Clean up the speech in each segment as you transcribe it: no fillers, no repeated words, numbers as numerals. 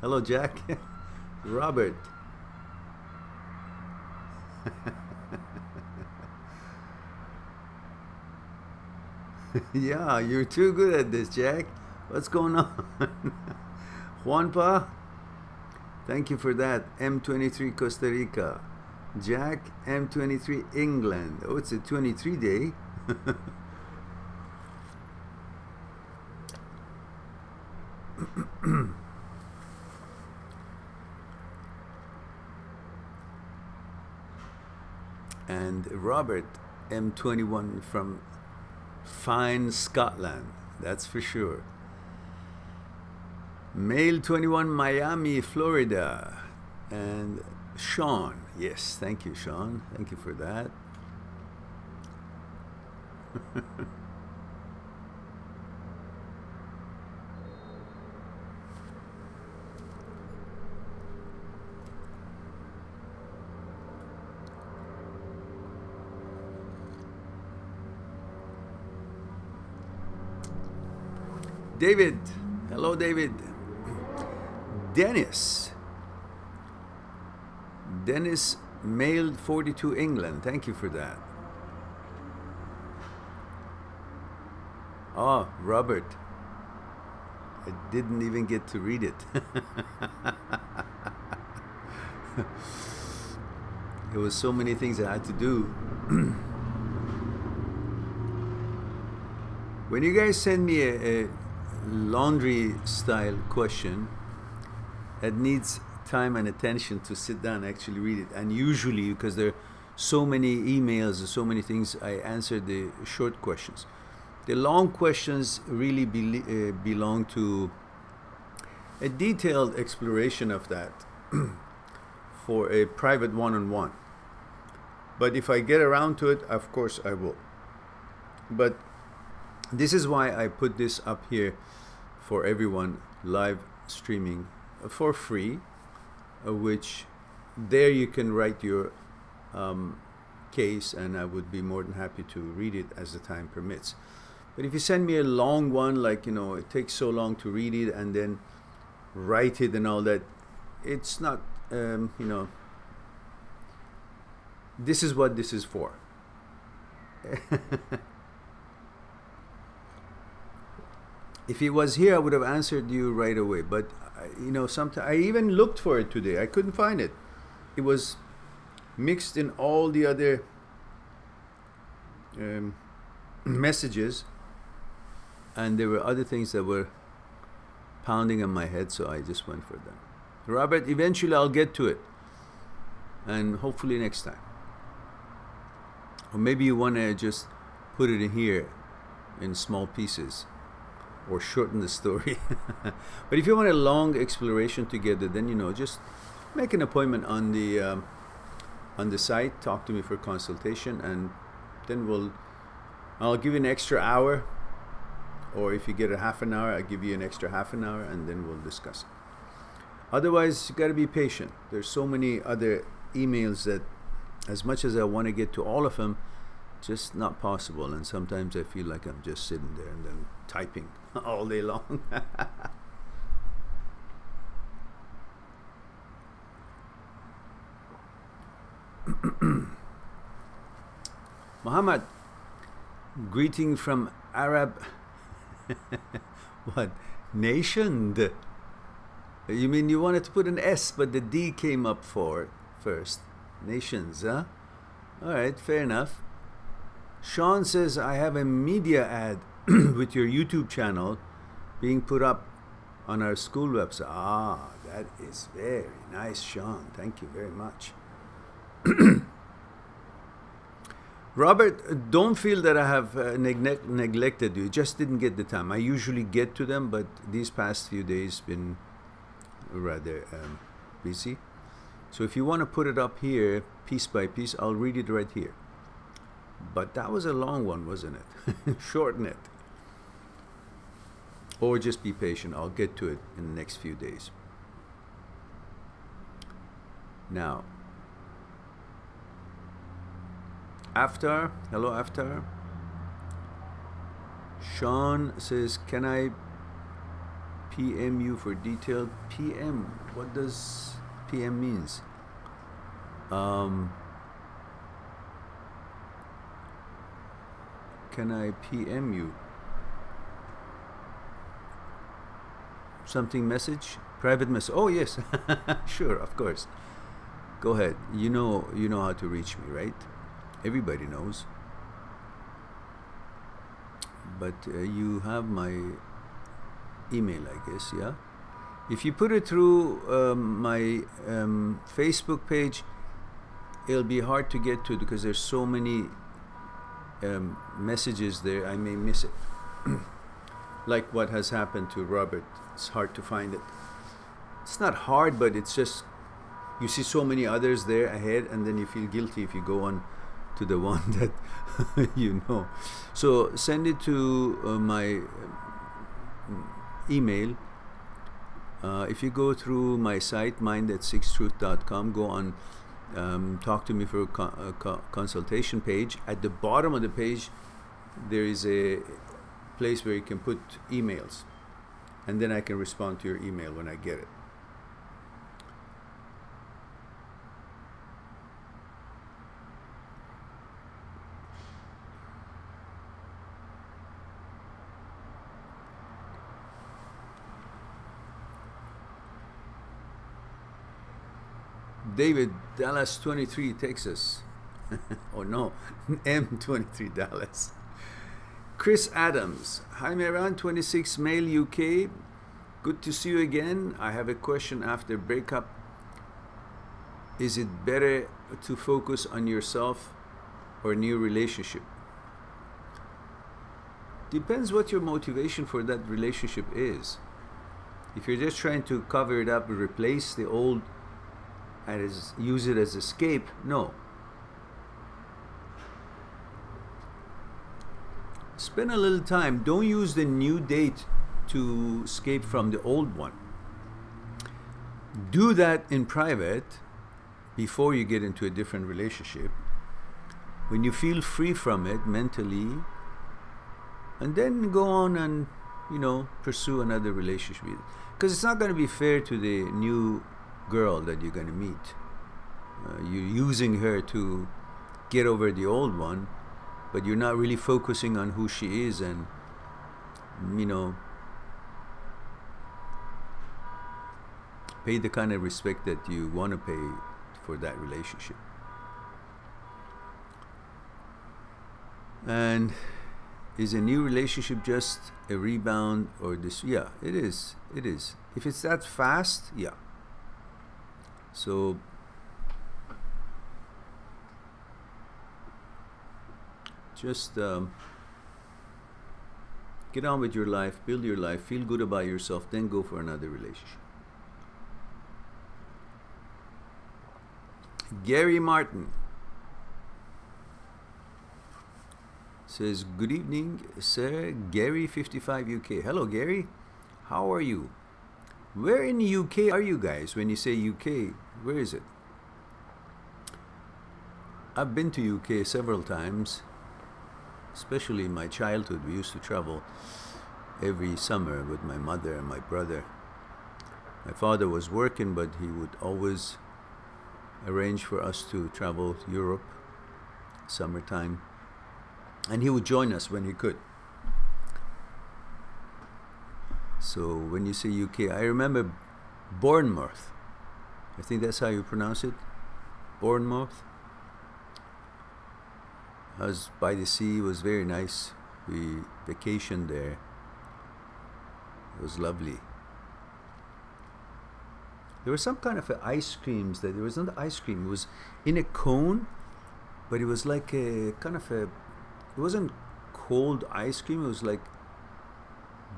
Hello, Jack. Robert. Yeah, you're too good at this, Jack. What's going on? Juanpa, thank you for that. M23 Costa Rica. Jack, M23 England. Oh, it's a 23 day. And Robert, M21 from fine Scotland, that's for sure. Male 21, Miami, Florida. And Sean, yes, thank you, Sean. Thank you for that. David, hello, David. Dennis, male 42, England. Thank you for that. Oh, Robert, I didn't even get to read it. There was so many things I had to do. When you guys send me a laundry style question that needs time and attention to sit down and actually read it, and usually because there are so many emails and so many things, I answer the short questions. The long questions really belong to a detailed exploration of that for a private one-on-one. But if I get around to it, of course I will. But this is why I put this up here for everyone, live streaming for free, which there you can write your case, and I would be more than happy to read it as the time permits. But if you send me a long one, like, you know, it takes so long to read it and then write it and all that, it's not, you know, this is what this is for. If it was here, I would have answered you right away. But, you know, sometimes I even looked for it today. I couldn't find it. It was mixed in all the other messages. And there were other things that were pounding on my head, so I just went for them. Robert, eventually I'll get to it. And hopefully next time. Or maybe you want to just put it in here in small pieces, or shorten the story. But if you want a long exploration together, then, you know, just make an appointment on the site, talk to me for consultation, and then I'll give you an extra hour, or if you get a half an hour, I'll give you an extra half an hour, and then we'll discuss it. Otherwise, you got to be patient. There's so many other emails that, as much as I want to get to all of them, just not possible. And sometimes I feel like I'm just sitting there and then typing all day long. Muhammad, greeting from Arab what nation? You mean you wanted to put an S, but the D came up for first. Nations, huh? All right, fair enough. Sean says, I have a media ad with your YouTube channel being put up on our school website. Ah, that is very nice, Sean. Thank you very much. Robert, don't feel that I have neglected you. Just didn't get the time. I usually get to them, but these past few days been rather busy. So if you want to put it up here piece by piece, I'll read it right here. But that was a long one, wasn't it? Shorten it. Or just be patient. I'll get to it in the next few days. Now, Aftar, hello Aftar. Sean says, can I PM you for detailed PM? What does PM means? Can I PM you? Something message? Private message? Oh yes, sure, of course. Go ahead. You know how to reach me, right? Everybody knows. But you have my email, I guess, yeah? If you put it through my Facebook page, it'll be hard to get to because there's so many messages there, I may miss it. Like what has happened to Robert. It's hard to find it. It's not hard, but it's just, you see so many others there ahead, and then you feel guilty if you go on to the one that you know. So send it to my email. If you go through my site, mind@sixtruth.com, go on talk to me for a consultation page. At the bottom of the page, there is a place where you can put emails, and then I can respond to your email when I get it. David, Dallas 23, Texas. Oh no, M23 Dallas. Chris Adams, hi Mehran, 26, male, UK. Good to see you again. I have a question after breakup. Is it better to focus on yourself or new relationship? Depends what your motivation for that relationship is. If you're just trying to cover it up and replace the old and use it as escape, no. Spend a little time. Don't use the new date to escape from the old one. Do that in private before you get into a different relationship. When you feel free from it mentally, and then go on and, you know, pursue another relationship. Because it's not going to be fair to the new girl that you're going to meet. You're using her to get over the old one, but you're not really focusing on who she is and, you know, pay the kind of respect that you want to pay for that relationship. And is a new relationship just a rebound or this? Yeah, it is. It is. If it's that fast, yeah. So just get on with your life, build your life, feel good about yourself, then go for another relationship. Gary Martin says, good evening, sir. Gary, 55 UK. Hello, Gary. How are you? Where in the UK are you guys? When you say UK, where is it? I've been to UK several times, especially in my childhood. We used to travel every summer with my mother and my brother. My father was working, but he would always arrange for us to travel to Europe, summertime. And he would join us when he could. So when you say UK, I remember Bournemouth. I think that's how you pronounce it. Bournemouth. I was by the sea. It was very nice. We vacationed there. It was lovely. There was some kind of ice creams that there was not ice cream. It was in a cone, but it was like a kind of a. It wasn't cold ice cream. It was like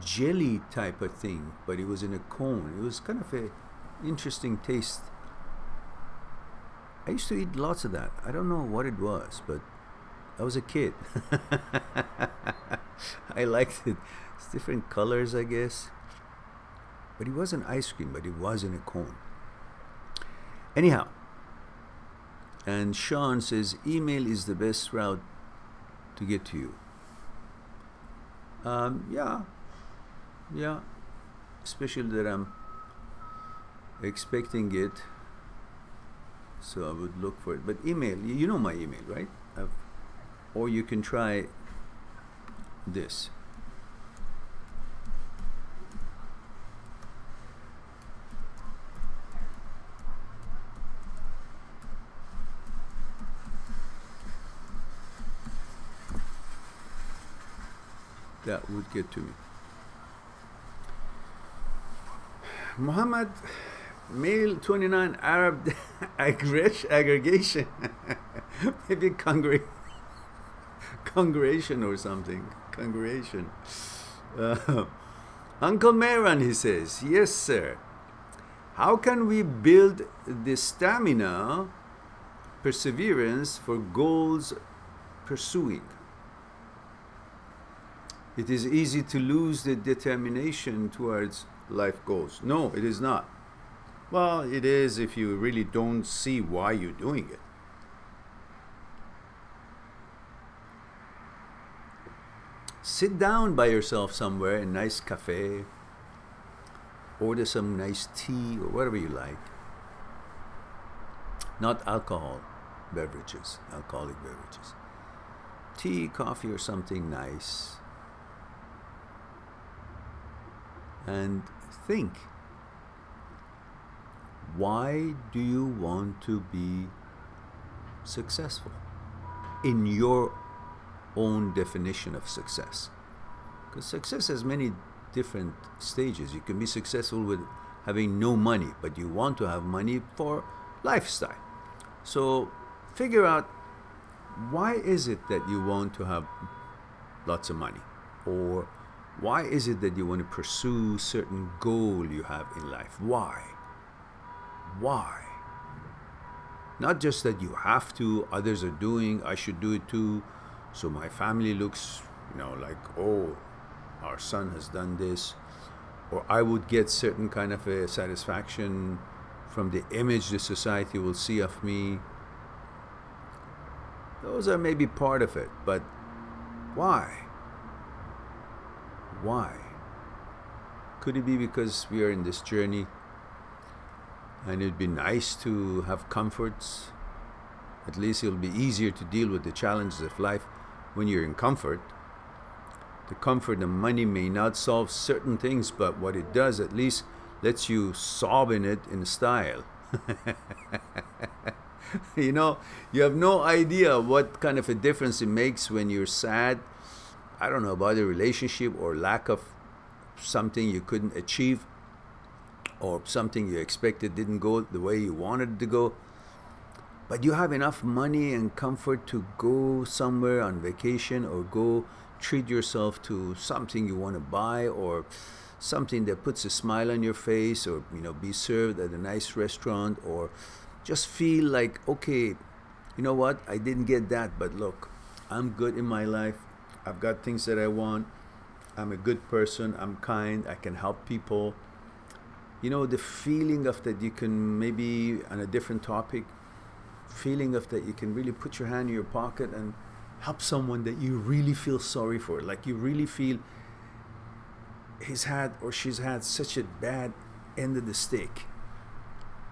jelly type of thing, but it was in a cone. It was kind of a interesting taste. I used to eat lots of that. I don't know what it was, but I was a kid. I liked it. It's different colors, I guess. But it wasn't ice cream, but it was in a cone. Anyhow, and Sean says, email is the best route to get to you. Yeah, especially that I'm expecting it, so I would look for it. But email, you know my email, right? Or you can try this. That would get to me. Muhammad, male 29, Arab aggregation. Maybe congregation or something. Congregation. Uncle Mehran, he says, yes, sir. How can we build the stamina, perseverance for goals pursuing? It is easy to lose the determination towards life goals. No, it is not. Well, it is if you really don't see why you're doing it. Sit down by yourself somewhere in a nice cafe, order some nice tea or whatever you like. Not alcoholic beverages. Tea, coffee, or something nice. And think, why do you want to be successful in your own definition of success? Because success has many different stages. You can be successful with having no money, but you want to have money for lifestyle. So figure out, why is it that you want to have lots of money? Or why is it that you want to pursue certain goal you have in life? Why? Why? Not just that you have to, others are doing, I should do it too, so my family looks, like, oh, our son has done this, or I would get certain kind of a satisfaction from the image the society will see of me. Those are maybe part of it, but why? Why? Could it be because we are in this journey and it'd be nice to have comforts? At least it'll be easier to deal with the challenges of life when you're in comfort. The comfort and money may not solve certain things, but what it does at least lets you sob in it in style. You have no idea what kind of a difference it makes when you're sad, I don't know, about a relationship or lack of something you couldn't achieve, or something you expected didn't go the way you wanted it to go. But you have enough money and comfort to go somewhere on vacation, or go treat yourself to something you want to buy, or something that puts a smile on your face, or be served at a nice restaurant, or just feel like, okay, you know what, I didn't get that, but look, I'm good in my life. I've got things that I want. I'm a good person. I'm kind. I can help people. The feeling of that you can, maybe on a different topic, feeling of that you can really put your hand in your pocket and help someone that you really feel sorry for. Like you really feel he's had or she's had such a bad end of the stick,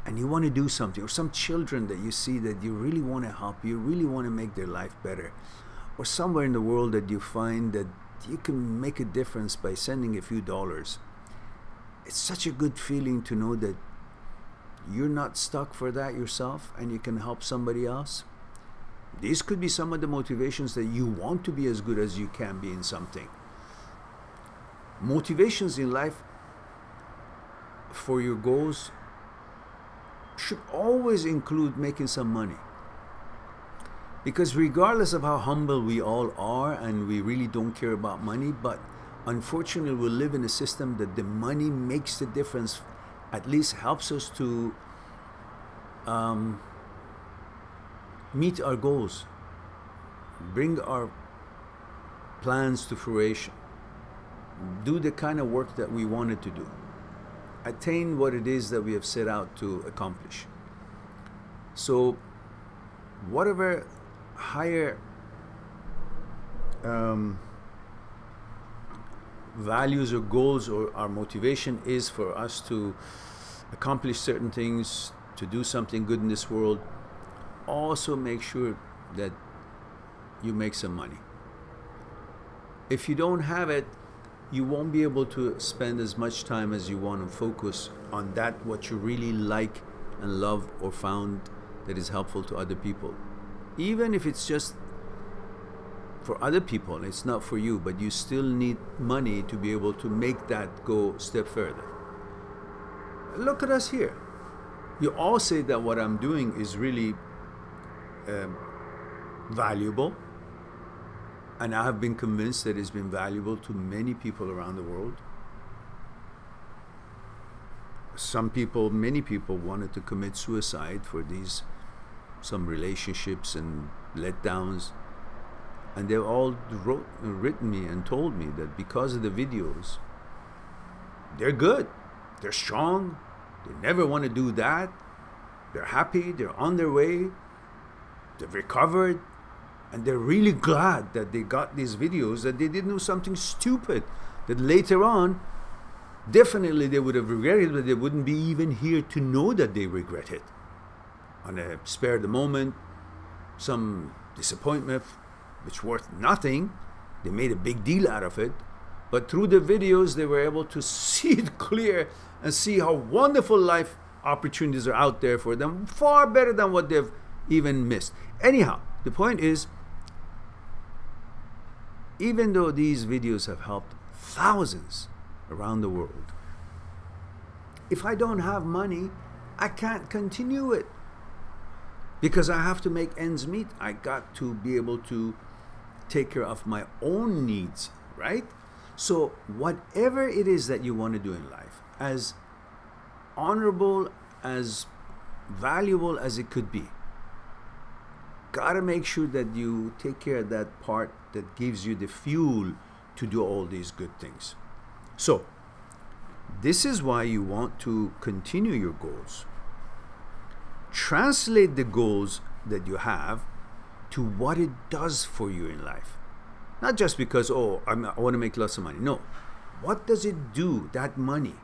and you want to do something. Or some children that you see that you really want to help. You really want to make their life better. Or somewhere in the world that you find that you can make a difference by sending a few dollars. It's such a good feeling to know that you're not stuck for that yourself and you can help somebody else. These could be some of the motivations that you want to be as good as you can be in something. Motivations in life for your goals should always include making some money. Because regardless of how humble we all are, and we really don't care about money, but unfortunately we live in a system that the money makes the difference, at least helps us to meet our goals. bring our plans to fruition, do the kind of work that we wanted to do, attain what it is that we have set out to accomplish. So whatever higher values or goals or our motivation is for us to accomplish certain things, to do something good in this world, also make sure that you make some money. If you don't have it, you won't be able to spend as much time as you want to focus on that what you really like and love or found that is helpful to other people. Even if it's just for other people, it's not for you, but you still need money to be able to make that go a step further. Look at us here. You all say that what I'm doing is really valuable, and I have been convinced that it's been valuable to many people around the world. Some people, many people wanted to commit suicide for some relationships and letdowns. And they've all written me and told me that because of the videos, they're good, they're strong, they never want to do that, they're happy, they're on their way, they've recovered, and they're really glad that they got these videos, that they didn't do something stupid, that later on, definitely they would have regretted, but they wouldn't be even here to know that they regret it. On a spare of the moment, some disappointment, which worth nothing, they made a big deal out of it, but through the videos they were able to see it clear and see how wonderful life opportunities are out there for them, far better than what they've even missed. Anyhow, the point is, even though these videos have helped thousands around the world, if I don't have money, I can't continue it, because I have to make ends meet. I got to be able to take care of my own needs, right? So whatever it is that you want to do in life, as honorable, as valuable as it could be, gotta make sure that you take care of that part that gives you the fuel to do all these good things. So this is why you want to continue your goals. Translate the goals that you have to what it does for you in life. Not just because, oh, I want to make lots of money. No. What does it do, that money?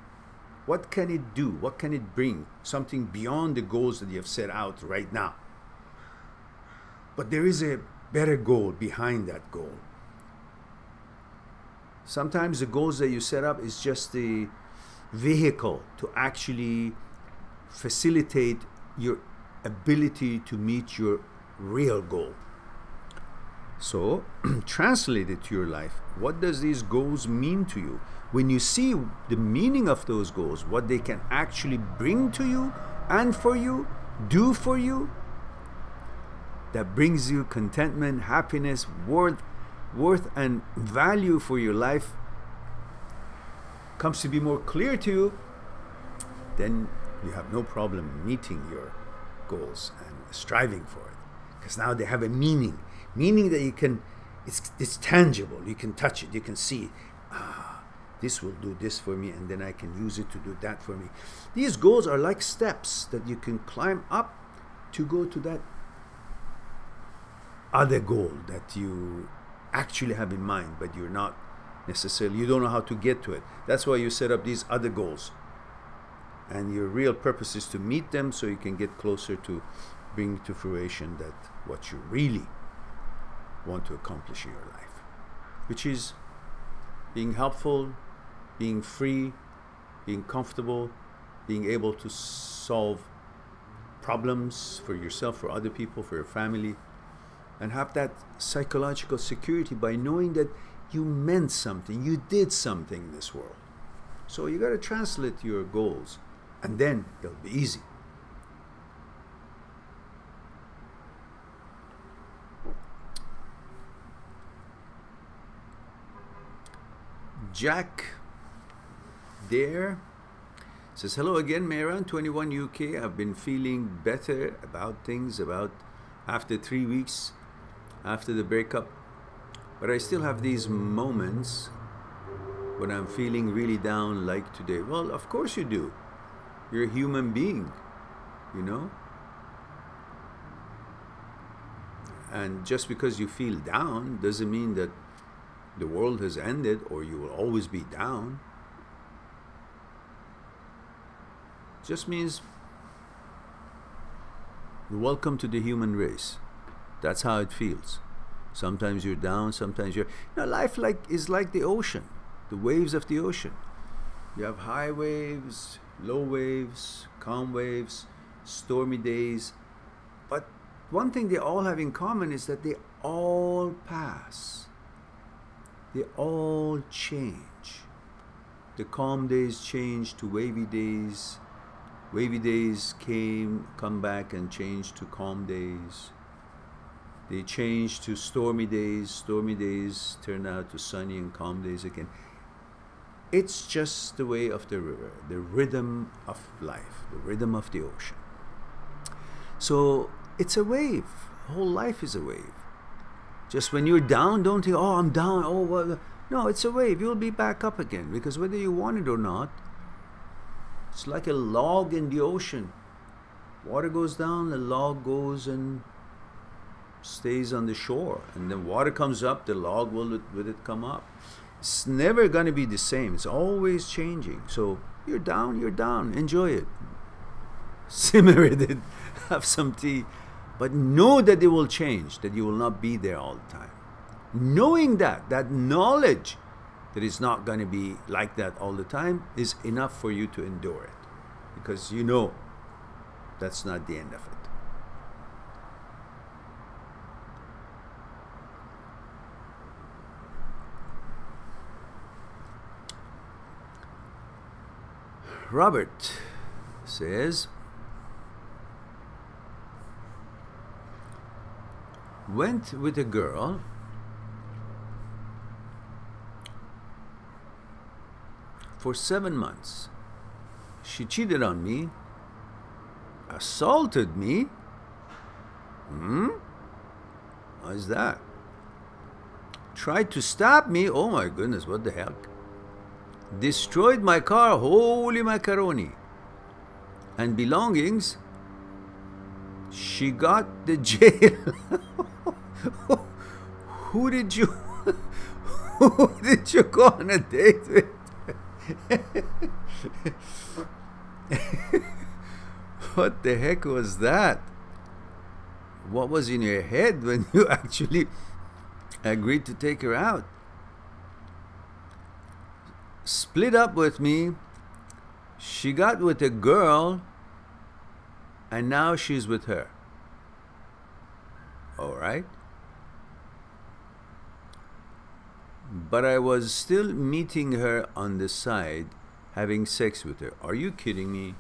What can it do? What can it bring? Something beyond the goals that you have set out right now. But there is a better goal behind that goal. Sometimes the goals that you set up is just the vehicle to actually facilitate your ability to meet your real goal. So translate it to your life. What does these goals mean to you? When you see the meaning of those goals, what they can actually bring to you and for you, do for you, that brings you contentment, happiness, worth and value for your life, comes to be more clear to you, then you have no problem meeting your goals and striving for it, because now they have a meaning that you can, it's tangible, you can touch it, you can see, this will do this for me, and then I can use it to do that for me. These goals are like steps that you can climb up to go to that other goal that you actually have in mind, but you're not necessarily, you don't know how to get to it. That's why you set up these other goals, and your real purpose is to meet them so you can get closer to bring to fruition that what you really want to accomplish in your life, which is being helpful, being free, being comfortable, being able to solve problems for yourself, for other people, for your family, and have that psychological security by knowing that you meant something, you did something in this world. So you got to translate your goals, and then it'll be easy. Jack there says, hello again, Mehran, 21 UK. I've been feeling better about things after 3 weeks after the breakup, but I still have these moments when I'm feeling really down like today. Well, of course you do. You're a human being, you know? And just because you feel down doesn't mean that the world has ended or you will always be down. It just means welcome to the human race. That's how it feels. Sometimes you're down, sometimes you're... life is like the ocean, the waves of the ocean. You have high waves, low waves, calm waves, stormy days. But one thing they all have in common is that they all pass. They all change. The calm days change to wavy days. Wavy days come back and change to calm days. They change to stormy days. Stormy days turn out to sunny and calm days again. It's just the way of the river, the rhythm of life, the rhythm of the ocean. So it's a wave. Whole life is a wave. Just when you're down, don't think, oh, I'm down. Oh, well. No, it's a wave. You'll be back up again, because whether you want it or not, it's like a log in the ocean. Water goes down, the log goes and stays on the shore. And then water comes up, the log will with it come up. It's never going to be the same. It's always changing. So you're down, enjoy it. Simmer it, have some tea. But know that it will change, that you will not be there all the time. Knowing that knowledge that it's not going to be like that all the time is enough for you to endure it. Because you know that's not the end of it. Robert says, went with a girl for 7 months. She cheated on me, assaulted me. How is that? Tried to stab me. Oh my goodness, what the heck? Destroyed my car, holy macaroni, and belongings. She got the jail. Who did you go on a date with? What the heck was that? What was in your head when you actually agreed to take her out? Split up with me. She got with a girl, and now she's with her. All right. But I was still meeting her on the side, having sex with her. Are you kidding me?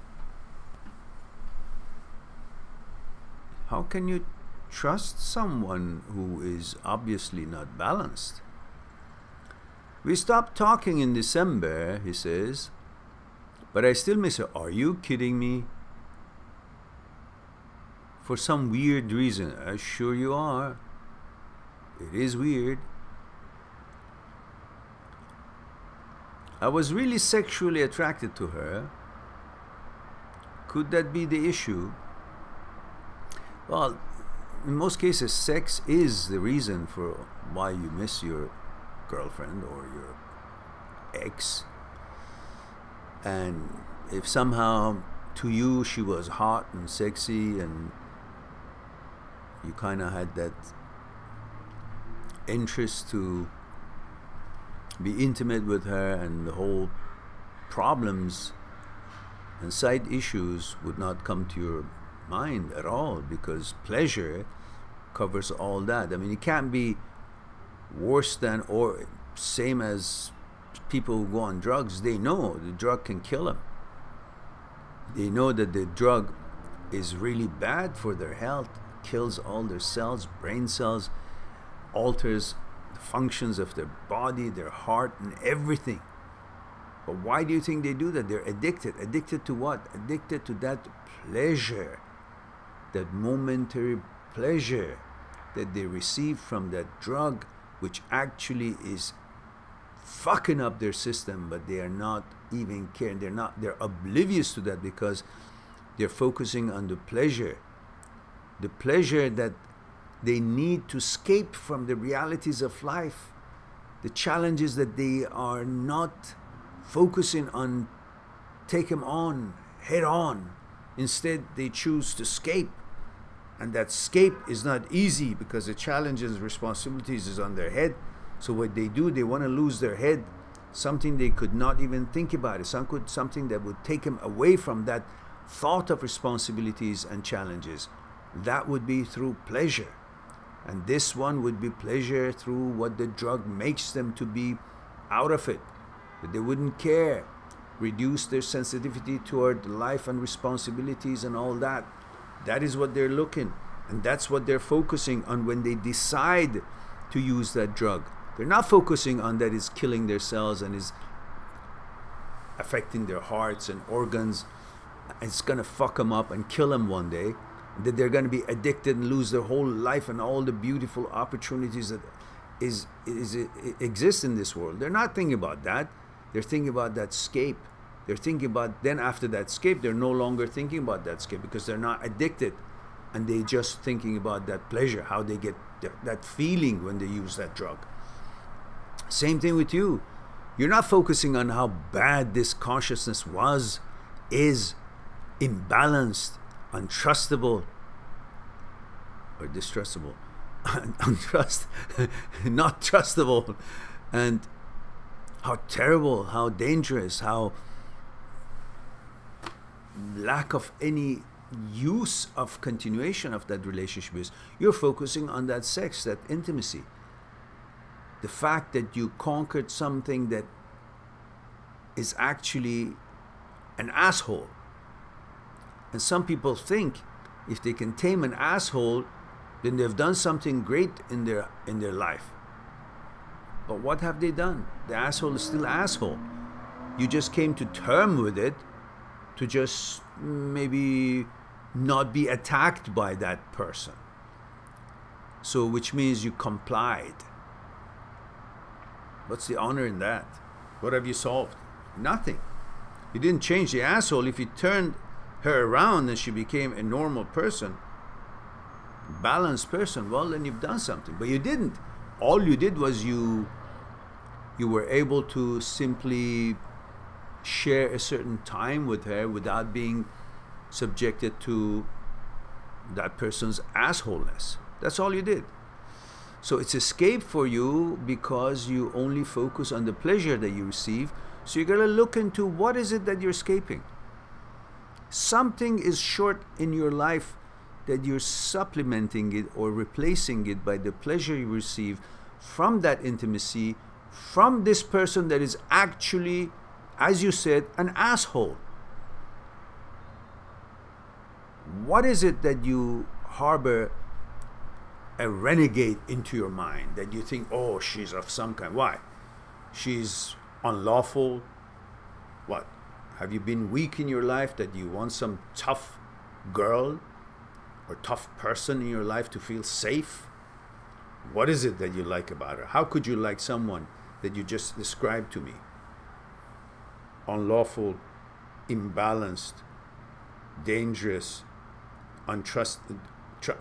How can you trust someone who is obviously not balanced? We stopped talking in December, he says, but I still miss her. Are you kidding me? For some weird reason. Sure you are. It is weird. I was really sexually attracted to her. Could that be the issue? Well, in most cases, sex is the reason for why you miss your girlfriend or your ex. And if somehow to you she was hot and sexy and you kind of had that interest to be intimate with her, and the whole problems and side issues would not come to your mind at all, because pleasure covers all that. I mean, it can't be worse than or same as people who go on drugs. They know the drug can kill them. They know that the drug is really bad for their health, kills all their cells, brain cells, alters the functions of their body, their heart, and everything. But why do you think they do that? They're addicted. Addicted to what? Addicted to that pleasure, that momentary pleasure that they receive from that drug, which actually is fucking up their system, but they are not even caring. They're oblivious to that because they're focusing on the pleasure that they need to escape from the realities of life, the challenges that they are not focusing on, take them on head on. Instead, they choose to escape, and that escape is not easy because the challenges, responsibilities is on their head. So what they do, they want to lose their head, something they could not even think about it, something that would take them away from that thought of responsibilities and challenges. That would be through pleasure. And this one would be pleasure through what the drug makes them to be out of it. That they wouldn't care, reduce their sensitivity toward life and responsibilities and all that. That is what they're looking, and that's what they're focusing on when they decide to use that drug. They're not focusing on that it's killing their cells and is affecting their hearts and organs. It's going to fuck them up and kill them one day. That they're going to be addicted and lose their whole life and all the beautiful opportunities that exist in this world. They're not thinking about that. They're thinking about that escape. They're thinking about, then after that escape, they're no longer thinking about that escape because they're not addicted, and they're just thinking about that pleasure, how they get that feeling when they use that drug. Same thing with you. You're not focusing on how bad this consciousness is imbalanced, untrustable, or distrustable, not trustable, and how terrible, how dangerous, how lack of any use of continuation of that relationship is. You're focusing on that sex, that intimacy. The fact that you conquered something that is actually an asshole. And some people think if they can tame an asshole, then they've done something great in their life. But what have they done? The asshole is still asshole. You just came to terms with it to just maybe not be attacked by that person. So which means you complied. What's the honor in that? What have you solved? Nothing. You didn't change the asshole. If you turned her around and she became a normal person, balanced person, well, then you've done something. But you didn't. All you did was you were able to simply share a certain time with her without being subjected to that person's assholeness. That's all you did. So it's escape for you because you only focus on the pleasure that you receive. So you gotta look into what is it that you're escaping. Something is short in your life that you're supplementing it or replacing it by the pleasure you receive from that intimacy, from this person that is actually, as you said, an asshole. What is it that you harbor a renegade into your mind that you think, oh, she's of some kind? Why? She's unlawful. What? Have you been weak in your life that you want some tough girl or tough person in your life to feel safe? What is it that you like about her? How could you like someone that you just described to me? Unlawful, imbalanced, dangerous,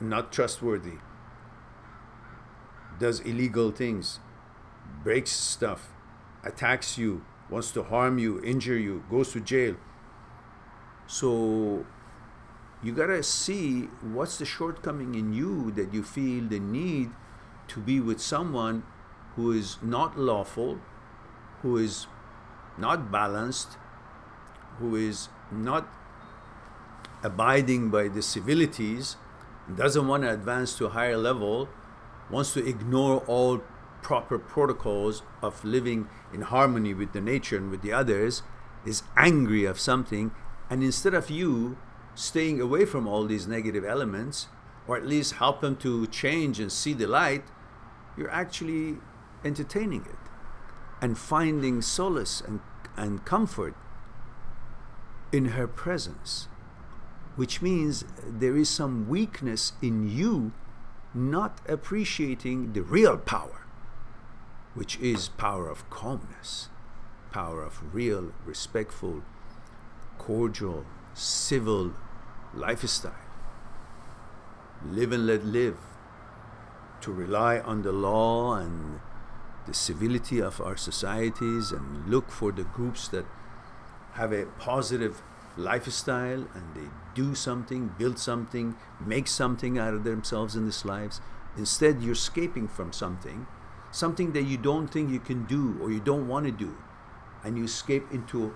not trustworthy, does illegal things, breaks stuff, attacks you, wants to harm you, injure you, goes to jail. So you gotta see what's the shortcoming in you that you feel the need to be with someone who is not lawful, who is not balanced, who is not abiding by the civilities, doesn't want to advance to a higher level, wants to ignore all proper protocols of living in harmony with the nature and with the others, is angry of something, and instead of you staying away from all these negative elements, or at least help them to change and see the light, you're actually entertaining it and finding solace and comfort in her presence, which means there is some weakness in you not appreciating the real power, which is power of calmness, power of real, respectful, cordial, civil lifestyle. Live and let live. To rely on the law and the civility of our societies and look for the groups that have a positive lifestyle and they do something, build something, make something out of themselves in these lives. Instead, you're escaping from something that you don't think you can do or you don't want to do, and you escape into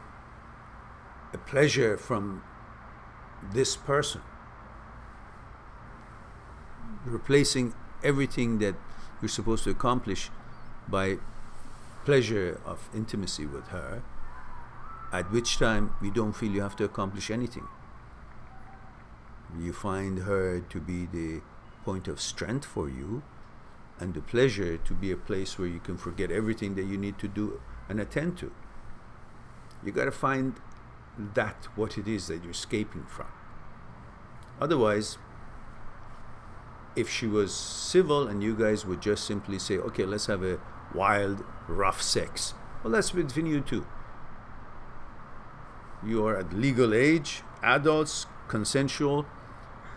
a pleasure from this person, replacing everything that you're supposed to accomplish by pleasure of intimacy with her, at which time you don't feel you have to accomplish anything. You find her to be the point of strength for you, and the pleasure to be a place where you can forget everything that you need to do and attend to. You got to find that, what it is that you're escaping from. Otherwise, if she was civil and you guys would just simply say, okay, let's have a wild, rough sex. Well, that's between you two. You are at legal age, adults, consensual,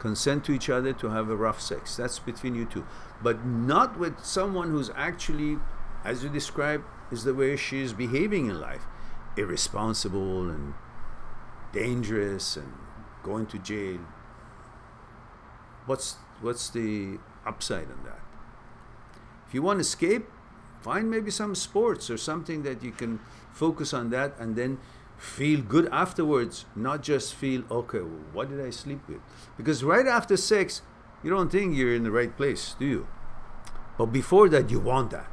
consent to each other to have a rough sex. That's between you two. But not with someone who's actually, as you describe, is the way she is behaving in life. Irresponsible and dangerous and going to jail. What's the upside on that? If you want to escape, find maybe some sports or something that you can focus on that and then feel good afterwards, not just feel, okay, well, what did I sleep with? Because right after sex, you don't think you're in the right place, do you? But before that, you want that.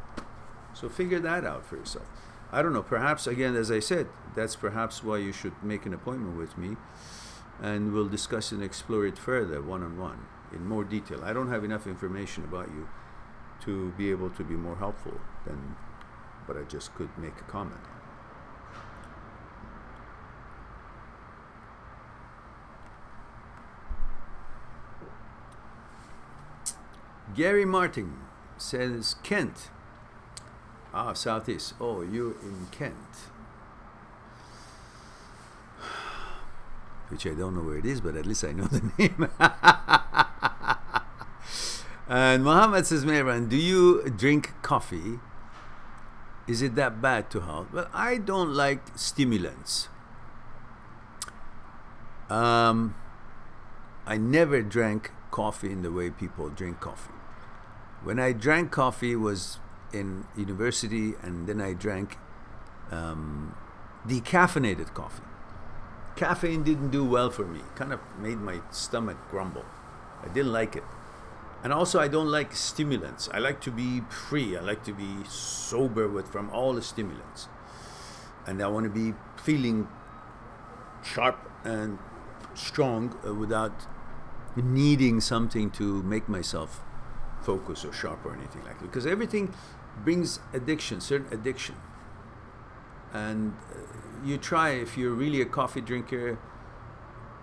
So figure that out for yourself. I don't know, perhaps, again, as I said, that's perhaps why you should make an appointment with me, and we'll discuss and explore it further, one-on-one, in more detail. I don't have enough information about you to be able to be more helpful than what I just could make a comment. Gary Martin says, Kent. Ah, Southeast. Oh, you're in Kent. Which I don't know where it is, but at least I know the name. And Muhammad says, Mehran, do you drink coffee? Is it that bad to health? Well, I don't like stimulants. I never drank coffee in the way people drink coffee. When I drank coffee was in university, and then I drank decaffeinated coffee. Caffeine didn't do well for me. Kind of made my stomach grumble. I didn't like it. And also I don't like stimulants. I like to be free. I like to be sober from all the stimulants. And I want to be feeling sharp and strong without needing something to make myself focus or sharp or anything like that. Because everything brings addiction, certain addiction. And you try, if you're really a coffee drinker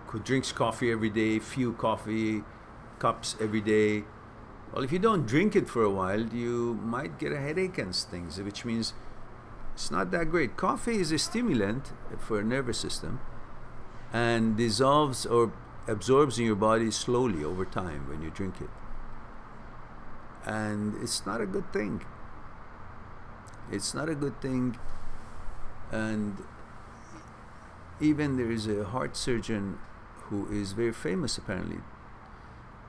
who drinks coffee every day, few coffee cups every day, well, if you don't drink it for a while, you might get a headache and things, which means it's not that great. Coffee is a stimulant for a nervous system and dissolves or absorbs in your body slowly over time when you drink it. And it's not a good thing. It's not a good thing. And even there is a heart surgeon who is very famous apparently.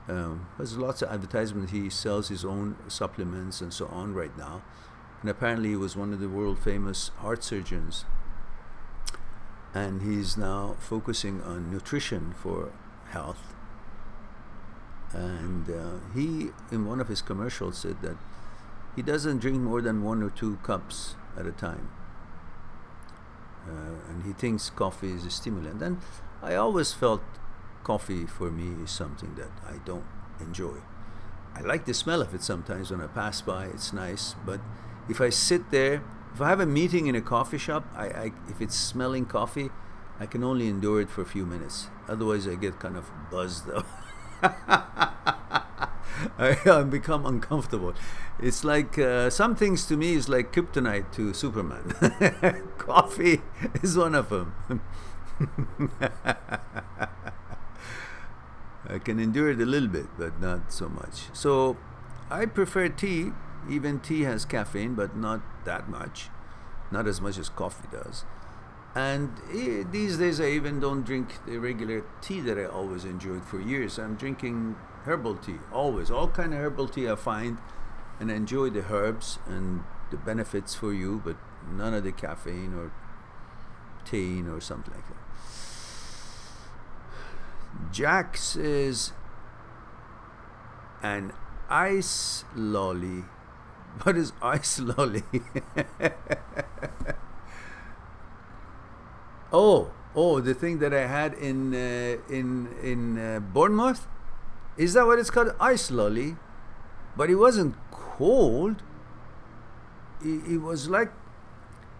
There's lots of advertisement. He sells his own supplements and so on right now. And apparently he was one of the world famous heart surgeons. And he's now focusing on nutrition for health. And he, in one of his commercials, said that he doesn't drink more than 1 or 2 cups at a time. And he thinks coffee is a stimulant. And I always felt coffee for me is something that I don't enjoy. I like the smell of it sometimes when I pass by, it's nice. But if I sit there, if I have a meeting in a coffee shop, if it's smelling coffee, I can only endure it for a few minutes. Otherwise I get kind of buzzed up. I become uncomfortable. It's like some things to me is like kryptonite to Superman. Coffee is one of them. I can endure it a little bit, but not so much. So I prefer tea. Even tea has caffeine, but not that much. Not as much as coffee does. And these days I even don't drink the regular tea that I always enjoyed for years. I'm drinking herbal tea, always. All kind of herbal tea I find, and I enjoy the herbs and the benefits for you, but none of the caffeine or theine or something like that. Jack says, an ice lolly. What is ice lolly? Oh, the thing that I had in Bournemouth? Is that what it's called? Ice lolly? But it wasn't cold. It was like,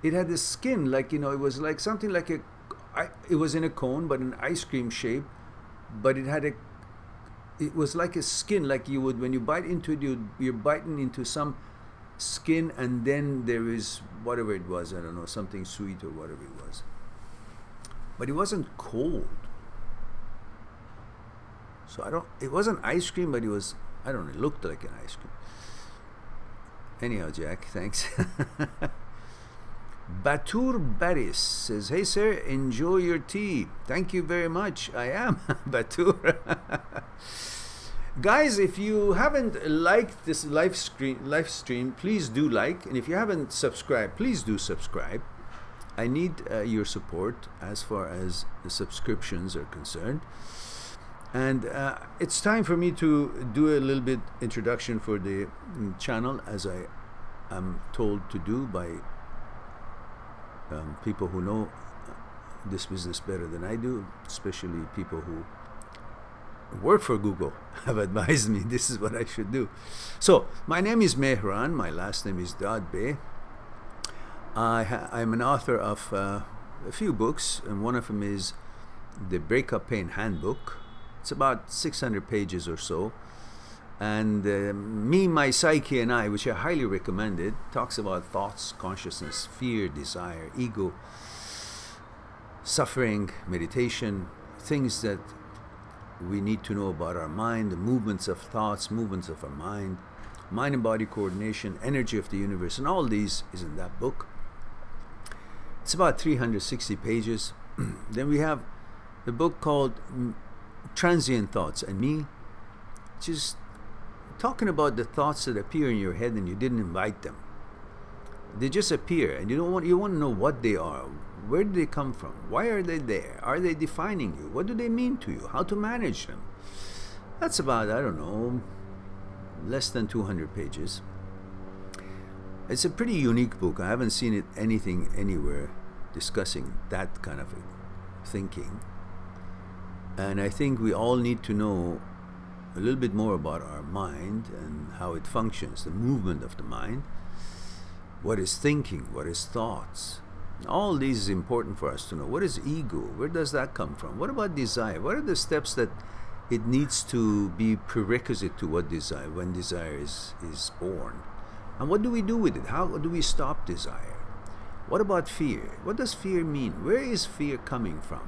it had the skin, like, you know, it was like something like it was in a cone, but an ice cream shape. But it was like a skin, like you would, when you bite into it, you're biting into some skin, and then there is whatever it was, I don't know, something sweet or whatever it was. But it wasn't cold. So it wasn't ice cream, but it was, I don't know, it looked like an ice cream. Anyhow, Jack, thanks. Batur Baris says, hey sir, enjoy your tea. Thank you very much. I am Batur. Guys, if you haven't liked this live stream, please do like. And if you haven't subscribed, please do subscribe. I need your support as far as the subscriptions are concerned. And it's time for me to do a little bit introduction for the channel, as I am told to do by people who know this business better than I do, especially people who work for Google have advised me this is what I should do. So my name is Mehran, my last name is Dadbeh. I'm an author of a few books, and one of them is the Breakup Pain Handbook. It's about 600 pages or so. And Me, My Psyche and I, which I highly recommended, talks about thoughts, consciousness, fear, desire, ego, suffering, meditation, things that we need to know about our mind, the movements of thoughts, movements of our mind and body coordination, energy of the universe, and all these is in that book. It's about 360 pages. Then we have the book called Transient Thoughts and Me, which is talking about the thoughts that appear in your head and you didn't invite them. They just appear, and you want to know what they are. Where do they come from? Why are they there? Are they defining you? What do they mean to you? How to manage them? That's about, I don't know, less than 200 pages. It's a pretty unique book. I haven't seen anything anywhere discussing that kind of thinking. And I think we all need to know a little bit more about our mind and how it functions, the movement of the mind. What is thinking? What is thoughts? All these is important for us to know. What is ego? Where does that come from? What about desire? What are the steps that it needs to be prerequisite to what desire, when desire is born? And what do we do with it? How do we stop desire? What about fear? What does fear mean? Where is fear coming from?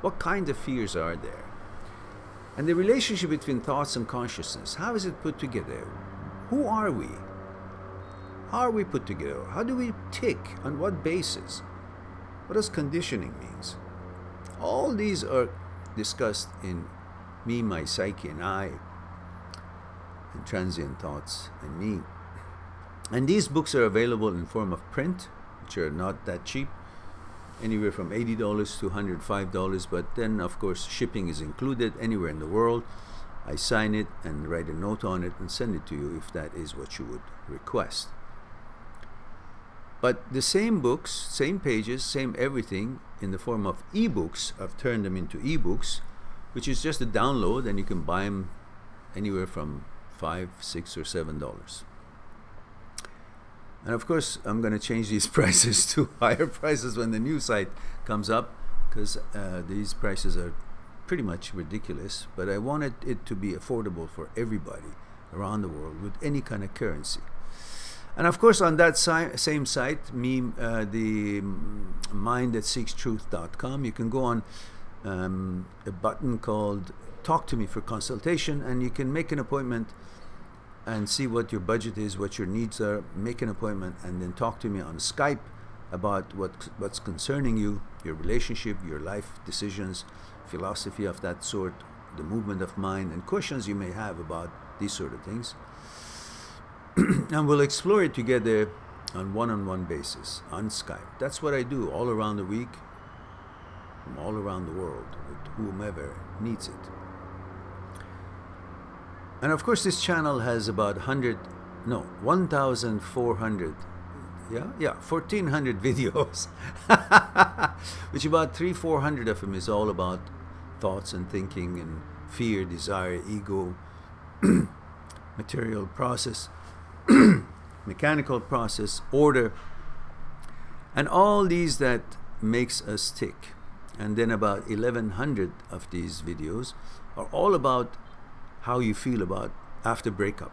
What kind of fears are there? And the relationship between thoughts and consciousness, how is it put together? Who are we? How are we put together? How do we tick? On what basis? What does conditioning means? All these are discussed in Me, My Psyche and I, and Transient Thoughts and Me. And these books are available in form of print, which are not that cheap, anywhere from $80 to $105, but then of course shipping is included anywhere in the world. I sign it and write a note on it and send it to you if that is what you would request. But the same books, same pages, same everything in the form of ebooks, I've turned them into ebooks, which is just a download, and you can buy them anywhere from $5, $6, or $7. And of course, I'm going to change these prices to higher prices when the new site comes up, because these prices are pretty much ridiculous. But I wanted it to be affordable for everybody, around the world with any kind of currency. And of course, on that same site, the mind-that-seeks-truth.com, you can go on a button called Talk to Me for consultation, and you can make an appointment and see what your budget is, what your needs are, make an appointment, and then talk to me on Skype about what's concerning you, your relationship, your life decisions, philosophy of that sort, the movement of mind, and questions you may have about these sort of things. And we'll explore it together on one-on-one basis on Skype. That's what I do all around the week, from all around the world, with whomever needs it. And of course, this channel has about 1,400, 1,400 videos, which about 300-400 of them is all about thoughts and thinking and fear, desire, ego, material process, mechanical process, order, and all these that makes us tick. And then about 1,100 of these videos are all about how you feel about after breakup,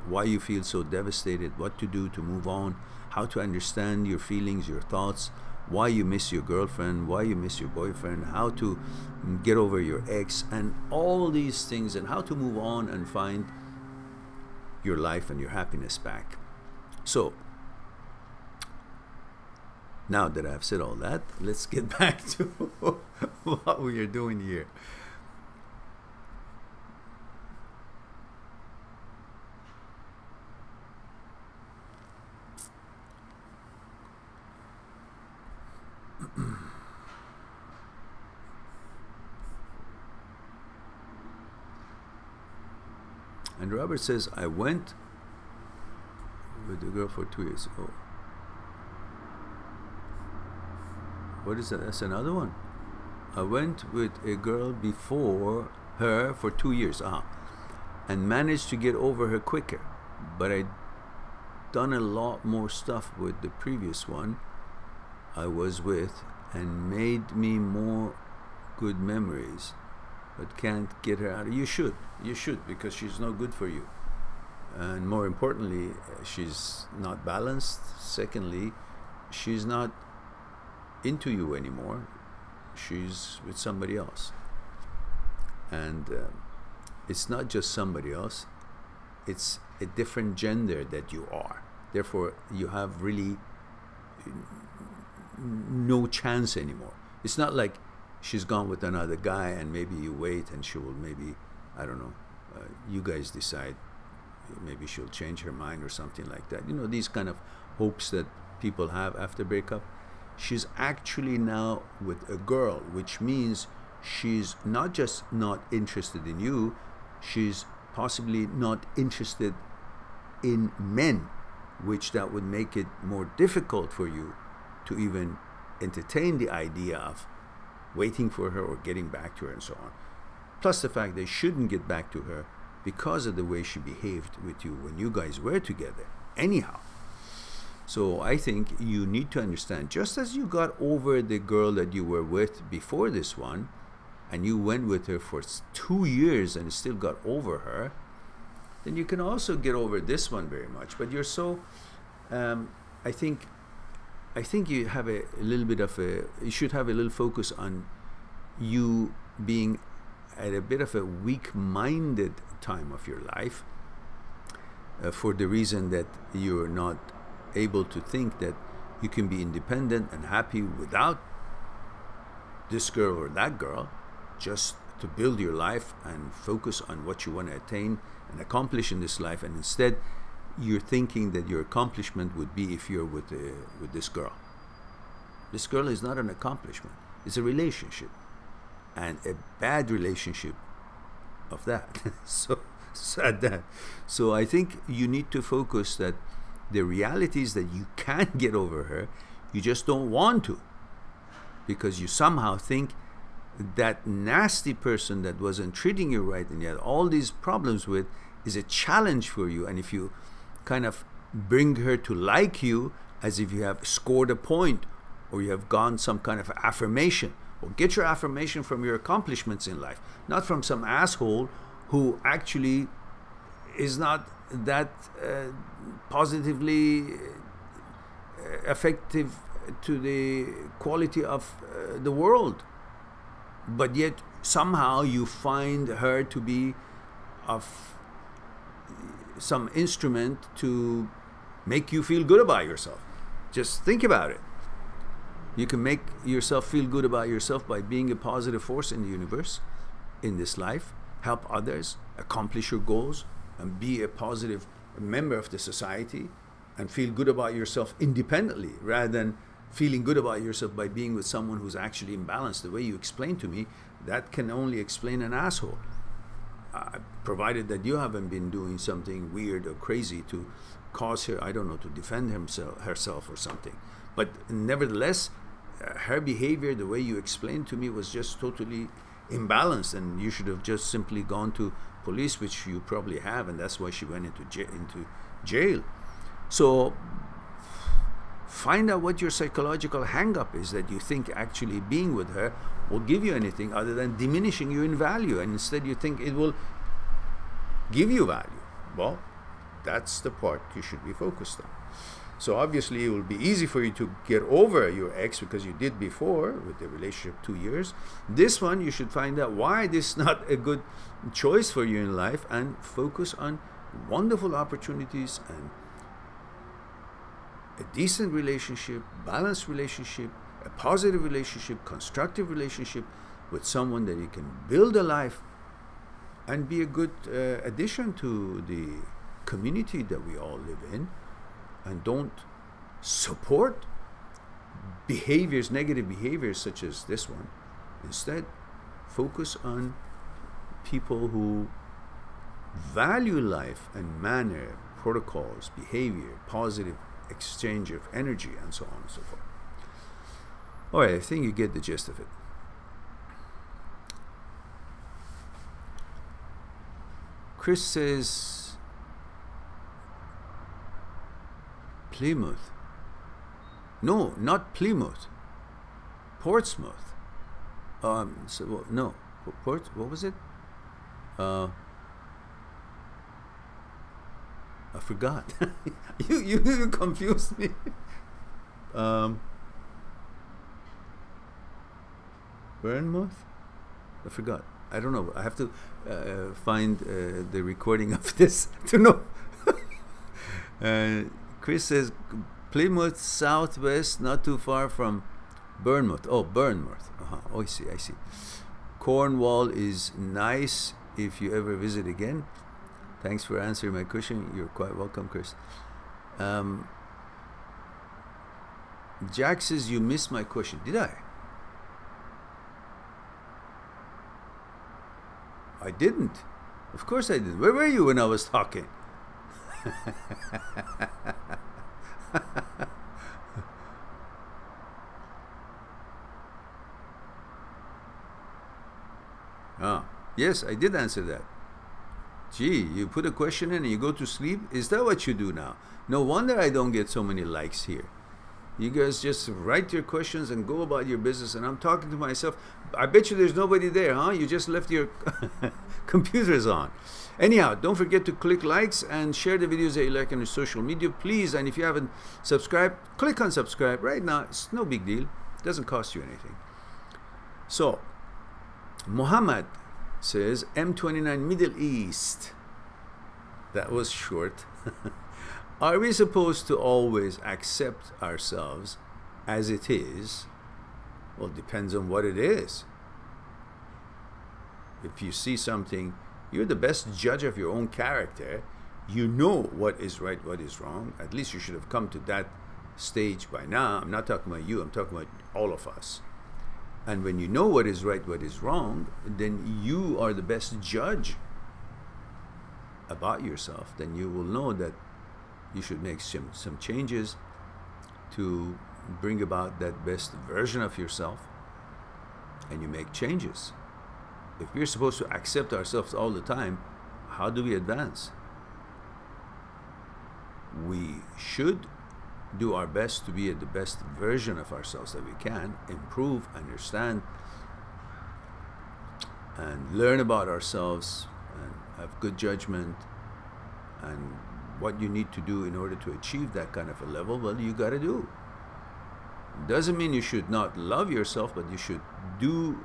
why you feel so devastated, what to do to move on, how to understand your feelings, your thoughts, why you miss your girlfriend, why you miss your boyfriend, how to get over your ex, and all these things, and how to move on and find your life and your happiness back. So now that I've said all that, let's get back to what we are doing here. And Robert says, I went with the girl for 2 years. Oh. What is that? That's another one. I went with a girl before her for 2 years. And managed to get over her quicker. But I'd done a lot more stuff with the previous one I was with and made me more good memories. But can't get her out. You should, because she's no good for you. And more importantly, she's not balanced. Secondly, she's not into you anymore. She's with somebody else. And it's not just somebody else. It's a different gender that you are. Therefore, you have really no chance anymore. It's not like she's gone with another guy and maybe you wait and she will maybe, I don't know, you guys decide, maybe she'll change her mind or something like that. You know, these kind of hopes that people have after breakup. She's actually now with a girl, which means she's not just not interested in you, she's possibly not interested in men, which that would make it more difficult for you to even entertain the idea of waiting for her or getting back to her and so on. Plus the fact they shouldn't get back to her because of the way she behaved with you when you guys were together anyhow. So I think you need to understand, just as you got over the girl that you were with before this one, and you went with her for 2 years and still got over her, then you can also get over this one very much. But you're so, I think you have a little bit of you should have a little focus on you being at a bit of a weak-minded time of your life for the reason that you're not able to think that you can be independent and happy without this girl or that girl, just to build your life and focus on what you want to attain and accomplish in this life, and instead you're thinking that your accomplishment would be if you're with this girl. This girl is not an accomplishment. It's a relationship, and a bad relationship of that. So sad that. So I think you need to focus that the reality is that you can get over her, you just don't want to, because you somehow think that nasty person that wasn't treating you right and you had all these problems with is a challenge for you. And if you kind of bring her to like you as if you have scored a point or you have gotten some kind of affirmation, or get your affirmation from your accomplishments in life, not from some asshole who actually is not that positively effective to the quality of the world. But yet somehow you find her to be of some instrument to make you feel good about yourself. Just think about it. You can make yourself feel good about yourself by being a positive force in the universe, in this life, help others, accomplish your goals, and be a positive member of the society, and feel good about yourself independently, rather than feeling good about yourself by being with someone who's actually imbalanced. The way you explained to me, that can only explain an asshole. Provided that you haven't been doing something weird or crazy to cause her, I don't know, to defend herself or something. But nevertheless, her behavior, the way you explained to me, was just totally imbalanced, and you should have just simply gone to police, which you probably have, and that's why she went into jail. So find out what your psychological hang-up is that you think actually being with her will give you anything other than diminishing you in value, and instead you think it will give you value. Well, that's the part you should be focused on. So obviously it will be easy for you to get over your ex because you did before with the relationship 2 years. This one, you should find out why this is not a good choice for you in life, and focus on wonderful opportunities and a decent relationship, balanced relationship, a positive relationship, constructive relationship with someone that you can build a life and be a good addition to the community that we all live in. And don't support behaviors, negative behaviors such as this one. Instead, focus on people who value life and manner, protocols, behavior, positive exchange of energy, and so on and so forth. All right, I think you get the gist of it. Chris says, Plymouth. No, not Plymouth. Portsmouth. No, what was it? I forgot. you confused me. Bournemouth? I forgot. I don't know. I have to find the recording of this to know. Chris says Plymouth, southwest, not too far from Bournemouth. Oh, Bournemouth. Oh, I see. Cornwall is nice if you ever visit again. Thanks for answering my question. You're quite welcome, Chris. Jack says you missed my question. Did I? I didn't. Of course I didn't. Where were you when I was talking? Yes, I did answer that. Gee, you put a question in and you go to sleep? Is that what you do now? No wonder I don't get so many likes here. You guys just write your questions and go about your business, and I'm talking to myself. I bet you there's nobody there, huh? You just left your computers on. Anyhow, don't forget to click likes and share the videos that you like on your social media, please. And if you haven't subscribed, click on subscribe right now. It's no big deal. It doesn't cost you anything. So, Muhammad says, M29 Middle East. That was short. Are we supposed to always accept ourselves as it is? Well, it depends on what it is. If you see something, you're the best judge of your own character. You know what is right, what is wrong. At least you should have come to that stage by now. I'm not talking about you, I'm talking about all of us. And when you know what is right, what is wrong, then you are the best judge about yourself. Then you will know that you should make some changes to bring about that best version of yourself, and you make changes. If we're supposed to accept ourselves all the time, how do we advance? We should do our best to be at the best version of ourselves that we can, improve, understand, and learn about ourselves, and have good judgment, and what you need to do in order to achieve that kind of a level, well, you got to do. Doesn't mean you should not love yourself, but you should do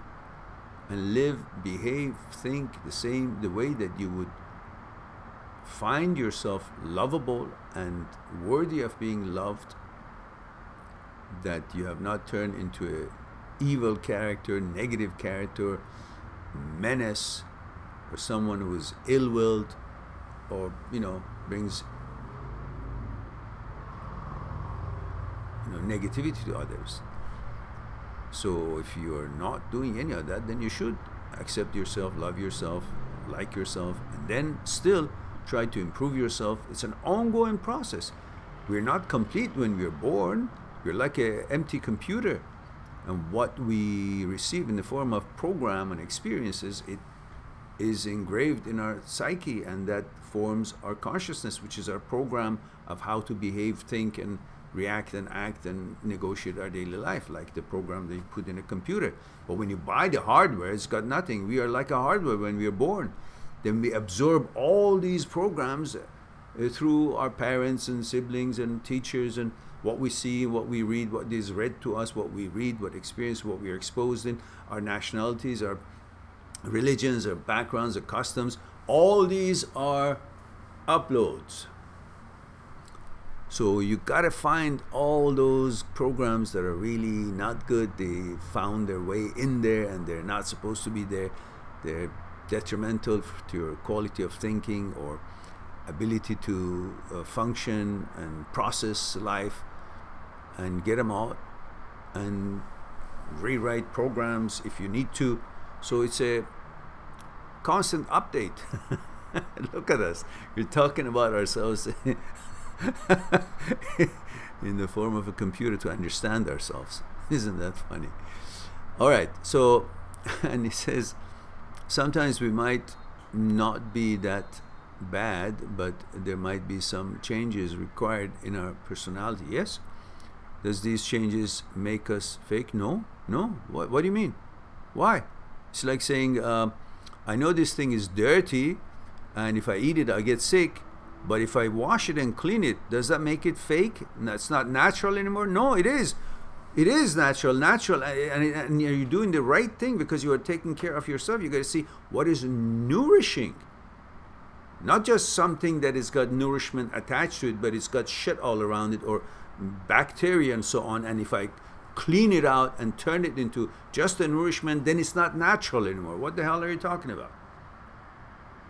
and live, behave, think the way that you would find yourself lovable and worthy of being loved, that you have not turned into a evil character, negative character, menace, or someone who is ill-willed, or brings negativity to others. So if you are not doing any of that, then you should accept yourself, love yourself, like yourself, and then still try to improve yourself. It's an ongoing process. We're not complete when we're born. We're like an empty computer, and what we receive in the form of program and experiences, it is engraved in our psyche, and that forms our consciousness, which is our program of how to behave, think, and react and act and negotiate our daily life, like the program they put in a computer. But when you buy the hardware, it's got nothing. We are like a hardware when we are born. Then we absorb all these programs through our parents and siblings and teachers, and what we see, what we read, what is read to us, what we read, what experience, what we are exposed in, our nationalities, our religions, our backgrounds, our customs. All these are uploads. So you gotta find all those programs that are really not good. They found their way in there and they're not supposed to be there. They're detrimental to your quality of thinking or ability to function and process life, and get them out and rewrite programs if you need to. So it's a constant update. Look at us. We're talking about ourselves in the form of a computer to understand ourselves. Isn't that funny? All right. So, and he says, sometimes we might not be that bad, but there might be some changes required in our personality. Yes. Does these changes make us fake? No. No. What do you mean? Why? It's like saying, I know this thing is dirty, and if I eat it, I get sick. But if I wash it and clean it, does that make it fake? That's not natural anymore? No, it is. It is natural, and you're doing the right thing because you are taking care of yourself. You got to see what is nourishing. Not just something that has got nourishment attached to it, but it's got shit all around it, or bacteria and so on. And if I clean it out and turn it into just a nourishment, then it's not natural anymore. What the hell are you talking about?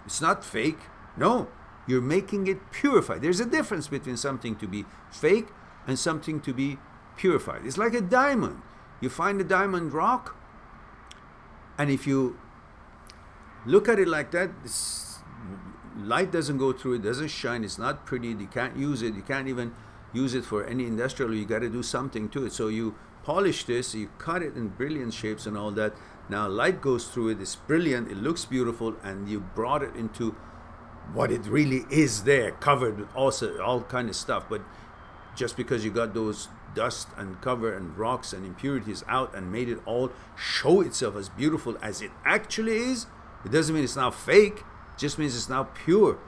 It's not fake. No, you're making it purified. There's a difference between something to be fake and something to be purified. It's like a diamond. You find a diamond rock, and if you look at it like that, light doesn't go through it, doesn't shine, it's not pretty, you can't use it, you can't even use it for any industrial, you got to do something to it. So you polish this, you cut it in brilliant shapes and all that. Now light goes through it, it's brilliant, it looks beautiful, and you brought it into what it really is there, covered with also all kind of stuff. But just because you got those dust and cover and rocks and impurities out and made it all show itself as beautiful as it actually is, it doesn't mean it's now fake. It just means it's now pure.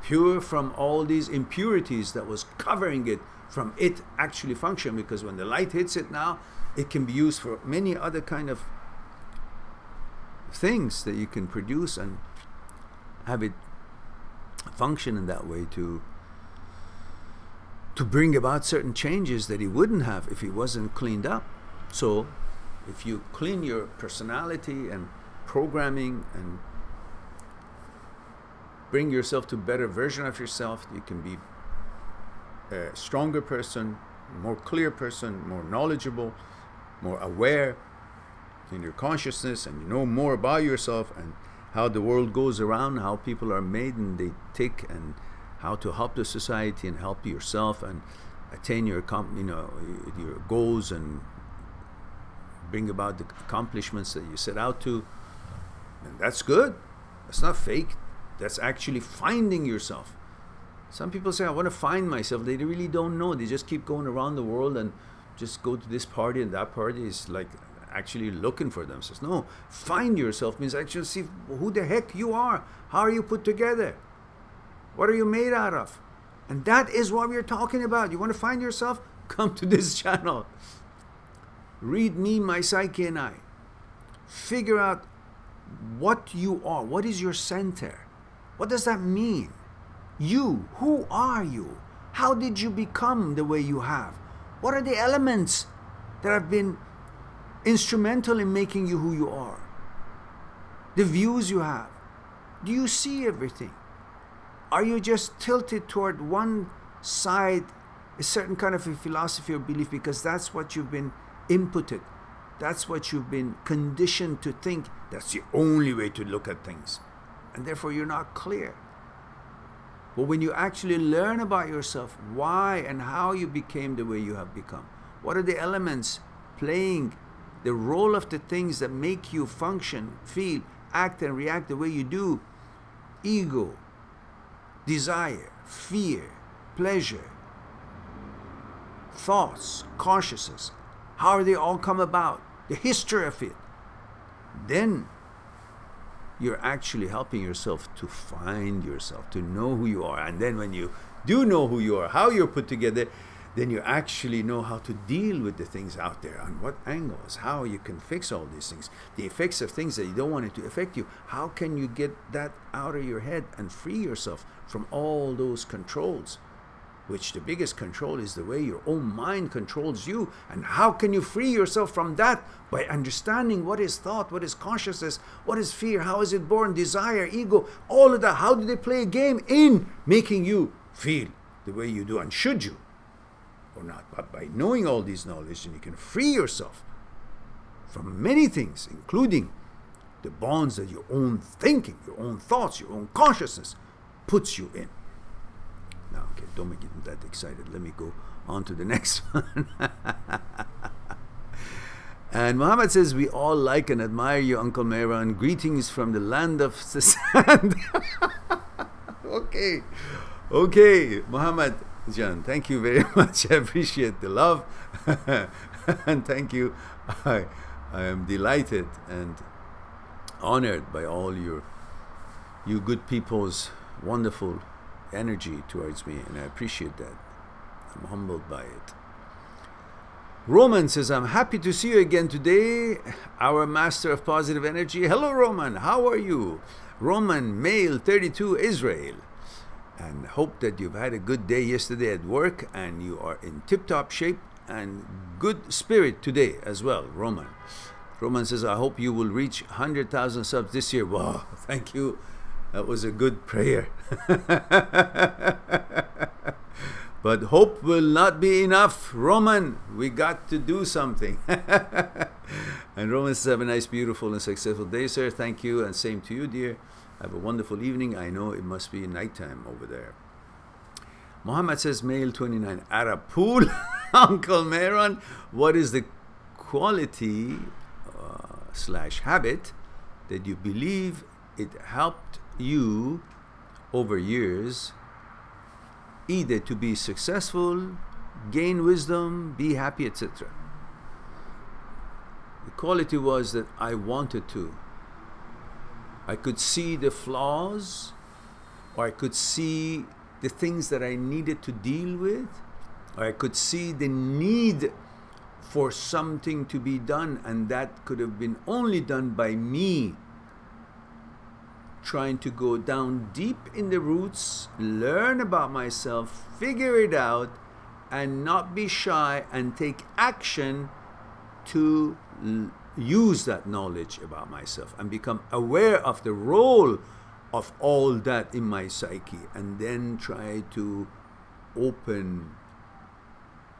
Pure from all these impurities that was covering it from it actually function, because when the light hits it now, it can be used for many other kind of things that you can produce and have it function in that way to bring about certain changes that he wouldn't have if he wasn't cleaned up. So if you clean your personality and programming and bring yourself to a better version of yourself, you can be a stronger person, more clear person, more knowledgeable, more aware in your consciousness, and you know more about yourself and how the world goes around, how people are made and they tick, and how to help the society and help yourself and attain your your goals and bring about the accomplishments that you set out to. And that's good. That's not fake. That's actually finding yourself. Some people say, I want to find myself. They really don't know. They just keep going around the world and just go to this party and that party. Is like actually looking for themselves. No, find yourself means actually see who the heck you are. How are you put together? What are you made out of? And that is what we're talking about. You want to find yourself? Come to this channel. Read Me, My Psyche and I. Figure out what you are. What is your center? What does that mean? You, who are you? How did you become the way you have? What are the elements that have been instrumental in making you who you are? The views you have. Do you see everything? Are you just tilted toward one side, a certain kind of a philosophy or belief because that's what you've been inputted? That's what you've been conditioned to think. That's the only way to look at things. And therefore you're not clear. But when you actually learn about yourself, why and how you became the way you have become, what are the elements playing the role of the things that make you function, feel, act and react the way you do, ego, desire, fear, pleasure, thoughts, consciousness, how are they all come about, the history of it, then you're actually helping yourself to find yourself, to know who you are. And then when you do know who you are, how you're put together, then you actually know how to deal with the things out there, on what angles, how you can fix all these things, the effects of things that you don't want it to affect you. How can you get that out of your head and free yourself from all those controls, which the biggest control is the way your own mind controls you. And how can you free yourself from that? By understanding what is thought, what is consciousness, what is fear, how is it born, desire, ego, all of that. How do they play a game in making you feel the way you do, and should you or not? But by knowing all these knowledge, and you can free yourself from many things, including the bonds that your own thinking, your own thoughts, your own consciousness puts you in. Now, okay, don't make it that excited. Let me go on to the next one. And Muhammad says, we all like and admire you, Uncle Mehran. Greetings from the land of the sand. Okay, Muhammad Jan, thank you very much. I appreciate the love. And thank you. I am delighted and honored by all you good people's wonderful energy towards me, and I appreciate that. I'm humbled by it. Roman says, I'm happy to see you again today, our master of positive energy. Hello, Roman. How are you? Roman, male, 32, Israel. And hope that you've had a good day yesterday at work and you are in tip-top shape and good spirit today as well, Roman. Roman says, I hope you will reach 100,000 subs this year. Wow, thank you. That was a good prayer. But hope will not be enough, Roman. We got to do something. And Roman says, have a nice, beautiful, and successful day, sir. Thank you, and same to you, dear. Have a wonderful evening. I know it must be nighttime over there. Muhammad says, male 29, Arab pool. Uncle Mehran, what is the quality / habit that you believe it helped you over years, either to be successful, gain wisdom, be happy, etc.? The quality was that I wanted to. I could see the flaws, or I could see the things that I needed to deal with, or I could see the need for something to be done, and that could have been only done by me trying to go down deep in the roots, learn about myself, figure it out, and not be shy and take action to use that knowledge about myself and become aware of the role of all that in my psyche, and then try to open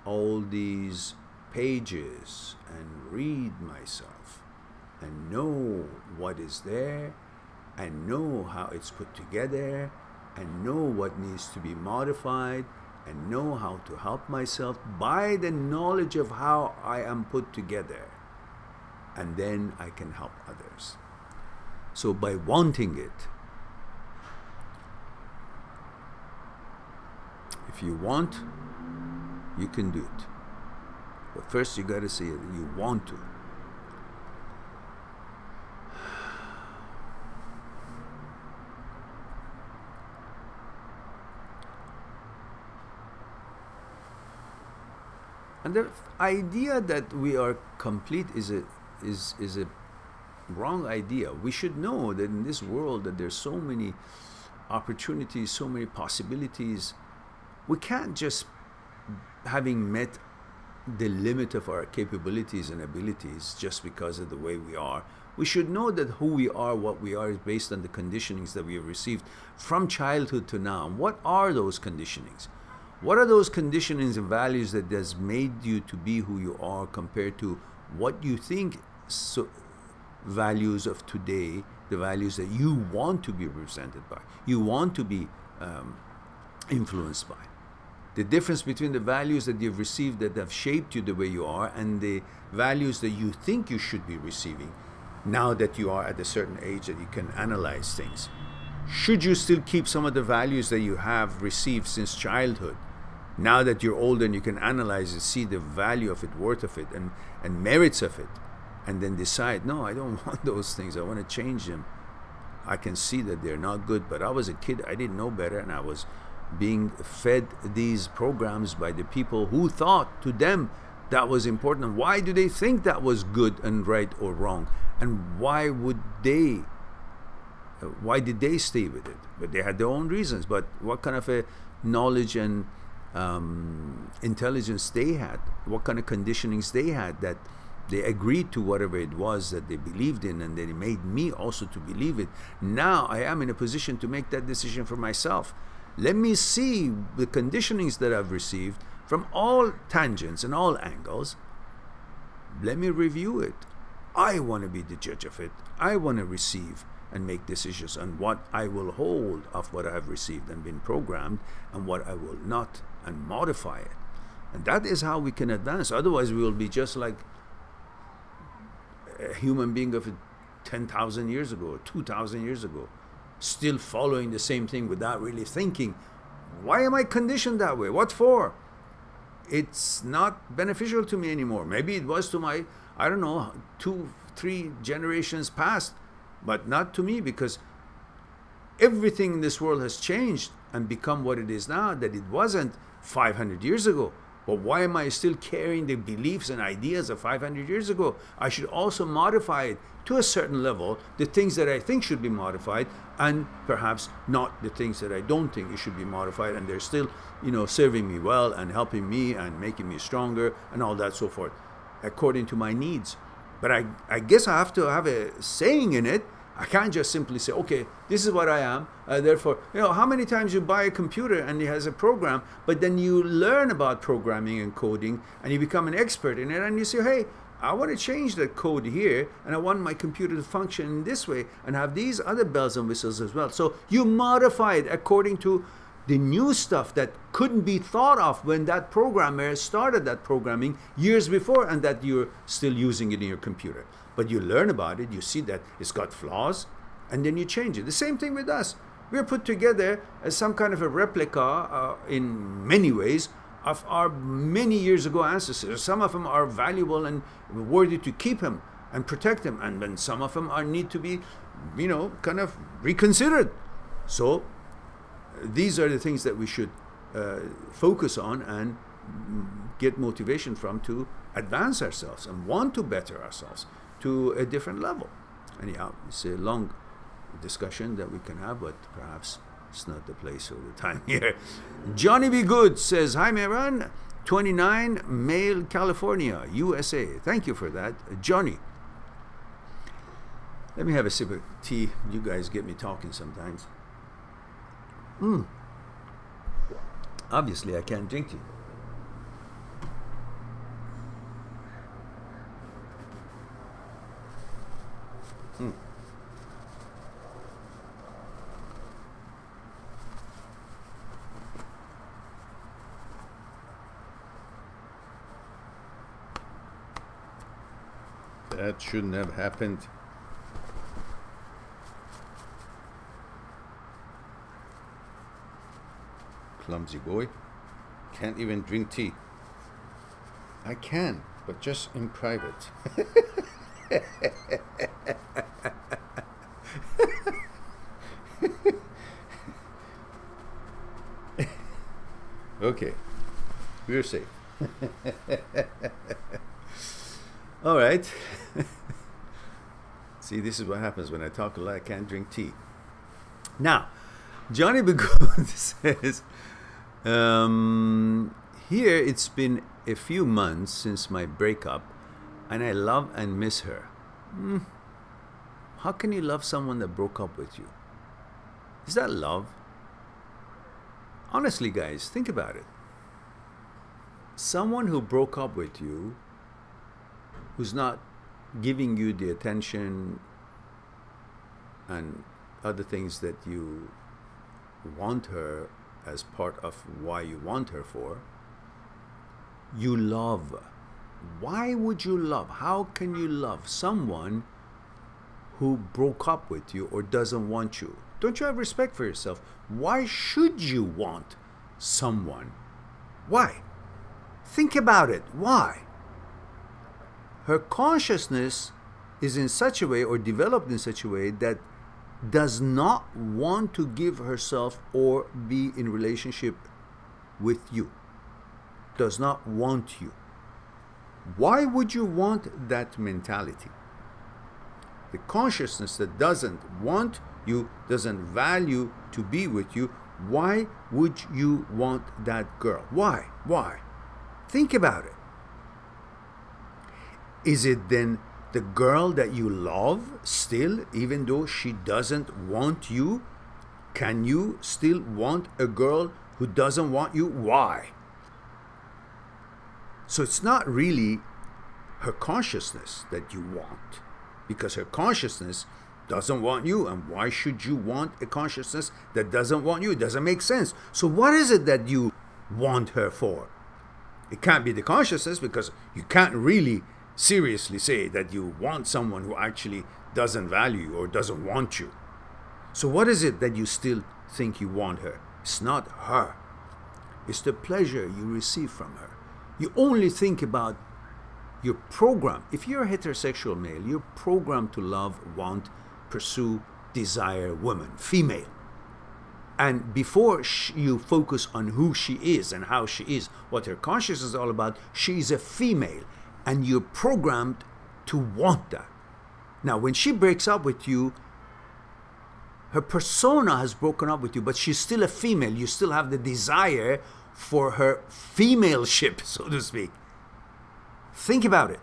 all these pages and read myself and know what is there, and know how it's put together, and know what needs to be modified, and know how to help myself by the knowledge of how I am put together. And then I can help others. So by wanting it, if you want, you can do it. But first you got to say that you want to. And the idea that we are complete is a wrong idea. We should know that in this world that there's so many opportunities, so many possibilities. We can't just, having met the limit of our capabilities and abilities just because of the way we are, we should know that who we are, what we are, is based on the conditionings that we have received from childhood to now. And what are those conditionings? What are those conditionings and values that has made you to be who you are compared to what you think values of today, the values that you want to be represented by, you want to be influenced by? The difference between the values that you've received that have shaped you the way you are and the values that you think you should be receiving now that you are at a certain age that you can analyze things. Should you still keep some of the values that you have received since childhood? Now that you're older and you can analyze and see the value of it, worth of it, and merits of it, and then decide, no, I don't want those things, I want to change them. I can see that they're not good, but I was a kid, I didn't know better, and I was being fed these programs by the people who thought to them that was important. Why do they think that was good and right or wrong? And why did they stay with it? But they had their own reasons. But what kind of a knowledge and intelligence they had, what kind of conditionings they had, that they agreed to whatever it was that they believed in, and they made me also to believe it. Now I am in a position to make that decision for myself. Let me see the conditionings that I've received from all tangents and all angles. Let me review it. I want to be the judge of it. I want to receive and make decisions on what I will hold of what I have received and been programmed, and what I will not, and modify it. And that is how we can advance. Otherwise we will be just like a human being of 10,000 years ago, 2,000 years ago, still following the same thing without really thinking, why am I conditioned that way? What for? It's not beneficial to me anymore. Maybe it was to my, I don't know, 2-3 generations past, but not to me, because everything in this world has changed and become what it is now that it wasn't 500 years ago. But why am I still carrying the beliefs and ideas of 500 years ago? I should also modify it to a certain level, the things that I think should be modified, and perhaps not the things that I don't think it should be modified, and they're still, serving me well and helping me and making me stronger and all that, so forth, according to my needs. But I guess I have to have a saying in it. I can't just simply say, okay, this is what I am, therefore, how many times you buy a computer and it has a program, but then you learn about programming and coding and you become an expert in it, and you say, hey, I want to change that code here, and I want my computer to function in this way and have these other bells and whistles as well. So you modify it according to the new stuff that couldn't be thought of when that programmer started that programming years before, and that you're still using it in your computer. But you learn about it, you see that it's got flaws, and then you change it. The same thing with us. We're put together as some kind of a replica in many ways of our many years ago ancestors. Some of them are valuable and worthy to keep them and protect them, and then some of them need to be, kind of reconsidered. So these are the things that we should focus on and get motivation from to advance ourselves and want to better ourselves to a different level. Anyhow, it's a long discussion that we can have, but perhaps it's not the place or the time here. Johnny B. Good says, hi Mehran, 29, Male, California, USA. Thank you for that, Johnny. Let me have a sip of tea. You guys get me talking sometimes. Obviously, I can't drink tea. That shouldn't have happened. Clumsy boy. Can't even drink tea. I can, but just in private. Okay, we're safe. All right. See, this is what happens when I talk a lot. I can't drink tea. Now, Johnny Begood says, here it's been a few months since my breakup, and I love and miss her. How can you love someone that broke up with you? Is that love? Honestly, guys, think about it. Someone who broke up with you, who's not giving you the attention and other things that you want her as part of why you want her for, you love. Why would you love? How can you love someone who broke up with you or doesn't want you? Don't you have respect for yourself? Why should you want someone? Why? Think about it. Why? Her consciousness is in such a way, or developed in such a way, that does not want to give herself or be in relationship with you. Does not want you. Why would you want that mentality? The consciousness that doesn't want you, doesn't value to be with you, why would you want that girl? Why? Why? Think about it. Is it then the girl that you love still, even though she doesn't want you? Can you still want a girl who doesn't want you? Why? So it's not really her consciousness that you want, because her consciousness doesn't want you. And why should you want a consciousness that doesn't want you? It doesn't make sense. So what is it that you want her for? It can't be the consciousness, because you can't really seriously say that you want someone who actually doesn't value you or doesn't want you. So what is it that you still think you want her? It's not her. It's the pleasure you receive from her. You only think about your program. If you're a heterosexual male, you're programmed to love, want, pursue, desire women, female. And before you focus on who she is and how she is, what her consciousness is all about, she is a female. And you're programmed to want that. Now, when she breaks up with you, her persona has broken up with you, but she's still a female. You still have the desire for her femaleship, so to speak. Think about it.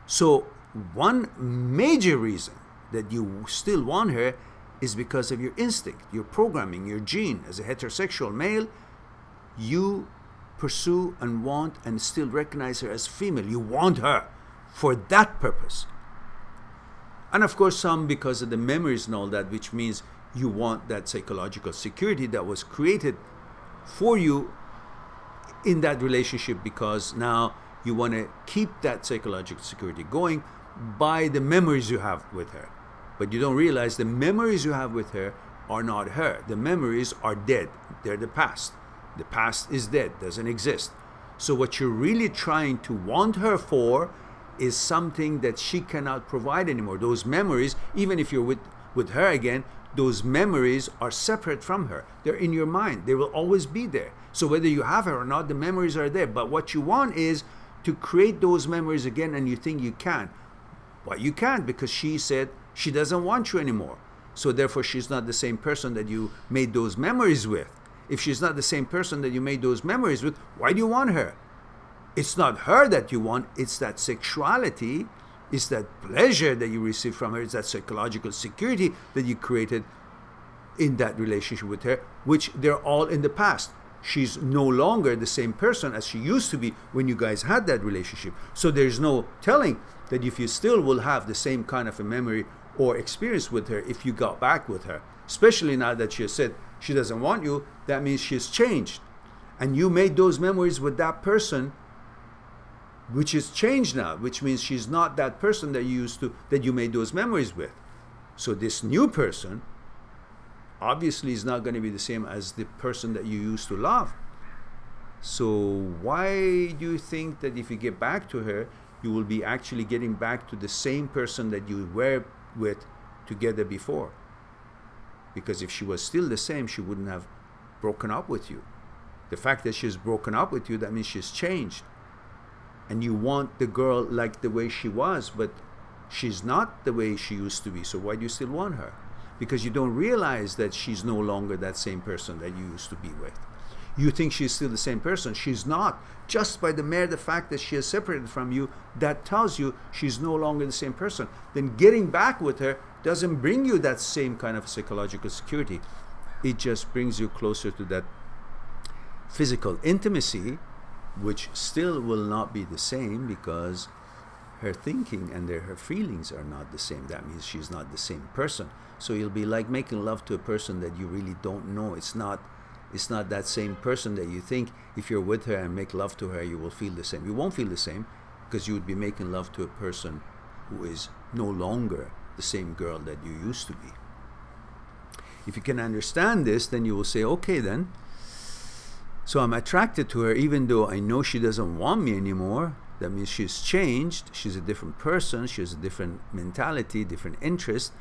So one major reason that you still want her is because of your instinct, your programming, your gene. As a heterosexual male, you pursue and want and still recognize her as female. You want her for that purpose. And of course, some because of the memories and all that, which means you want that psychological security that was created for you in that relationship, because now you want to keep that psychological security going by the memories you have with her. But you don't realize the memories you have with her are not her. The memories are dead. They're the past. The past is dead, doesn't exist. So what you're really trying to want her for is something that she cannot provide anymore. Those memories, even if you're with her again, those memories are separate from her. They're in your mind. They will always be there. So whether you have her or not, the memories are there. But what you want is to create those memories again, and you think you can. Well, you can't, because she said she doesn't want you anymore. So therefore, she's not the same person that you made those memories with. If she's not the same person that you made those memories with, why do you want her? It's not her that you want, it's that sexuality, it's that pleasure that you receive from her, it's that psychological security that you created in that relationship with her, which they're all in the past. She's no longer the same person as she used to be when you guys had that relationship. So there's no telling that if you still will have the same kind of a memory or experience with her if you got back with her. Especially now that she has said she doesn't want you, that means she's changed. And you made those memories with that person, which is changed now, which means she's not that person that you made those memories with. So this new person obviously is not going to be the same as the person that you used to love. So why do you think that if you get back to her, you will be actually getting back to the same person that you were with together before? Because if she was still the same, she wouldn't have broken up with you. The fact that she's broken up with you, that means she's changed. And you want the girl like the way she was, but she's not the way she used to be. So why do you still want her? Because you don't realize that she's no longer that same person that you used to be with. You think she's still the same person. She's not. Just by the mere fact that she has separated from you, that tells you she's no longer the same person. Then getting back with her doesn't bring you that same kind of psychological security. It just brings you closer to that physical intimacy, which still will not be the same because her thinking and her feelings are not the same. That means she's not the same person. So you'll be like making love to a person that you really don't know. It's not that same person that you think if you're with her and make love to her, you will feel the same. You won't feel the same because you would be making love to a person who is no longer the same girl that you used to be. If you can understand this, then you will say, okay then, so I'm attracted to her even though I know she doesn't want me anymore. That means she's changed, she's a different person, she has a different mentality, different interest.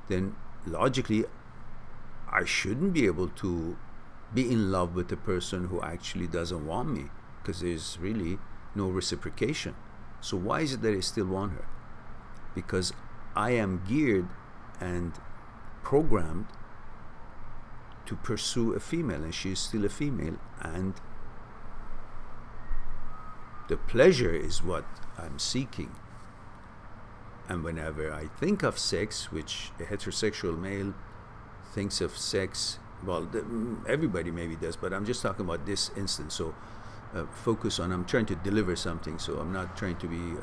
Then logically, I shouldn't be able to be in love with a person who actually doesn't want me because there's really no reciprocation. So why is it that I still want her? Because I am geared and programmed to pursue a female, and she's still a female, and the pleasure is what I'm seeking. And whenever I think of sex, which a heterosexual male thinks of sex, well, everybody maybe does, but I'm just talking about this instance. So focus on, I'm trying to deliver something, so I'm not trying to be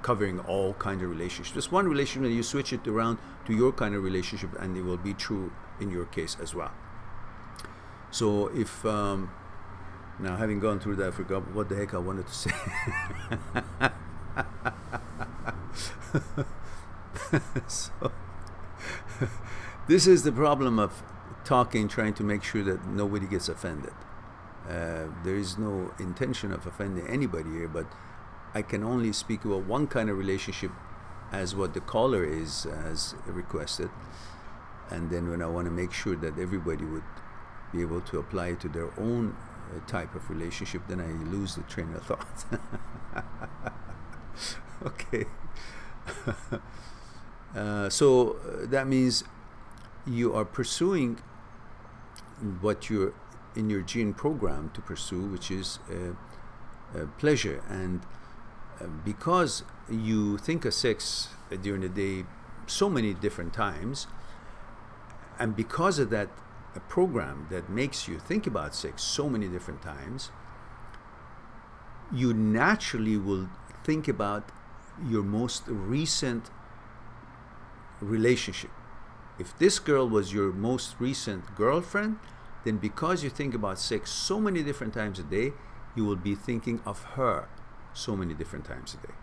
covering all kind of relationships. Just one relationship, you switch it around to your kind of relationship, and it will be true in your case as well. So if now, having gone through that, I forgot what the heck I wanted to say. So this is the problem of talking, trying to make sure that nobody gets offended. There is no intention of offending anybody here, but I can only speak about one kind of relationship as what the caller has requested, and then when I want to make sure that everybody would be able to apply it to their own type of relationship, then I lose the train of thought. Okay. So that means you are pursuing what you're in your gene program to pursue, which is pleasure. And because you think of sex during the day so many different times, and because of that a program that makes you think about sex so many different times, you naturally will think about your most recent relationship. If this girl was your most recent girlfriend, then because you think about sex so many different times a day, you will be thinking of her so many different times a day,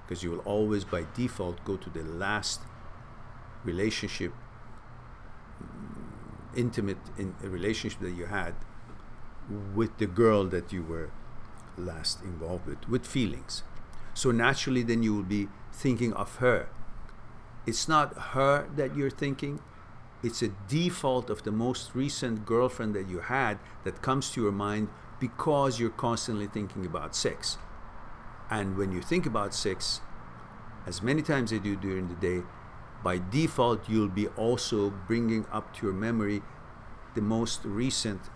because you will always by default go to the last relationship, intimate relationship that you had with the girl that you were last involved with feelings. So naturally then you will be thinking of her. It's not her that you're thinking, it's a default of the most recent girlfriend that you had that comes to your mind because you're constantly thinking about sex. And when you think about sex as many times as you do during the day, by default you'll be also bringing up to your memory the most recent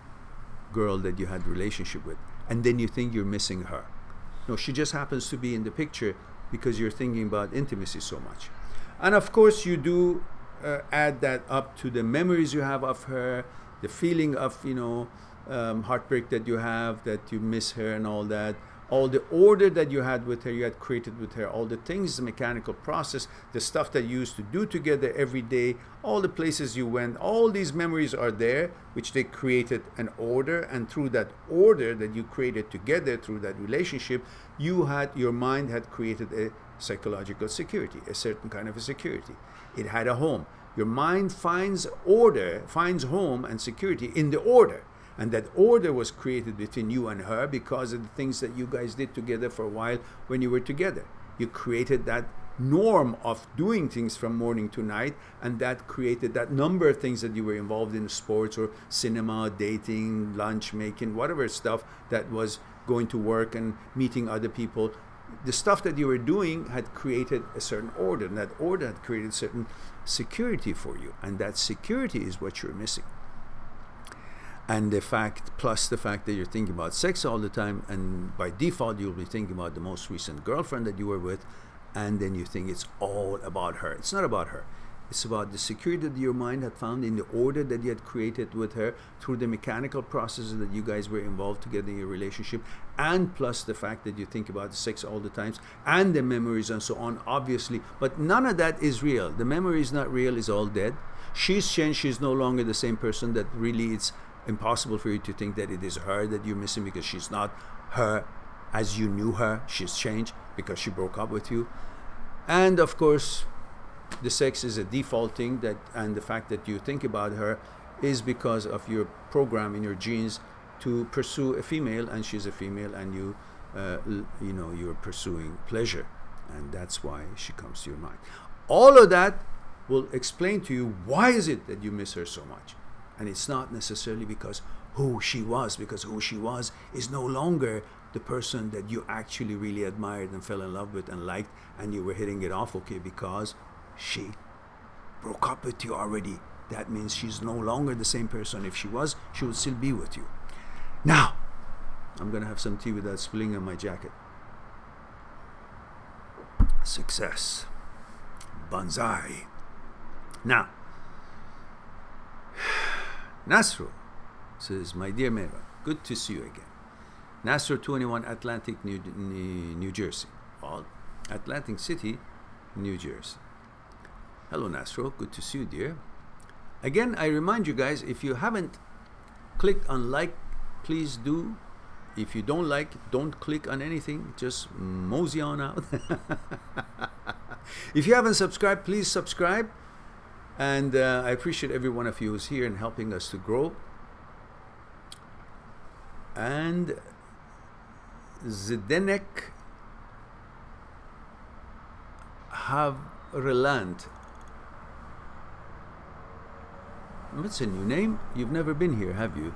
girl that you had a relationship with, and then you think you're missing her. No, she just happens to be in the picture because you're thinking about intimacy so much. And of course you do add that up to the memories you have of her, the feeling of, you know, heartbreak that you have, that you miss her and all that, all the order that you had with her, you had created with her, all the things, the mechanical process, the stuff that you used to do together every day, all the places you went, all these memories are there, which they created an order, and through that order that you created together, through that relationship, your mind had created a psychological security, a certain kind of a security. It had a home. Your mind finds order, finds home and security in the order. And that order was created between you and her because of the things that you guys did together for a while when you were together. You created that norm of doing things from morning to night, and that created that number of things that you were involved in, sports or cinema, dating, lunch making, whatever stuff that was going to work and meeting other people. The stuff that you were doing had created a certain order, and that order had created certain security for you, and that security is what you're missing. And the fact, plus the fact that you're thinking about sex all the time, and by default you'll be thinking about the most recent girlfriend that you were with, and then you think it's all about her. It's not about her. It's about the security that your mind had found in the order that you had created with her through the mechanical processes that you guys were involved together in your relationship, and plus the fact that you think about the sex all the times and the memories and so on, obviously. But none of that is real. The memory is not real, it's all dead. She's changed, she's no longer the same person. That really it's impossible for you to think that it is her that you're missing, because she's not her as you knew her. She's changed because she broke up with you. And of course, the sex is a default thing, that, and the fact that you think about her is because of your program in your genes to pursue a female, and she's a female, and you know, you're pursuing pleasure, and that's why she comes to your mind. All of that will explain to you why is it that you miss her so much. And it's not necessarily because who she was, because who she was is no longer the person that you actually really admired and fell in love with and liked, and you were hitting it off okay because she broke up with you already. That means she's no longer the same person. If she was, she would still be with you. Now, I'm going to have some tea without spilling on my jacket. Success. Banzai. Now, Nasro says, my dear Mehran, good to see you again. Nasro 21, Atlantic, New Jersey. Well, Atlantic City, New Jersey. Hello Nasro, good to see you, dear. Again, I remind you guys, if you haven't clicked on like, please do. If you don't like, don't click on anything, just mosey on out. If you haven't subscribed, please subscribe. And I appreciate every one of you who's here and helping us to grow. And Zdenek Havreland. What's a new name? You've never been here, have you?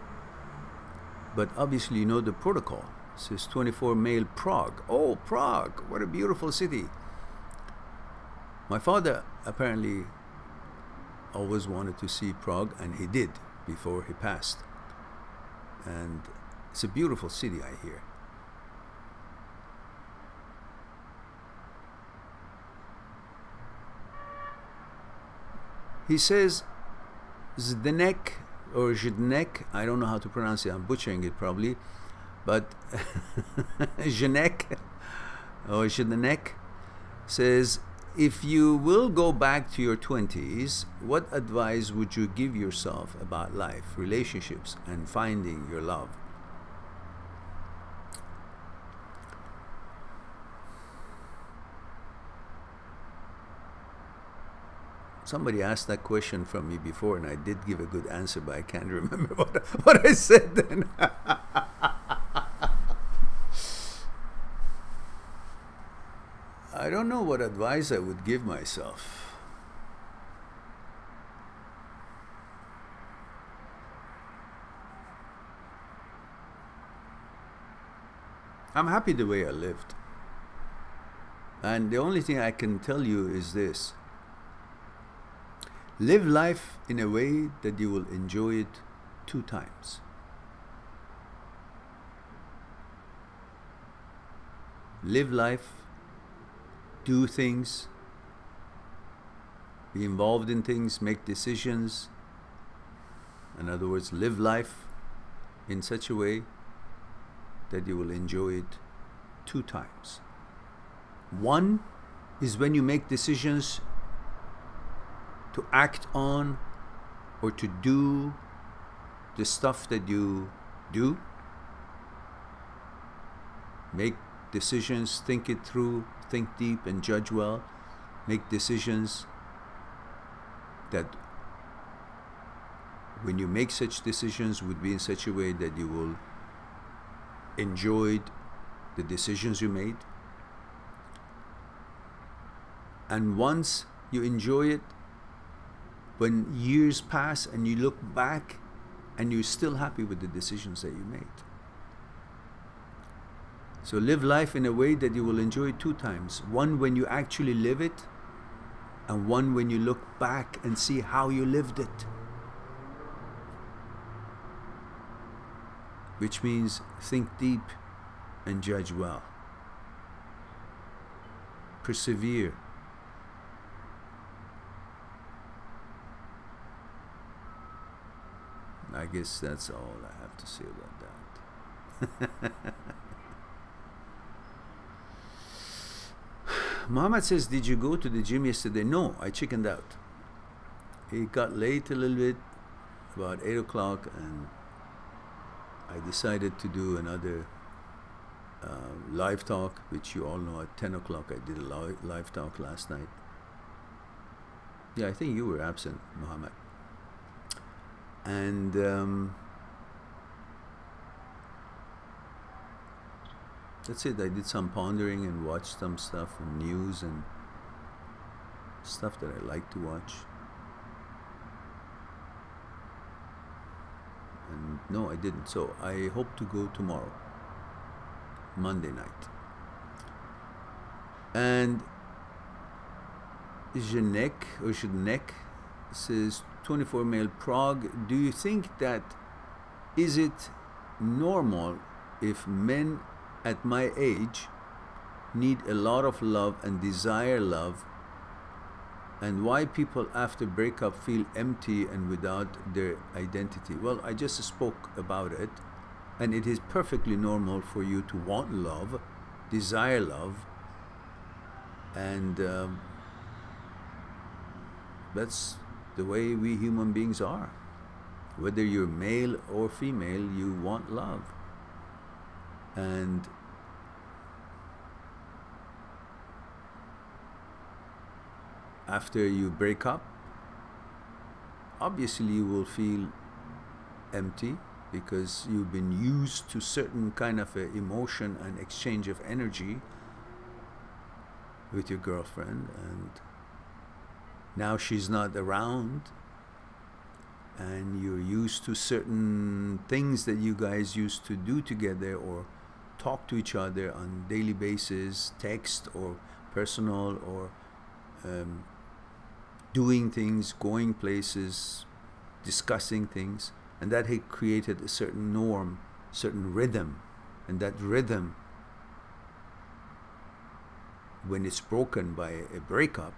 But obviously you know the protocol. It says 24 male Prague. Oh, Prague, what a beautiful city. My father apparently always wanted to see Prague, and he did before he passed. And it's a beautiful city, I hear. He says Zdenek or Zdenek, I don't know how to pronounce it, I'm butchering it probably, but Zdenek or Zdenek says, if you will go back to your 20s, what advice would you give yourself about life, relationships, and finding your love? Somebody asked that question from me before, and I did give a good answer, but I can't remember what I said then. I don't know what advice I would give myself. I'm happy the way I lived. And the only thing I can tell you is this. Live life in a way that you will enjoy it 2 times. Live life, do things, be involved in things, make decisions. In other words, live life in such a way that you will enjoy it 2 times. One is when you make decisions to act on or to do the stuff that you do. Make decisions, think it through, think deep and judge well. Make decisions that when you make such decisions would be in such a way that you will enjoy the decisions you made. And once you enjoy it, when years pass and you look back and you're still happy with the decisions that you made. So live life in a way that you will enjoy it 2 times. One when you actually live it, and one when you look back and see how you lived it. Which means think deep and judge well. Persevere. I guess that's all I have to say about that. Muhammad says, did you go to the gym yesterday? No, I chickened out. It got late a little bit, about 8 o'clock, and I decided to do another live talk, which you all know at 10 o'clock. I did a live talk last night. Yeah, I think you were absent, Muhammad. And that's it. I did some pondering and watched some stuff and news and stuff that I like to watch. And no, I didn't. So I hope to go tomorrow, Monday night. And Zhenek says, 24 male Prague, do you think that is it normal if men at my age need a lot of love and desire love, and why people after breakup feel empty and without their identity? Well, I just spoke about it, and it is perfectly normal for you to want love, desire love, and that's the way we human beings are. Whether you're male or female, you want love. And after you break up, obviously you will feel empty because you've been used to certain kind of a emotion and exchange of energy with your girlfriend, and now she's not around, and you're used to certain things that you guys used to do together or talk to each other on daily basis, text or personal, or doing things, going places, discussing things, and that had created a certain norm, certain rhythm, and that rhythm, when it's broken by a breakup,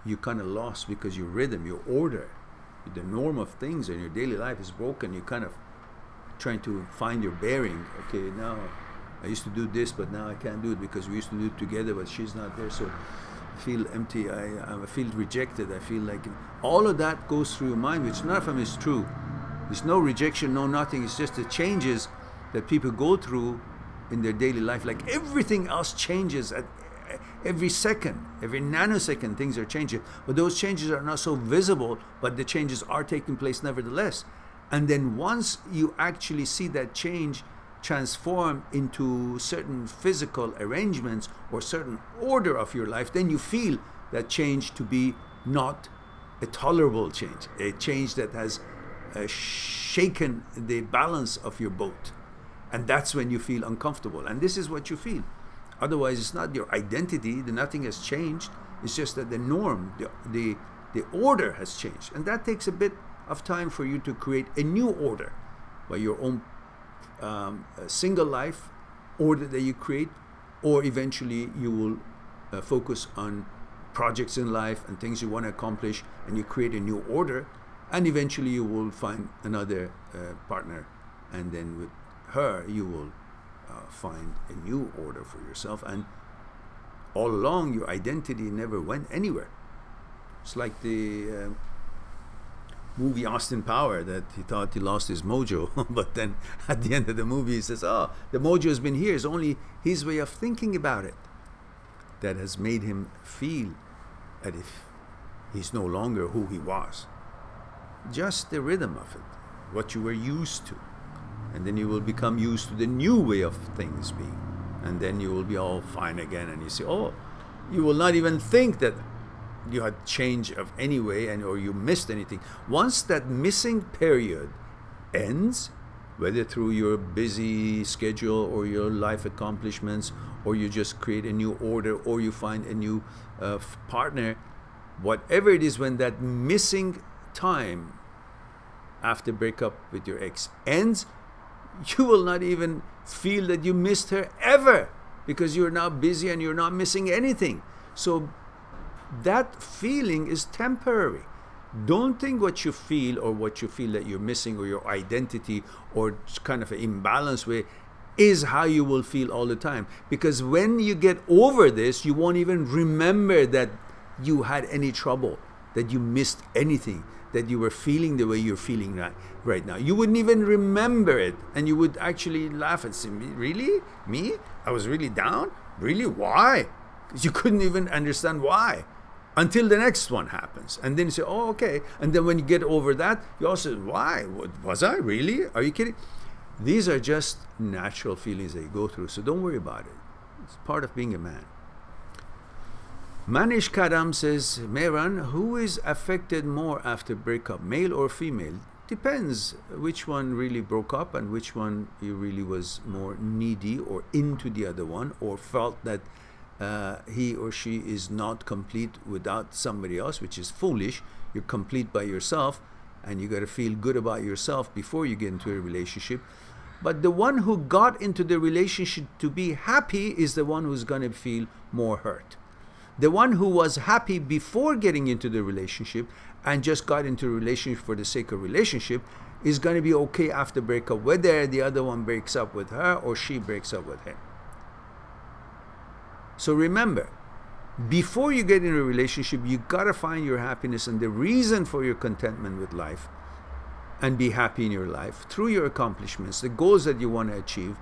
you kind of lost, because your rhythm, your order, the norm of things in your daily life is broken. You kind of trying to find your bearing. Okay, now I used to do this, but now I can't do it because we used to do it together, but she's not there, so I feel empty, I feel rejected, I feel like all of that goes through your mind, which none of them is true. There's no rejection, no nothing. It's just the changes that people go through in their daily life. Like everything else changes at every second, every nanosecond, things are changing. But those changes are not so visible, but the changes are taking place nevertheless. And then once you actually see that change transform into certain physical arrangements or certain order of your life, then you feel that change to be not a tolerable change, a change that has shaken the balance of your boat. And that's when you feel uncomfortable. And this is what you feel. Otherwise, it's not your identity, nothing has changed. It's just that the norm, the order has changed. And that takes a bit of time for you to create a new order by your own single life order that you create, or eventually you will focus on projects in life and things you want to accomplish, and you create a new order, and eventually you will find another partner, and then with her you will find a new order for yourself. And all along your identity never went anywhere. It's like the movie Austin Power, that he thought he lost his mojo, but then at the end of the movie he says, oh, the mojo has been here. It's only his way of thinking about it that has made him feel that if he's no longer who he was. Just the rhythm of it, what you were used to. And then you will become used to the new way of things being. And then you will be all fine again, and you say, oh, You will not even think that you had change of any way or you missed anything. Once that missing period ends, whether through your busy schedule or your life accomplishments, or you just create a new order, or you find a new partner, whatever it is, when that missing time after breakup with your ex ends, you will not even feel that you missed her ever, because you're now busy and you're not missing anything. So that feeling is temporary. Don't think what you feel or what you feel that you're missing, or your identity, or kind of an imbalance way, is how you will feel all the time. Because when you get over this, you won't even remember that you had any trouble, that you missed anything, that you were feeling the way you're feeling right now. You wouldn't even remember it, and you would actually laugh and say, really? Me? I was really down? Really? Why? Because you couldn't even understand why, until the next one happens. And then you say, oh, okay. And then when you get over that, you also say, why? Was I really? Are you kidding? These are just natural feelings that you go through, so don't worry about it. It's part of being a man. Manish Kadam says, Mehran, who is affected more after breakup, male or female? Depends which one really broke up and which one you really was more needy or into the other one, or felt that he or she is not complete without somebody else, which is foolish. You're complete by yourself, and you got to feel good about yourself before you get into a relationship. But the one who got into the relationship to be happy is the one who's going to feel more hurt. The one who was happy before getting into the relationship and just got into a relationship for the sake of relationship is going to be okay after breakup, whether the other one breaks up with her or she breaks up with him. So remember, before you get into a relationship, you got to find your happiness and the reason for your contentment with life, and be happy in your life through your accomplishments, the goals that you want to achieve,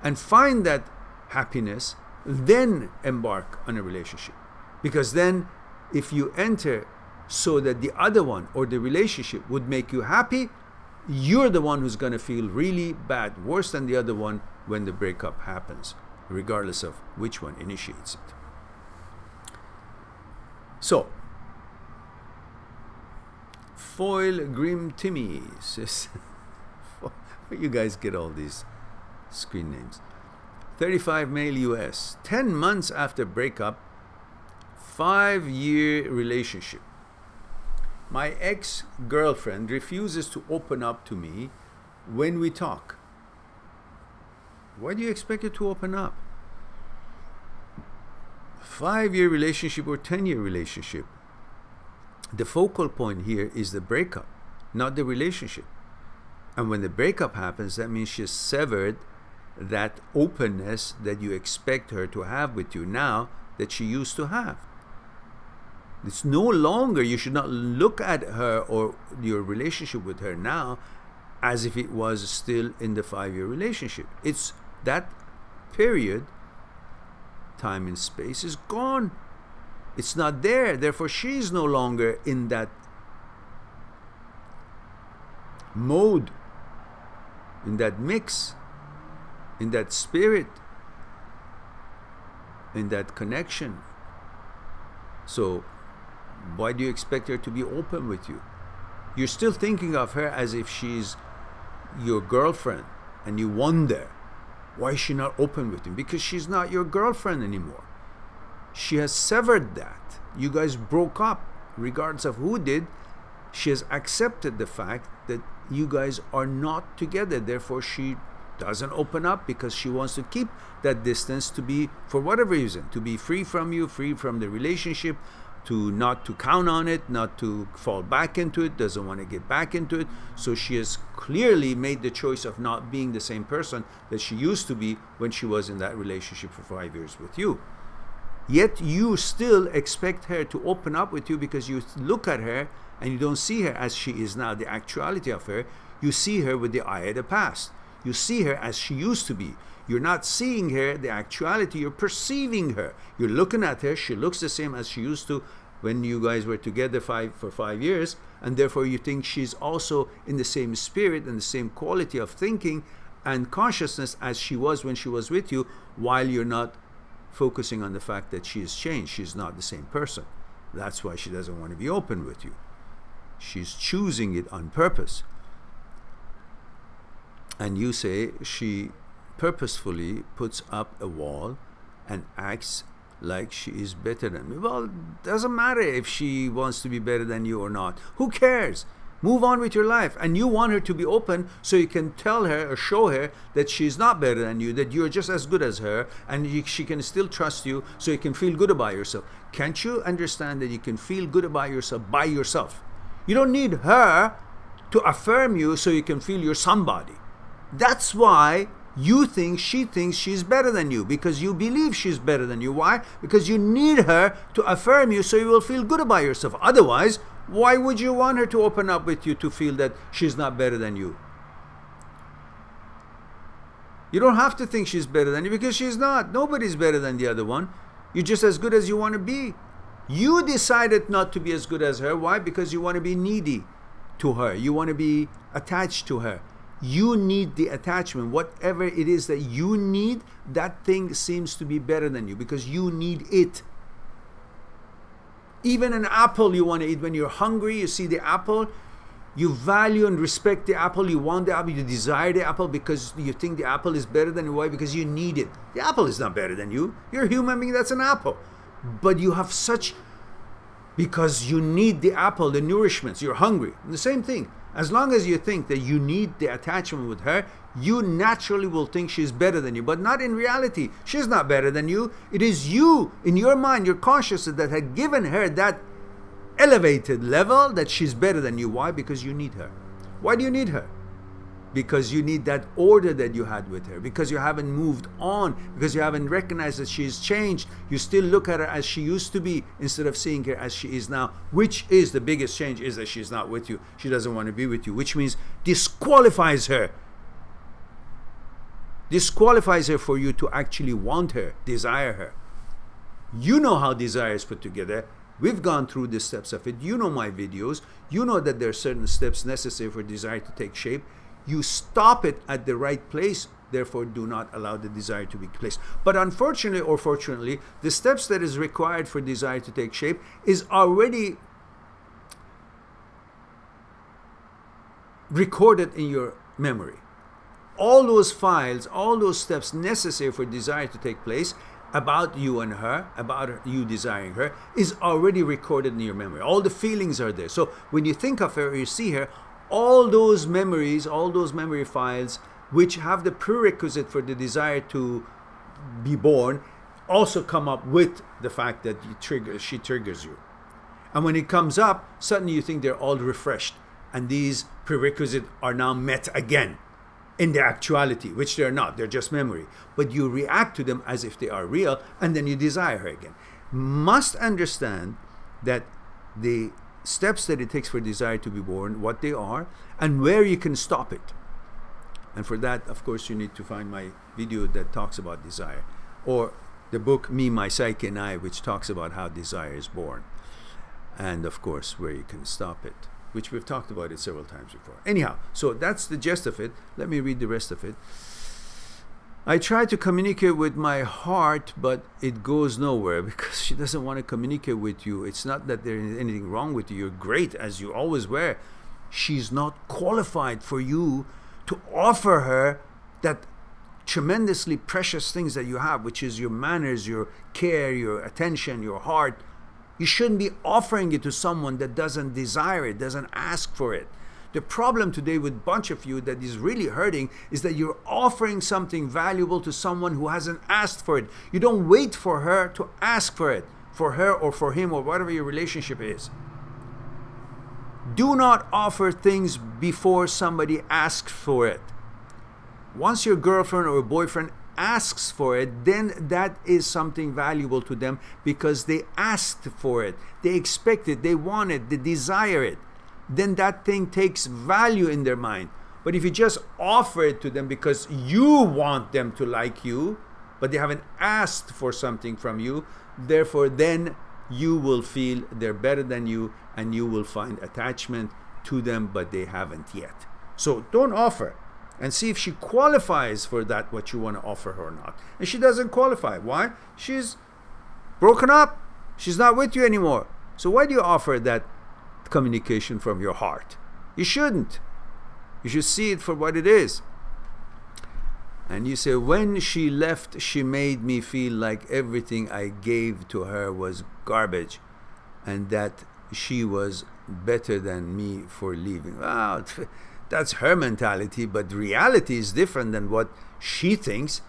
and find that happiness, then embark on a relationship. Because then if you enter so that the other one or the relationship would make you happy, you're the one who's going to feel really bad, worse than the other one, when the breakup happens, regardless of which one initiates it. So, Foil Grim Timmy says, where you guys get all these screen names? 35 male US, 10 months after breakup, 5-year relationship. My ex-girlfriend refuses to open up to me when we talk. Why do you expect her to open up? 5-year relationship or 10-year relationship? The focal point here is the breakup, not the relationship. And when the breakup happens, that means she's severed that openness that you expect her to have with you now that she used to have. It's no longer, you should not look at her or your relationship with her now as if it was still in the 5-year relationship. It's that period, time and space, is gone. It's not there. Therefore, she's no longer in that mode, in that mix, in that spirit, in that connection. So why do you expect her to be open with you? You're still thinking of her as if she's your girlfriend, and you wonder, why is she not open with him? Because she's not your girlfriend anymore. She has severed that. You guys broke up, regardless of who did. She has accepted the fact that you guys are not together. Therefore, she doesn't open up because she wants to keep that distance, to be, for whatever reason, to be free from you, free from the relationship, to not to count on it, not to fall back into it, doesn't want to get back into it. So she has clearly made the choice of not being the same person that she used to be when she was in that relationship for 5 years with you. Yet you still expect her to open up with you because you look at her and you don't see her as she is now, the actuality of her. You see her with the eye of the past. You see her as she used to be. You're not seeing her, the actuality, you're perceiving her. You're looking at her, she looks the same as she used to when you guys were together for 5 years, and therefore you think she's also in the same spirit and the same quality of thinking and consciousness as she was when she was with you, while you're not focusing on the fact that she has changed. She's not the same person. That's why she doesn't want to be open with you. She's choosing it on purpose. And you say she purposefully puts up a wall and acts like she is better than me. Well, doesn't matter if she wants to be better than you or not. Who cares? Move on with your life. And you want her to be open so you can tell her or show her that she's not better than you, that you're just as good as her, and she can still trust you so you can feel good about yourself. Can't you understand that you can feel good about yourself by yourself? You don't need her to affirm you so you can feel you're somebody. That's why you think she thinks she's better than you, because you believe she's better than you. Why? Because you need her to affirm you so you will feel good about yourself. Otherwise, why would you want her to open up with you to feel that she's not better than you? You don't have to think she's better than you, because she's not. Nobody's better than the other one. You're just as good as you want to be. You decided not to be as good as her. Why? Because you want to be needy to her. You want to be attached to her. You need the attachment. Whatever it is that you need, that thing seems to be better than you because you need it. Even an apple you want to eat. When you're hungry, you see the apple, you value and respect the apple, you want the apple, you desire the apple because you think the apple is better than you. Why? Because you need it. The apple is not better than you. You're a human being, that's an apple. But you have such, because you need the apple, the nourishments, you're hungry. And the same thing. As long as you think that you need the attachment with her, you naturally will think she's better than you, but not in reality. She's not better than you. It is you, in your mind, your consciousness, that had given her that elevated level that she's better than you. Why? Because you need her. Why do you need her? Because you need that order that you had with her, because you haven't moved on, because you haven't recognized that she's changed. You still look at her as she used to be instead of seeing her as she is now, which is the biggest change, is that she's not with you. She doesn't want to be with you, which means disqualifies her. Disqualifies her for you to actually want her, desire her. You know how desire is put together. We've gone through the steps of it. You know my videos. You know that there are certain steps necessary for desire to take shape. You stop it at the right place, therefore do not allow the desire to be placed. But unfortunately or fortunately, the steps that is required for desire to take shape is already recorded in your memory. All those files, all those steps necessary for desire to take place about you and her, about you desiring her, is already recorded in your memory. All the feelings are there. So when you think of her or you see her, all those memories, all those memory files which have the prerequisite for the desire to be born also come up with the fact that she triggers you. And when it comes up, suddenly you think they're all refreshed and these prerequisites are now met again in the actuality, which they're not, they're just memory. But you react to them as if they are real, and then you desire her again. Must understand that the steps that it takes for desire to be born, what they are, and where you can stop it. And for that, of course, you need to find my video that talks about desire, or the book Me, My Psyche and I, which talks about how desire is born, and of course where you can stop it, which we've talked about it several times before. Anyhow, so that's the gist of it. Let me read the rest of it. I try to communicate with my heart, but it goes nowhere because she doesn't want to communicate with you. It's not that there is anything wrong with you. You're great, as you always were. She's not qualified for you to offer her that tremendously precious things that you have, which is your manners, your care, your attention, your heart. You shouldn't be offering it to someone that doesn't desire it, doesn't ask for it. The problem today with a bunch of you that is really hurting is that you're offering something valuable to someone who hasn't asked for it. You don't wait for her to ask for it, for her or for him or whatever your relationship is. Do not offer things before somebody asks for it. Once your girlfriend or boyfriend asks for it, then that is something valuable to them because they asked for it, they expect it, they want it, they desire it. Then that thing takes value in their mind. But if you just offer it to them because you want them to like you, but they haven't asked for something from you, therefore then you will feel they're better than you and you will find attachment to them, but they haven't yet. So don't offer. and see if she qualifies for that, what you want to offer her or not. And she doesn't qualify. Why? She's broken up. She's not with you anymore. So why do you offer that communication from your heart? You shouldn't. You should see it for what it is. And you say, when she left, she made me feel like everything I gave to her was garbage, and that she was better than me for leaving. Wow, that's her mentality, but reality is different than what she thinks.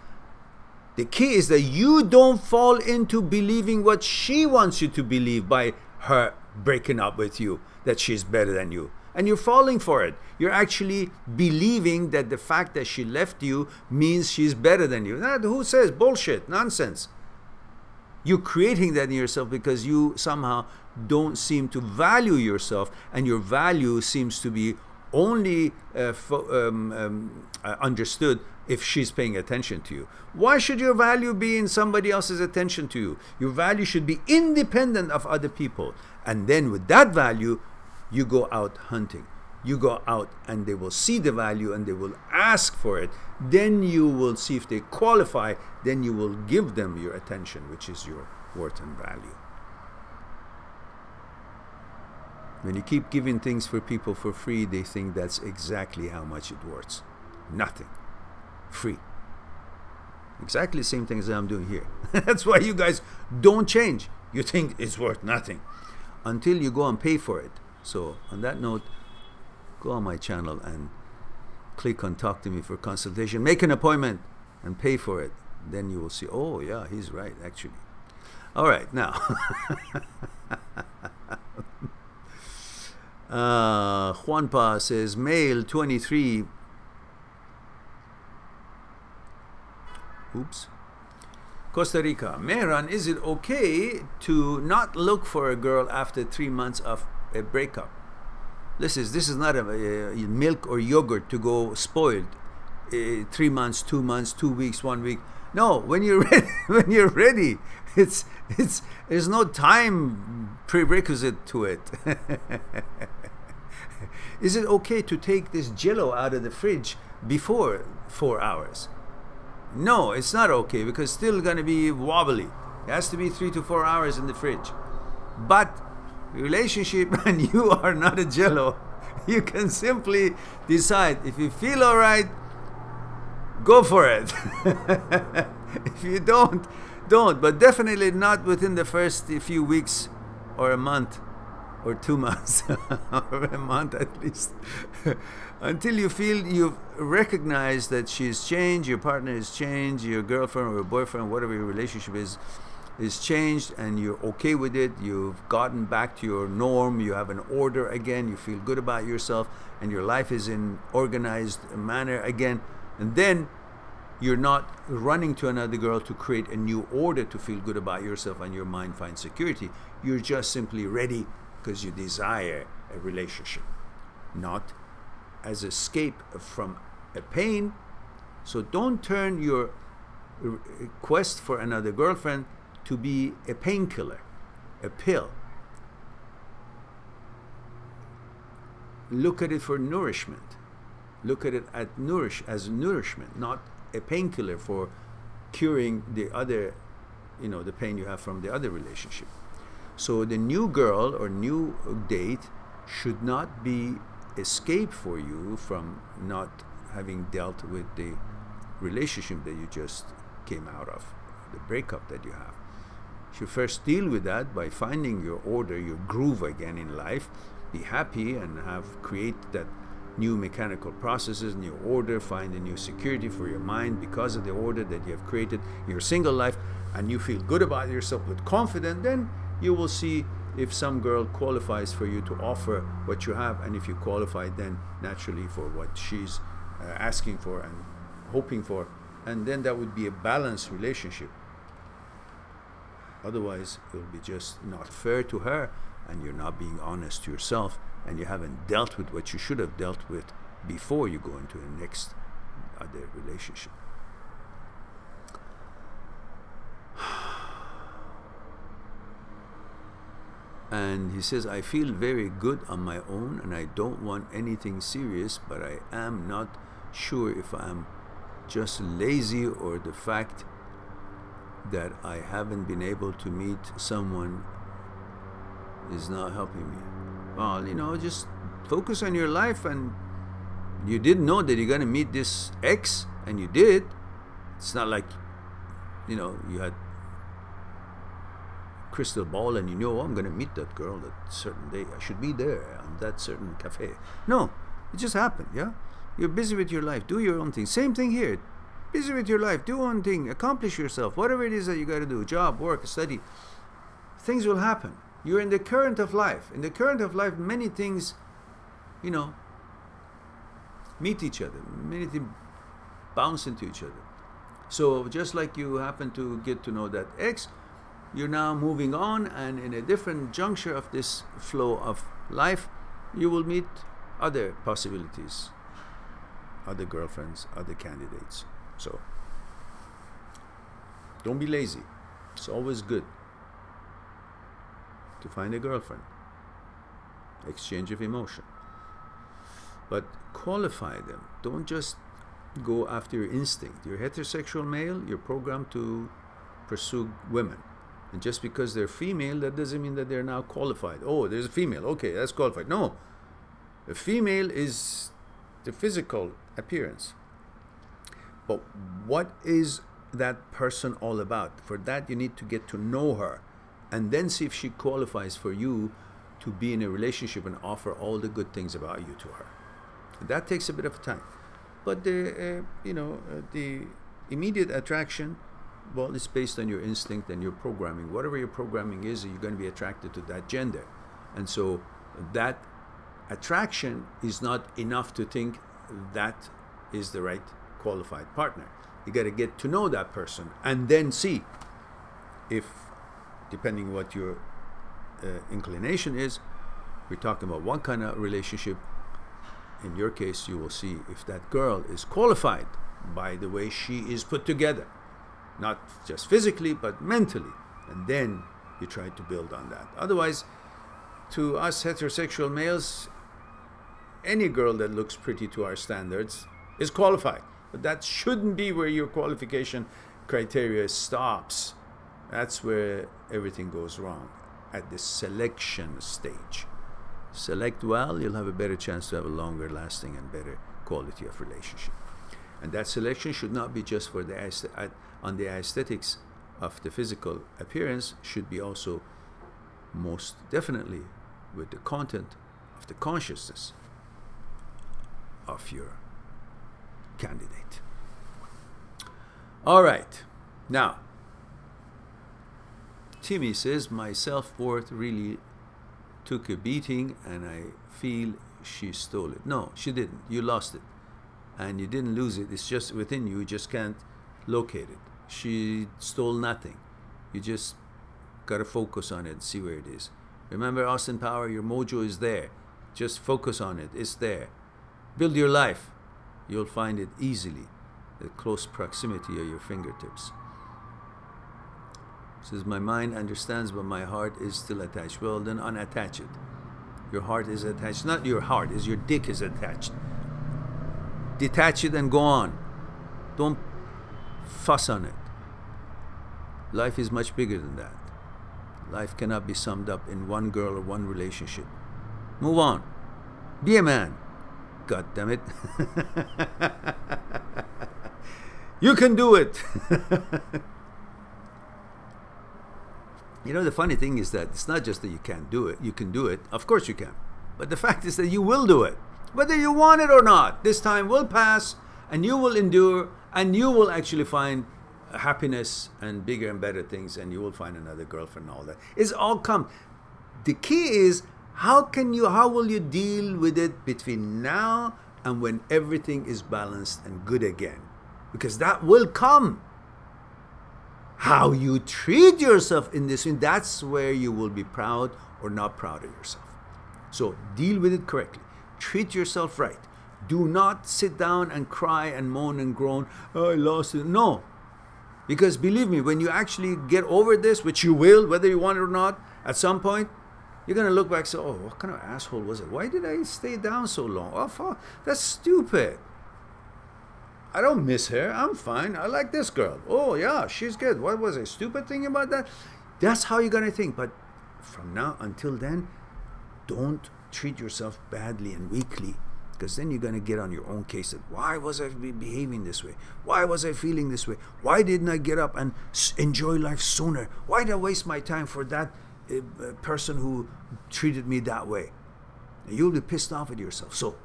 The key is that you don't fall into believing what she wants you to believe by her breaking up with you, that she's better than you. And you're falling for it. You're actually believing that the fact that she left you means she's better than you. Now, who says? Bullshit, nonsense. You're creating that in yourself because you somehow don't seem to value yourself, and your value seems to be only understood if she's paying attention to you. Why should your value be in somebody else's attention to you? Your value should be independent of other people. And then with that value, you go out hunting. You go out and they will see the value and they will ask for it. Then you will see if they qualify. Then you will give them your attention, which is your worth and value. When you keep giving things for people for free, they think that's exactly how much it worth. Nothing. Free. Exactly the same thing as I'm doing here. That's why you guys don't change. You think it's worth nothing until you go and pay for it. So on that note, go on my channel and click on talk to me for consultation. Make an appointment and pay for it. Then you will see, oh yeah, he's right actually. All right, now Juanpa says, male 23. Oops. Costa Rica. Mehran, is it okay to not look for a girl after 3 months of a breakup? This is not a milk or yogurt to go spoiled. 3 months, 2 months, 2 weeks, 1 week. No, when you're ready, when you're ready, there's no time prerequisite to it. Is it okay to take this Jello out of the fridge before 4 hours? No, it's not okay, because it's still going to be wobbly. It has to be 3 to 4 hours in the fridge. But relationship, and you are not a Jello. You can simply decide, if you feel all right, go for it. If you don't. But definitely not within the first few weeks or a month or 2 months or a month at least. Until you feel you've recognized that she's changed, your partner has changed, your girlfriend or your boyfriend, whatever your relationship is changed, and you're okay with it. You've gotten back to your norm. You have an order again. You feel good about yourself, and your life is in organized manner again. And then you're not running to another girl to create a new order to feel good about yourself and your mind finds security. You're just simply ready because you desire a relationship, not as escape from a pain. So don't turn your quest for another girlfriend to be a painkiller, a pill. Look at it for nourishment. Look at it as nourishment, not a painkiller for curing the other, the pain you have from the other relationship. So the new girl or new date should not be escape for you from not having dealt with the relationship that you just came out of, the breakup that you have. You should first deal with that by finding your order, your groove again in life. Be happy and create that new mechanical processes, new order, find a new security for your mind because of the order that you have created in your single life, and you feel good about yourself with confidence. Then you will see if some girl qualifies for you to offer what you have, and if you qualify then naturally for what she's asking for and hoping for, and then that would be a balanced relationship. Otherwise it will be just not fair to her, and you're not being honest to yourself, and you haven't dealt with what you should have dealt with before you go into the next other relationship. And he says, I feel very good on my own and I don't want anything serious, but I am not sure if I'm just lazy or the fact that I haven't been able to meet someone is not helping me. Well, you know, just focus on your life, and you didn't know that you're going to meet this ex, and you did. It's not like, you know, you had crystal ball and you know, oh, I'm going to meet that girl at a certain day. I should be there on that certain cafe. No, it just happened, yeah? You're busy with your life. Do your own thing. Same thing here. Busy with your life. Do one thing. Accomplish yourself. Whatever it is that you got to do. Job, work, study. Things will happen. You're in the current of life. In the current of life, many things, you know, meet each other. Many things bounce into each other. So just like you happen to get to know that ex, you're now moving on, and in a different juncture of this flow of life, you will meet other possibilities, other girlfriends, other candidates. So don't be lazy. It's always good to find a girlfriend. Exchange of emotion. But qualify them. Don't just go after your instinct. You're a heterosexual male, you're programmed to pursue women. And just because they're female, that doesn't mean that they're now qualified. Oh, there's a female. Okay, that's qualified. No. A female is the physical appearance. But what is that person all about? For that, you need to get to know her and then see if she qualifies for you to be in a relationship and offer all the good things about you to her. That takes a bit of time. But the immediate attraction, well, it's based on your instinct and your programming. Whatever your programming is, you're going to be attracted to that gender. And so that attraction is not enough to think that is the right qualified partner. You got to get to know that person and then see if, depending on what your inclination is, we're talking about one kind of relationship. In your case, you will see if that girl is qualified by the way she is put together. Not just physically, but mentally. And then you try to build on that. Otherwise, to us heterosexual males, any girl that looks pretty to our standards is qualified. But that shouldn't be where your qualification criteria stops. That's where everything goes wrong, at the selection stage. Select well, you'll have a better chance to have a longer lasting and better quality of relationship. And that selection should not be just for on the aesthetics of the physical appearance, should be also most definitely with the content of the consciousness of your candidate. All right. Now, Timmy says, my self-worth really took a beating and I feel she stole it. No, she didn't. You lost it. And you didn't lose it. It's just within you. You just can't locate it. She stole nothing. You just got to focus on it and see where it is. Remember, Austin Power, your mojo is there. Just focus on it. It's there. Build your life. You'll find it easily at close proximity of your fingertips. It says, my mind understands, but my heart is still attached. Well, then unattach it. Your heart is attached. Not your heart, is your dick is attached. Detach it and go on. Don't fuss on it. Life is much bigger than that. Life cannot be summed up in one girl or one relationship. Move on. Be a man. God damn it. You can do it. You know, the funny thing is that it's not just that you can't do it. You can do it. Of course you can. But the fact is that you will do it. Whether you want it or not, this time will pass and you will endure and you will actually find happiness and bigger and better things, and you will find another girlfriend and all that. It's all come. The key is how will you deal with it between now and when everything is balanced and good again? Because that will come. How you treat yourself in this, that's where you will be proud or not proud of yourself. So deal with it correctly. Treat yourself right. Do not sit down and cry and moan and groan, oh, I lost it. No. Because believe me, when you actually get over this, which you will, whether you want it or not, at some point, you're going to look back and say, oh, what kind of asshole was it? Why did I stay down so long? Oh, fuck, that's stupid. I don't miss her. I'm fine. I like this girl. Oh, yeah, she's good. What was I stupid thinking about that? That's how you're going to think. But from now until then, don't treat yourself badly and weakly, because then you're going to get on your own case that why was I behaving this way? Why was I feeling this way? Why didn't I get up and enjoy life sooner? Why did I waste my time for that person who treated me that way? And you'll be pissed off at yourself. So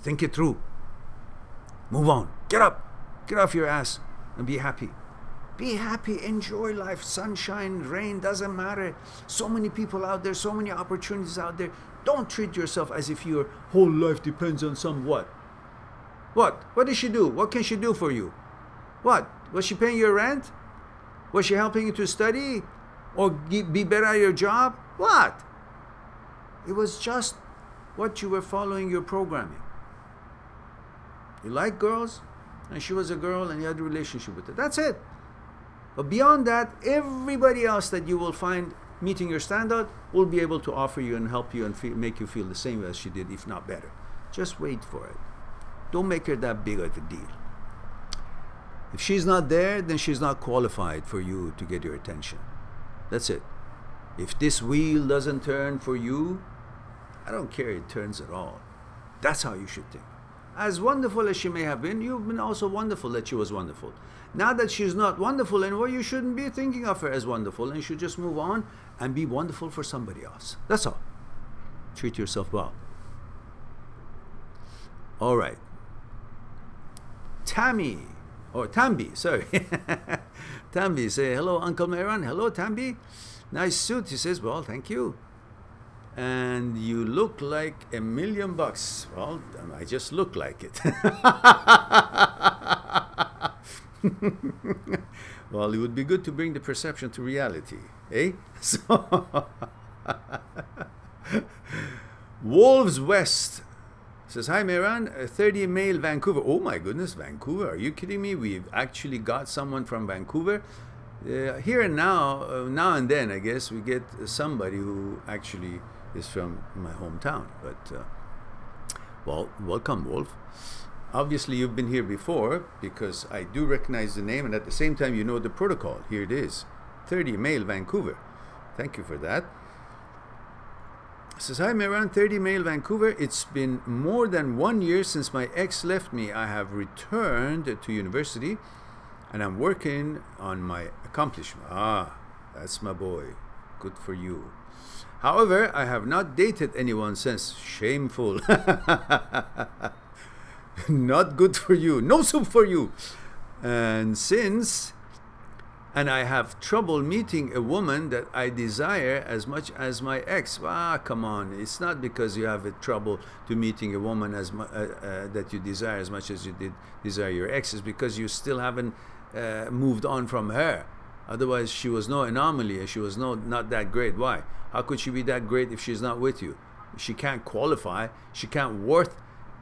think it through. Move on. Get up. Get off your ass and be happy. Be happy. Enjoy life. Sunshine, rain, doesn't matter. So many people out there, so many opportunities out there. Don't treat yourself as if your whole life depends on some what? What? What did she do? What can she do for you? What? Was she paying your rent? Was she helping you to study? Or be better at your job? What? It was just what you were following your programming. You like girls, and she was a girl, and you had a relationship with her. That's it. But beyond that, everybody else that you will find meeting your standard will be able to offer you and help you and make you feel the same as she did, if not better. Just wait for it. Don't make her that big of a deal. If she's not there, then she's not qualified for you to get your attention. That's it. If this wheel doesn't turn for you, I don't care it turns at all. That's how you should think. As wonderful as she may have been, you've been also wonderful that she was wonderful. Now that she's not wonderful anymore, you shouldn't be thinking of her as wonderful, and you should just move on and be wonderful for somebody else. That's all. Treat yourself well. All right. Tambi, sorry. Tambi, say, hello, Uncle Mehran. Hello, Tambi. Nice suit. He says, well, thank you. And you look like $1 million. Well, I just look like it. Well, it would be good to bring the perception to reality, eh? So, Wolves West says, hi, Mehran, 30 male, Vancouver. Oh, my goodness, Vancouver. Are you kidding me? We've actually got someone from Vancouver. Here and now and then, I guess, we get somebody who actually is from my hometown. But, well, welcome, Wolf. Obviously, you've been here before, because I do recognize the name, and at the same time, you know the protocol. Here it is. 30 male, Vancouver. Thank you for that. It says, hi, Mehran, 30 male, Vancouver. It's been more than 1 year since my ex left me. I have returned to university, and I'm working on my accomplishment. Ah, that's my boy. Good for you. However, I have not dated anyone since. Shameful. Not good for you. No soup for you. And I have trouble meeting a woman that I desire as much as my ex. Ah, come on. It's not because you have a trouble to meeting a woman as that you desire as much as you did desire your ex. It's because you still haven't moved on from her. Otherwise, she was no anomaly, and she was not that great. Why? How could she be that great if she's not with you? She can't qualify. She can't worth.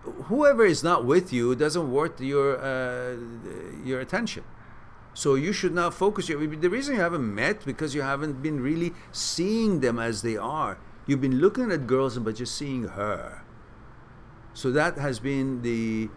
Whoever is not with you doesn't worth your attention. So you should not focus. The reason you haven't met, because you haven't been really seeing them as they are. You've been looking at girls but just seeing her. So that has been the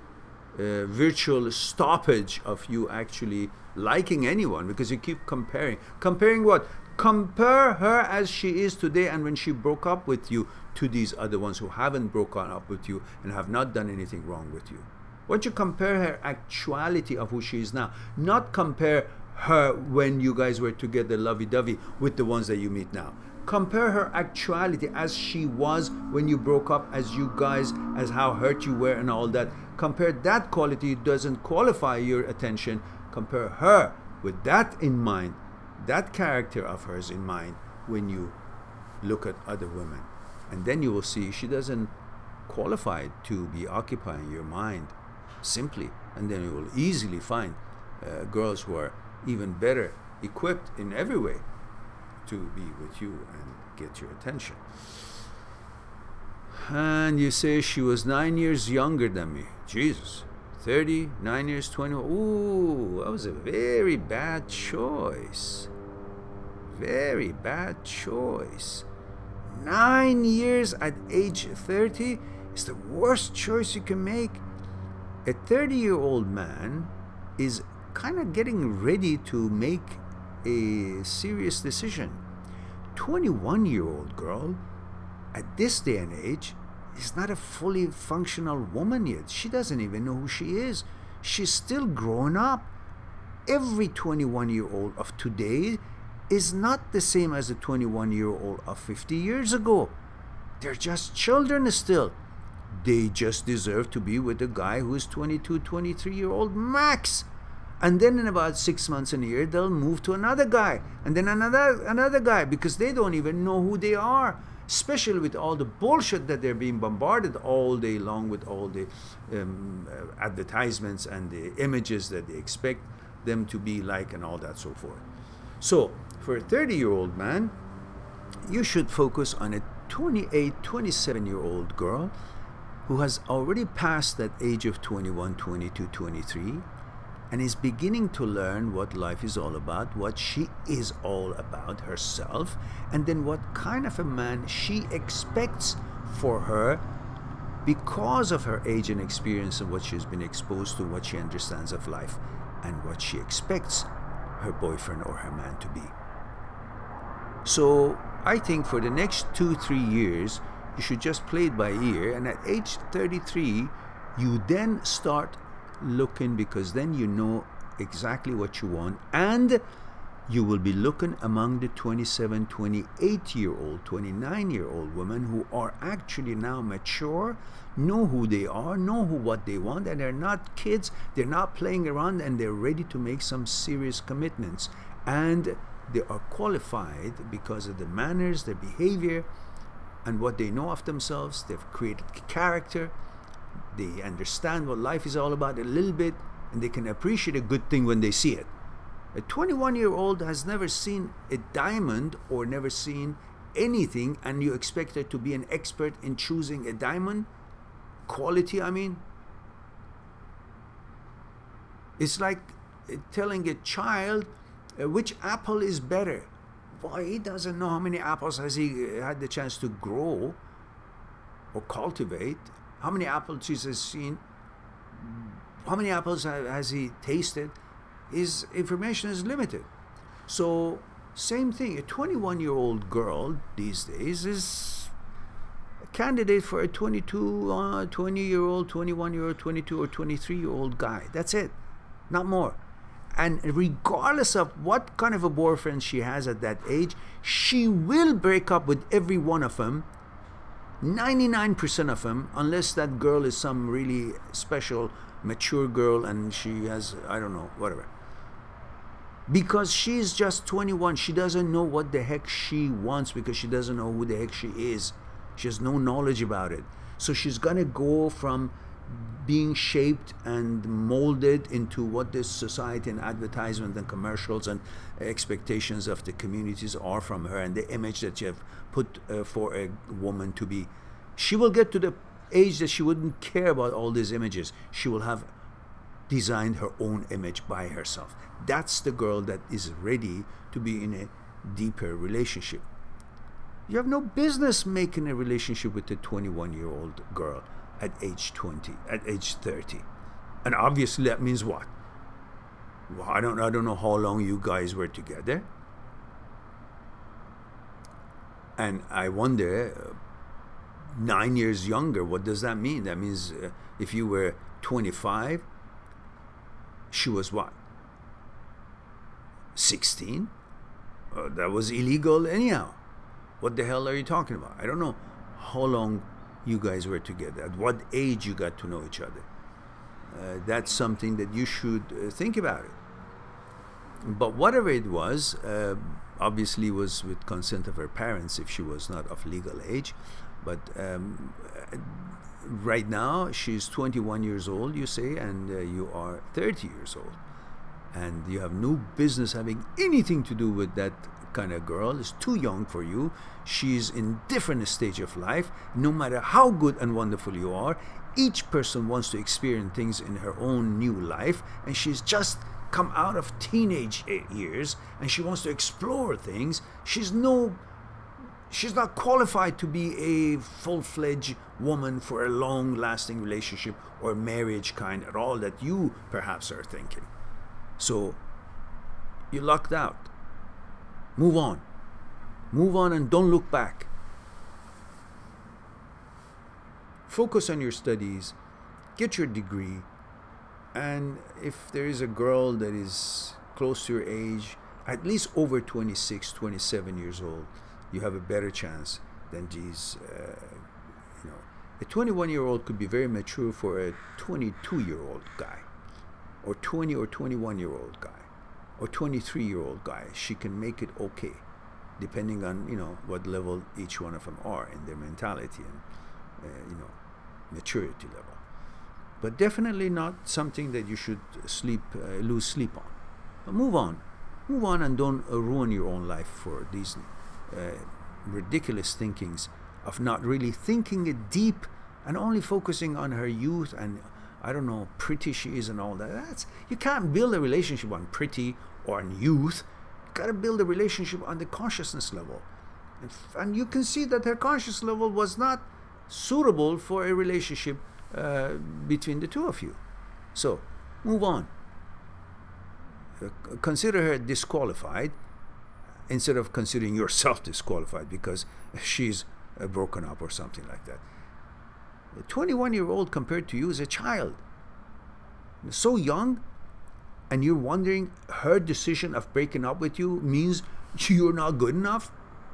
virtual stoppage of you actually liking anyone, because you keep comparing. Comparing what? Compare her as she is today and when she broke up with you to these other ones who haven't broken up with you and have not done anything wrong with you. Why don't you compare her actuality of who she is now, not compare her when you guys were together lovey-dovey with the ones that you meet now. Compare her actuality as she was when you broke up, as you guys, as how hurt you were and all that. Compare that quality. Doesn't qualify your attention. Compare her with that in mind, that character of hers in mind when you look at other women. And then you will see she doesn't qualify to be occupying your mind simply. And then you will easily find girls who are even better equipped in every way to be with you and get your attention. And you say she was 9 years younger than me. Jesus. 30, 9 years, 20. Ooh, that was a very bad choice. Very bad choice. 9 years at age 30 is the worst choice you can make. A 30-year-old man is kind of getting ready to make a serious decision. 21-year-old girl at this day and age is not a fully functional woman yet. She doesn't even know who she is. She's still growing up. Every 21-year-old of today is not the same as the 21-year-old of 50 years ago. They're just children still. They just deserve to be with a guy who is 22, 23-year-old max. And then in about 6 months and a year, they'll move to another guy, and then another guy, because they don't even know who they are, especially with all the bullshit that they're being bombarded all day long with, all the advertisements and the images that they expect them to be like and all that so forth. So for a 30-year-old man, you should focus on a 28, 27-year-old girl who has already passed that age of 21, 22, 23, and is beginning to learn what life is all about, what she is all about herself, and then what kind of a man she expects for her because of her age and experience and what she's been exposed to, what she understands of life, and what she expects her boyfriend or her man to be. So I think for the next 2-3 years, you should just play it by ear, and at age 33, you then start looking, because then you know exactly what you want, and you will be looking among the 27, 28-year-old, 29-year-old women who are actually now mature, know who they are, know what they want, and they're not kids, they're not playing around, and they're ready to make some serious commitments. And they are qualified because of the manners, their behavior, and what they know of themselves. They've created character. They understand what life is all about a little bit, and they can appreciate a good thing when they see it. A 21-year-old has never seen a diamond or never seen anything, and you expect her to be an expert in choosing a diamond? Quality, I mean? It's like telling a child which apple is better. Boy, he doesn't know how many apples has he had the chance to grow or cultivate. How many apple trees has seen? How many apples has he tasted? His information is limited. So, same thing. A 21-year-old girl these days is a candidate for a 20-year-old, 21-year-old, 22 or 23-year-old guy. That's it. Not more. And regardless of what kind of a boyfriend she has at that age, she will break up with every one of them, 99% of them, unless that girl is some really special, mature girl and she has, I don't know, whatever. Because she's just 21. She doesn't know what the heck she wants, because she doesn't know who the heck she is. She has no knowledge about it. So she's going to go from being shaped and molded into what this society and advertisement and commercials and expectations of the communities are from her, and the image that you have put for a woman to be. She will get to the age that she wouldn't care about all these images. She will have designed her own image by herself. That's the girl that is ready to be in a deeper relationship. You have no business making a relationship with a 21-year-old girl at age 20, at age 30. And obviously that means what? Well, I don't know how long you guys were together. And I wonder, 9 years younger, what does that mean? That means if you were 25, she was what? 16? That was illegal anyhow. What the hell are you talking about? I don't know how long you guys were together, at what age you got to know each other. That's something that you should think about it. But whatever it was, obviously was with consent of her parents if she was not of legal age. But right now she's 21 years old, you say, and you are 30 years old. And you have no business having anything to do with that kind of girl. Is too young for you. She's in different stage of life. No matter how good and wonderful you are, each person wants to experience things in her own new life, and she's just come out of teenage years and she wants to explore things. She's no She's not qualified to be a full-fledged woman for a long-lasting relationship or marriage kind at all that you perhaps are thinking. So you're locked out. Move on. Move on and don't look back. Focus on your studies, get your degree, and if there is a girl that is close to your age, at least over 26, 27 years old, you have a better chance than these, you know. A 21-year-old could be very mature for a 22-year-old guy, or 20 or 21-year-old guy, or 23-year-old guy. She can make it okay, depending on, you know, what level each one of them are in their mentality and, you know, maturity level. But definitely not something that you should lose sleep on. But move on and don't ruin your own life for these ridiculous thinkings of not really thinking it deep and only focusing on her youth and, I don't know, pretty she is and all that. You can't build a relationship on pretty or on youth. You got to build a relationship on the consciousness level. And you can see that her conscious level was not suitable for a relationship between the two of you. So move on. Consider her disqualified instead of considering yourself disqualified because she's broken up or something like that. A 21-year-old compared to you is a child. So young, and you're wondering her decision of breaking up with you means you're not good enough,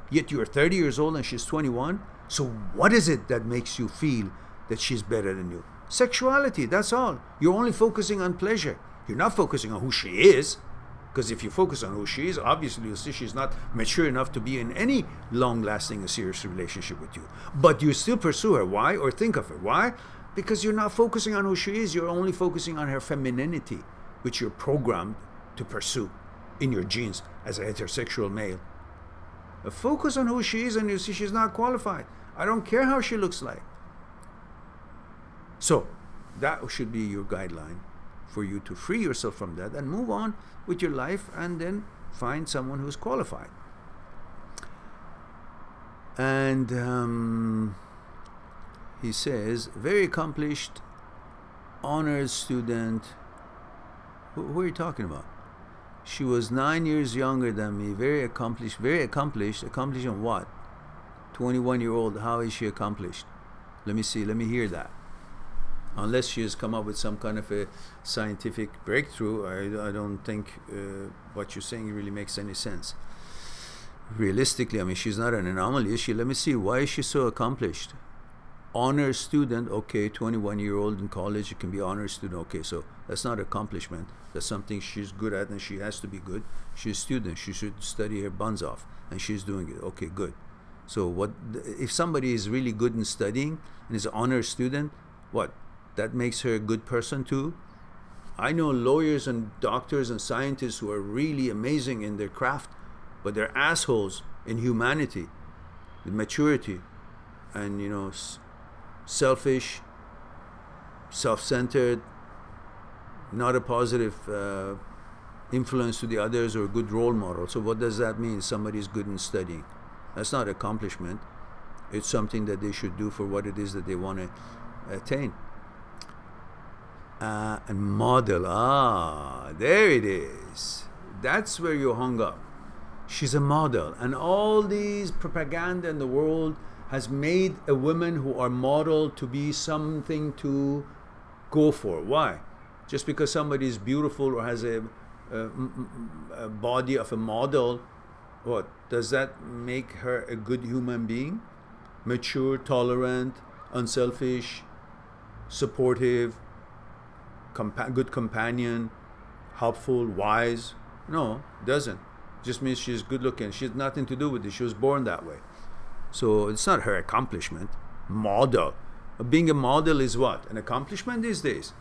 yet you're 30 years old and she's 21. So what is it that makes you feel that she's better than you? Sexuality, that's all. You're only focusing on pleasure. You're not focusing on who she is. Because if you focus on who she is, obviously you'll see she's not mature enough to be in any long-lasting, serious relationship with you. But you still pursue her. Why? Or think of her. Why? Because you're not focusing on who she is. You're only focusing on her femininity, which you're programmed to pursue in your genes as a heterosexual male. Focus on who she is and you see she's not qualified. I don't care how she looks like. So that should be your guideline for you to free yourself from that and move on with your life and then find someone who's qualified. And he says, very accomplished, honors student. Who are you talking about? She was 9 years younger than me, very accomplished, accomplished in what? 21-year-old, how is she accomplished? Let me see, let me hear that. Unless she has come up with some kind of a scientific breakthrough, I don't think what you're saying really makes any sense. Realistically, I mean, she's not an anomaly, is she? Let me see, why is she so accomplished? Honor student, okay, 21-year-old in college, you can be honor student, okay, so that's not accomplishment. That's something she's good at and she has to be good. She's a student, she should study her buns off, and she's doing it, okay, good. So what if somebody is really good in studying and is an honor student, what? That makes her a good person too? I know lawyers and doctors and scientists who are really amazing in their craft, but they're assholes in humanity, in maturity, and, you know, selfish, self-centered, not a positive influence to the others or a good role model. So what does that mean? Somebody is good in studying. That's not accomplishment. It's something that they should do for what it is that they want to attain. And model, there it is. That's where you hung up. She's a model, and all these propaganda in the world has made a woman who are model to be something to go for. Why? Just because somebody is beautiful or has a body of a model, what? Does that make her a good human being? Mature, tolerant, unselfish, supportive, good companion, helpful, wise? No, it doesn't. It just means she's good looking. She has nothing to do with it. She was born that way. So it's not her accomplishment. Model. Being a model is what? An accomplishment these days.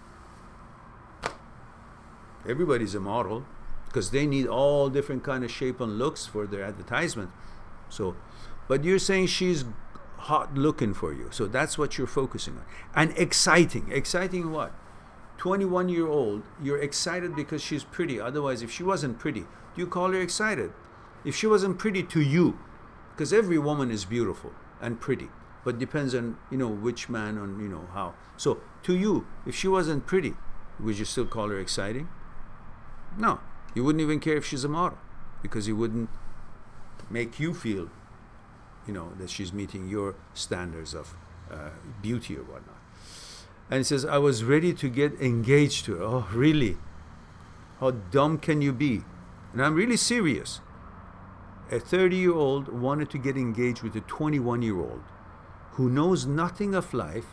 Everybody's a model because they need all different kind of shape and looks for their advertisement. So, but you're saying she's hot looking for you. So that's what you're focusing on. And exciting. Exciting what? 21-year-old, you're excited because she's pretty. Otherwise, if she wasn't pretty, do you call her excited? If she wasn't pretty to you, because every woman is beautiful and pretty, but depends on, you know, which man, on, you know, how. So to you, if she wasn't pretty, would you still call her exciting? No, you wouldn't even care if she's a model, because it wouldn't make you feel, you know, that she's meeting your standards of beauty or whatnot. And he says, I was ready to get engaged to her. Oh, really? How dumb can you be? And I'm really serious. A 30-year-old wanted to get engaged with a 21-year-old who knows nothing of life,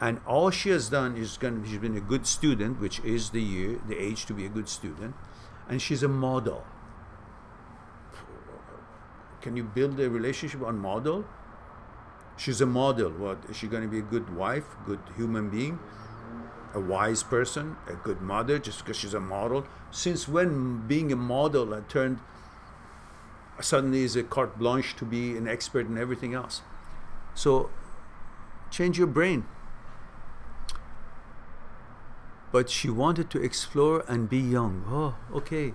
and all she has done is she's been a good student, which is the age to be a good student, and she's a model. Can you build a relationship on model? She's a model. What, is she going to be a good wife, good human being, a wise person, a good mother, just because she's a model? Since when being a model turned suddenly is a carte blanche to be an expert in everything else? So change your brain. But she wanted to explore and be young. Oh, okay.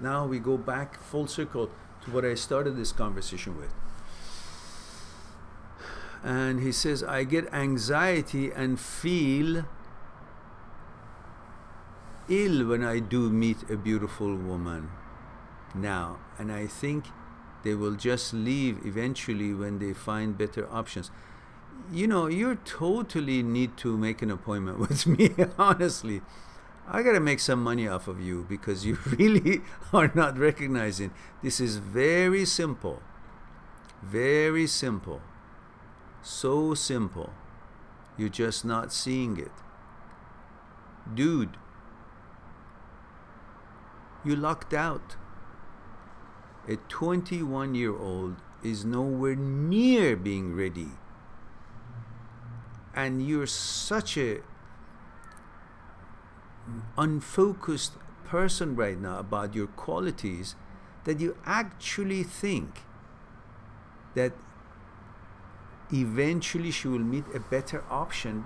Now we go back full circle to what I started this conversation with. And he says, I get anxiety and feel ill when I do meet a beautiful woman now, and I think they will just leave eventually when they find better options. You know, you totally need to make an appointment with me. Honestly, I gotta make some money off of you, because you really are not recognizing this is very simple. Very simple. So simple. You're just not seeing it. Dude, you lucked out. A 21-year-old is nowhere near being ready. And you're such a unfocused person right now about your qualities that you actually think that eventually she will meet a better option.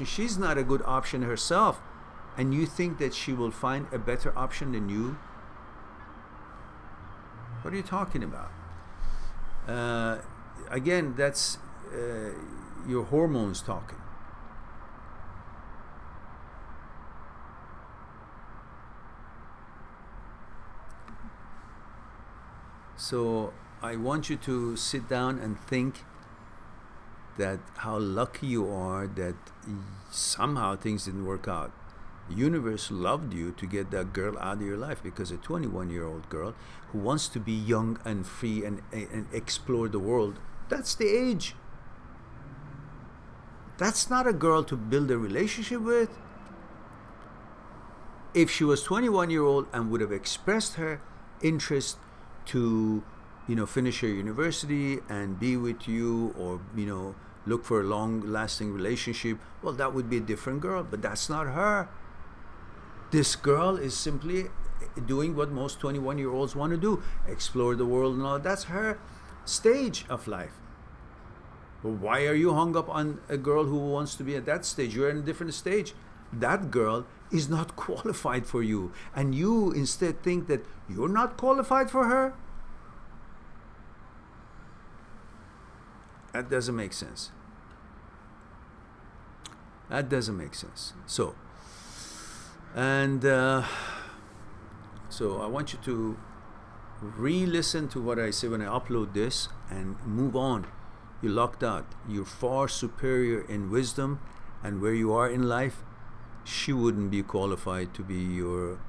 She's not a good option herself, and you think that she will find a better option than you? What are you talking about? Again, that's your hormones talking. So I want you to sit down and think that how lucky you are that somehow things didn't work out. The universe loved you to get that girl out of your life, because a 21-year-old girl who wants to be young and free and explore the world, that's the age. That's not a girl to build a relationship with. If she was 21-year-old and would have expressed her interest to, you know, finish her university and be with you, or, you know, look for a long-lasting relationship, well, that would be a different girl, but that's not her. This girl is simply doing what most 21-year-olds want to do, explore the world and all. That's her stage of life. Well, why are you hung up on a girl who wants to be at that stage? You're in a different stage. That girl is not qualified for you, and you instead think that you're not qualified for her? That doesn't make sense. That doesn't make sense. So, and so I want you to re-listen to what I say when I upload this and move on. You're locked out. You're far superior in wisdom and where you are in life. She wouldn't be qualified to be your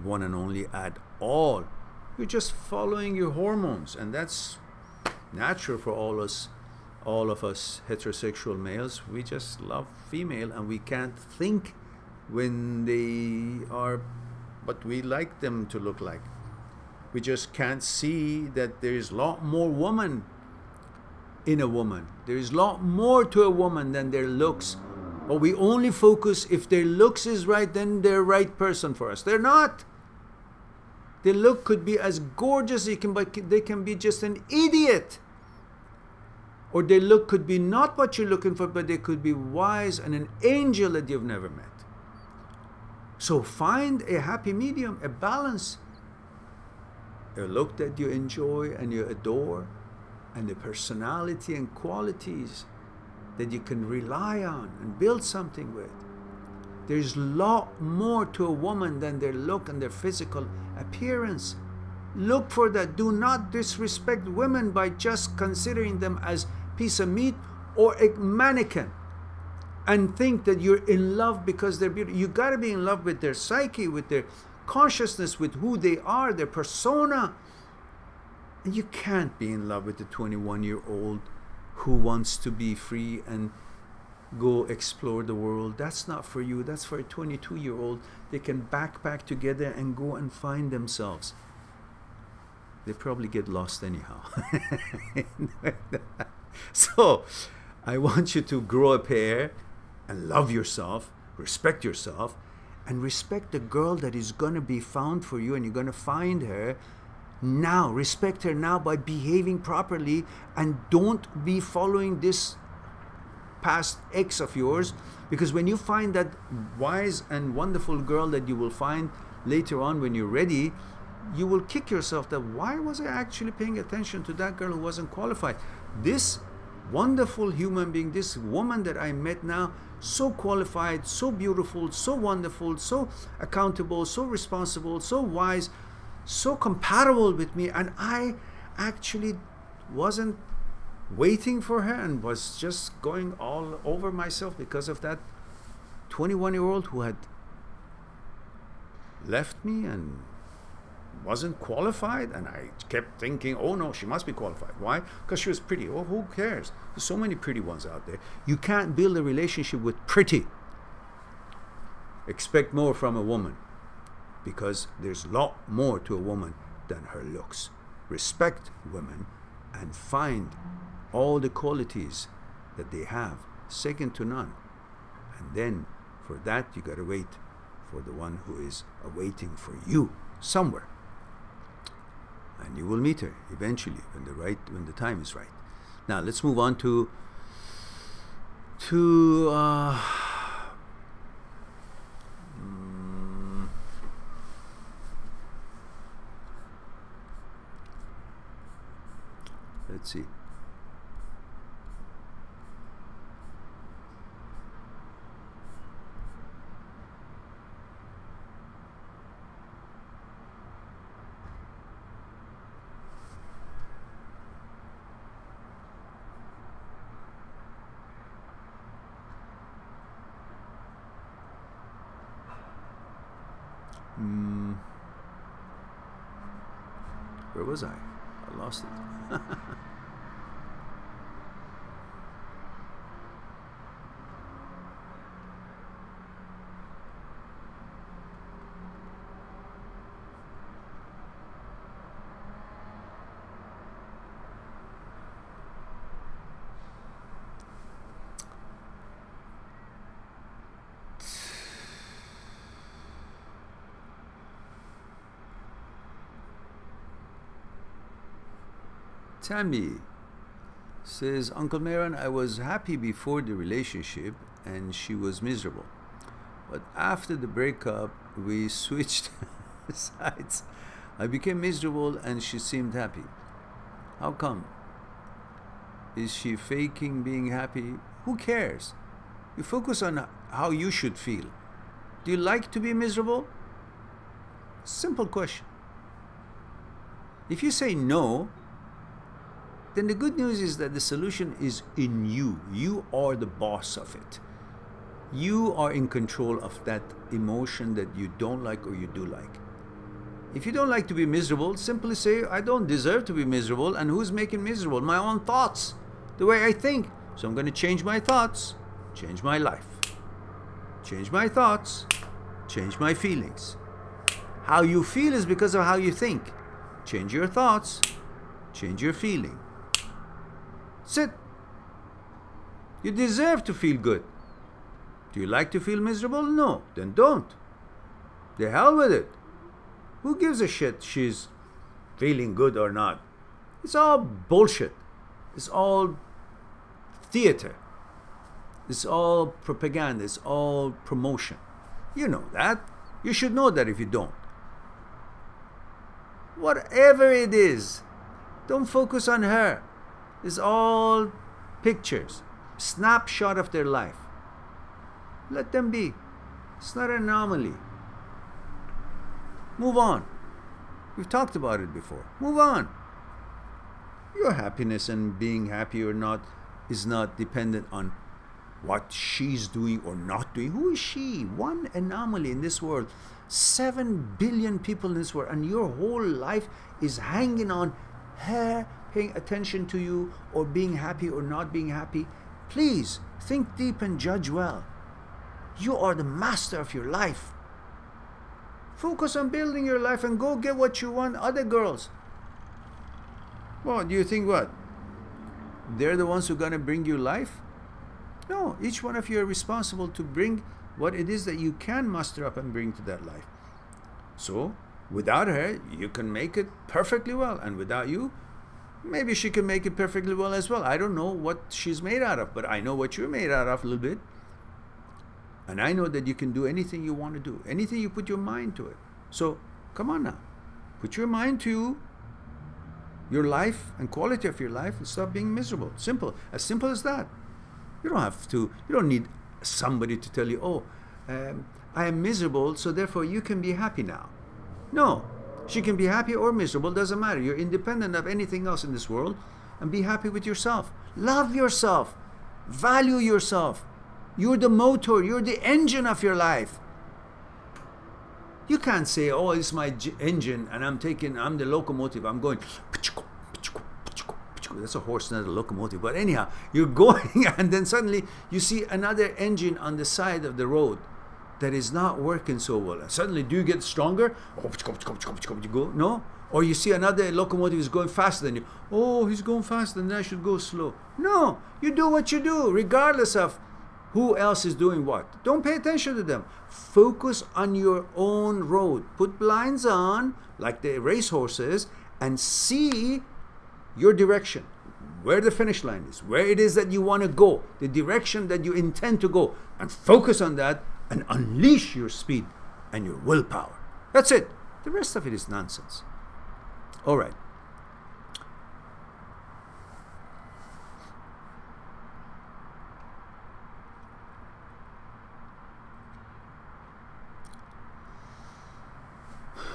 one and only at all. You're just following your hormones, and that's natural for all of us heterosexual males. We just love female, and we can't think when they are what we like them to look like. We just can't see that there is a lot more woman in a woman. There is a lot more to a woman than their looks. But we only focus if their looks is right, then they're right person for us. They're not. Their look could be as gorgeous as they can, but they can be just an idiot. Or their look could be not what you're looking for, but they could be wise and an angel that you've never met. So find a happy medium, a balance. a look that you enjoy and you adore, and the personality and qualities that you can rely on and build something with. There's a lot more to a woman than their look and their physical appearance. Look for that. Do not disrespect women by just considering them as piece of meat or a mannequin and think that you're in love because they're beautiful. You got to be in love with their psyche, with their consciousness, with who they are, their persona. And you can't be in love with a 21-year-old who wants to be free and go explore the world. That's not for you. That's for a 22-year-old. They can backpack together and go and find themselves. They probably get lost anyhow. So I want you to grow a pair and love yourself, respect yourself, and respect the girl that is going to be found for you, and you're going to find her now. Respect her now by behaving properly, and don't be following this past ex of yours, because when you find that wise and wonderful girl that you will find later on when you're ready, you will kick yourself that why was I actually paying attention to that girl who wasn't qualified? This wonderful human being, this woman that I met now, so qualified, so beautiful, so wonderful, so accountable, so responsible, so wise, so compatible with me, and I actually wasn't waiting for her and was just going all over myself because of that 21-year-old who had left me and wasn't qualified. And I kept thinking, oh no, she must be qualified. Why? Because she was pretty. Oh, who cares? There's so many pretty ones out there. You can't build a relationship with pretty. Expect more from a woman, because there's a lot more to a woman than her looks. Respect women and find all the qualities that they have, second to none. And then for that, you got to wait for the one who is awaiting for you somewhere. And you will meet her eventually when the time is right. Now let's move on to let's see. Where was I? I lost it. Tammy says, Uncle Mehran, I was happy before the relationship and she was miserable. But after the breakup, we switched sides. I became miserable and she seemed happy. How come? Is she faking being happy? Who cares? You focus on how you should feel. Do you like to be miserable? Simple question. If you say no, then the good news is that the solution is in you. You are the boss of it. You are in control of that emotion that you don't like or you do like. If you don't like to be miserable, simply say, I don't deserve to be miserable, and who's making miserable? My own thoughts, the way I think. So I'm going to change my thoughts, change my life. Change my thoughts, change my feelings. How you feel is because of how you think. Change your thoughts, change your feeling. That's it. You deserve to feel good. Do you like to feel miserable? No. Then don't. The hell with it. Who gives a shit she's feeling good or not? It's all bullshit. It's all theater. It's all propaganda. It's all promotion. You know that. You should know that if you don't. Whatever it is, don't focus on her. It's all pictures, snapshot of their life. Let them be. It's not an anomaly. Move on. We've talked about it before. Move on. Your happiness and being happy or not is not dependent on what she's doing or not doing. Who is she? One anomaly in this world. 7 billion people in this world, and your whole life is hanging on her paying attention to you or being happy or not being happy. Please think deep and judge well. You are the master of your life. Focus on building your life and go get what you want. Other girls, well, do you think what? They're the ones who are going to bring you life? No, each one of you are responsible to bring what it is that you can muster up and bring to that life. So, without her, you can make it perfectly well. And without you, maybe she can make it perfectly well as well. I don't know what she's made out of, but I know what you're made out of a little bit. And I know that you can do anything you want to do, anything you put your mind to it. So, come on now. Put your mind to your life and quality of your life and stop being miserable. Simple. As simple as that. You don't have to, you don't need somebody to tell you, oh, I am miserable, so therefore you can be happy now. No. She can be happy or miserable, doesn't matter. You're independent of anything else in this world, and be happy with yourself. Love yourself. Value yourself. You're the motor, you're the engine of your life. You can't say, oh, it's my engine and I'm the locomotive, I'm going, that's a horse, not a locomotive. But anyhow, you're going and then suddenly you see another engine on the side of the road that is not working so well. And suddenly, do you get stronger? You go, no? Or you see another locomotive is going faster than you. Oh, he's going faster, then I should go slow. No, you do what you do, regardless of who else is doing what. Don't pay attention to them. Focus on your own road. Put blinds on, like the racehorses, and see your direction, where the finish line is, where it is that you want to go, the direction that you intend to go, and focus on that and unleash your speed and your willpower. That's it. The rest of it is nonsense. All right.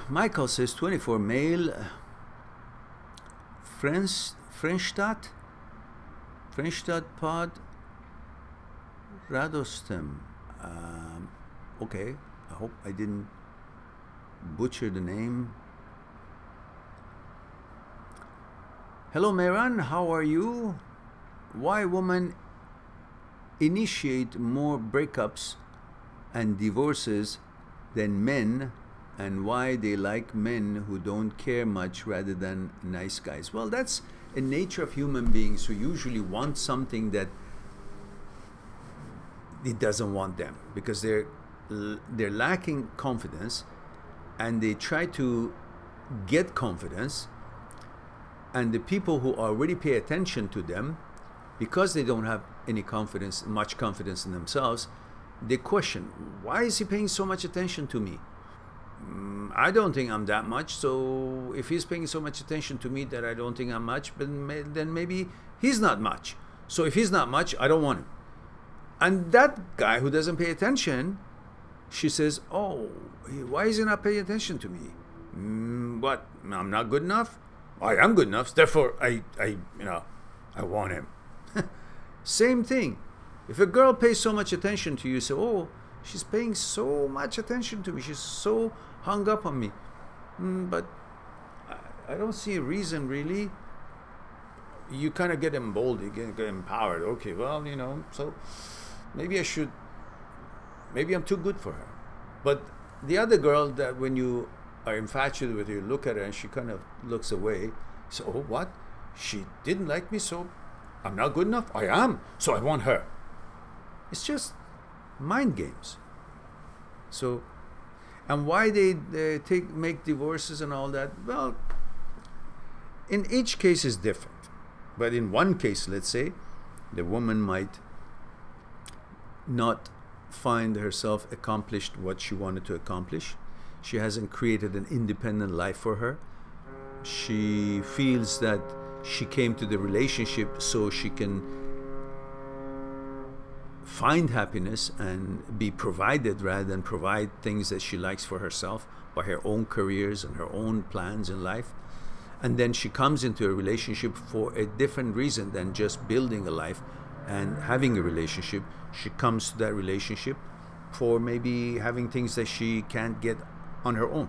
Michael says 24 male, Frenstadt pod Radostem. Okay, I hope I didn't butcher the name. Hello Mehran, how are you? Why women initiate more breakups and divorces than men, and why they like men who don't care much rather than nice guys? Well, that's a nature of human beings who usually want something that it doesn't want them, because they're lacking confidence and they try to get confidence, and the people who already pay attention to them, because they don't have any confidence, much confidence in themselves, they question, why is he paying so much attention to me? I don't think I'm that much, so if he's paying so much attention to me that I don't think I'm much, then maybe he's not much. So if he's not much, I don't want him. And that guy who doesn't pay attention, she says, oh, why is he not paying attention to me? What? I'm not good enough? I am good enough, therefore I want him. Same thing. If a girl pays so much attention to you, you say, oh, she's paying so much attention to me, she's so hung up on me. But I don't see a reason really. You kind of get emboldened, you get empowered. Okay, well, so maybe I'm too good for her. But the other girl, that when you are infatuated with her, you look at her and she kind of looks away. So, oh, what? She didn't like me, so I'm not good enough? I am, so I want her. It's just mind games. So, and why they make divorces and all that? Well, in each case is different. But in one case, let's say, the woman might not find herself accomplished what she wanted to accomplish. She hasn't created an independent life for her. she feels that she came to the relationship so she can find happiness and be provided rather than provide things that she likes for herself by her own careers and her own plans in life. And then she comes into a relationship for a different reason than just building a life and having a relationship. She comes to that relationship for maybe having things that she can't get on her own.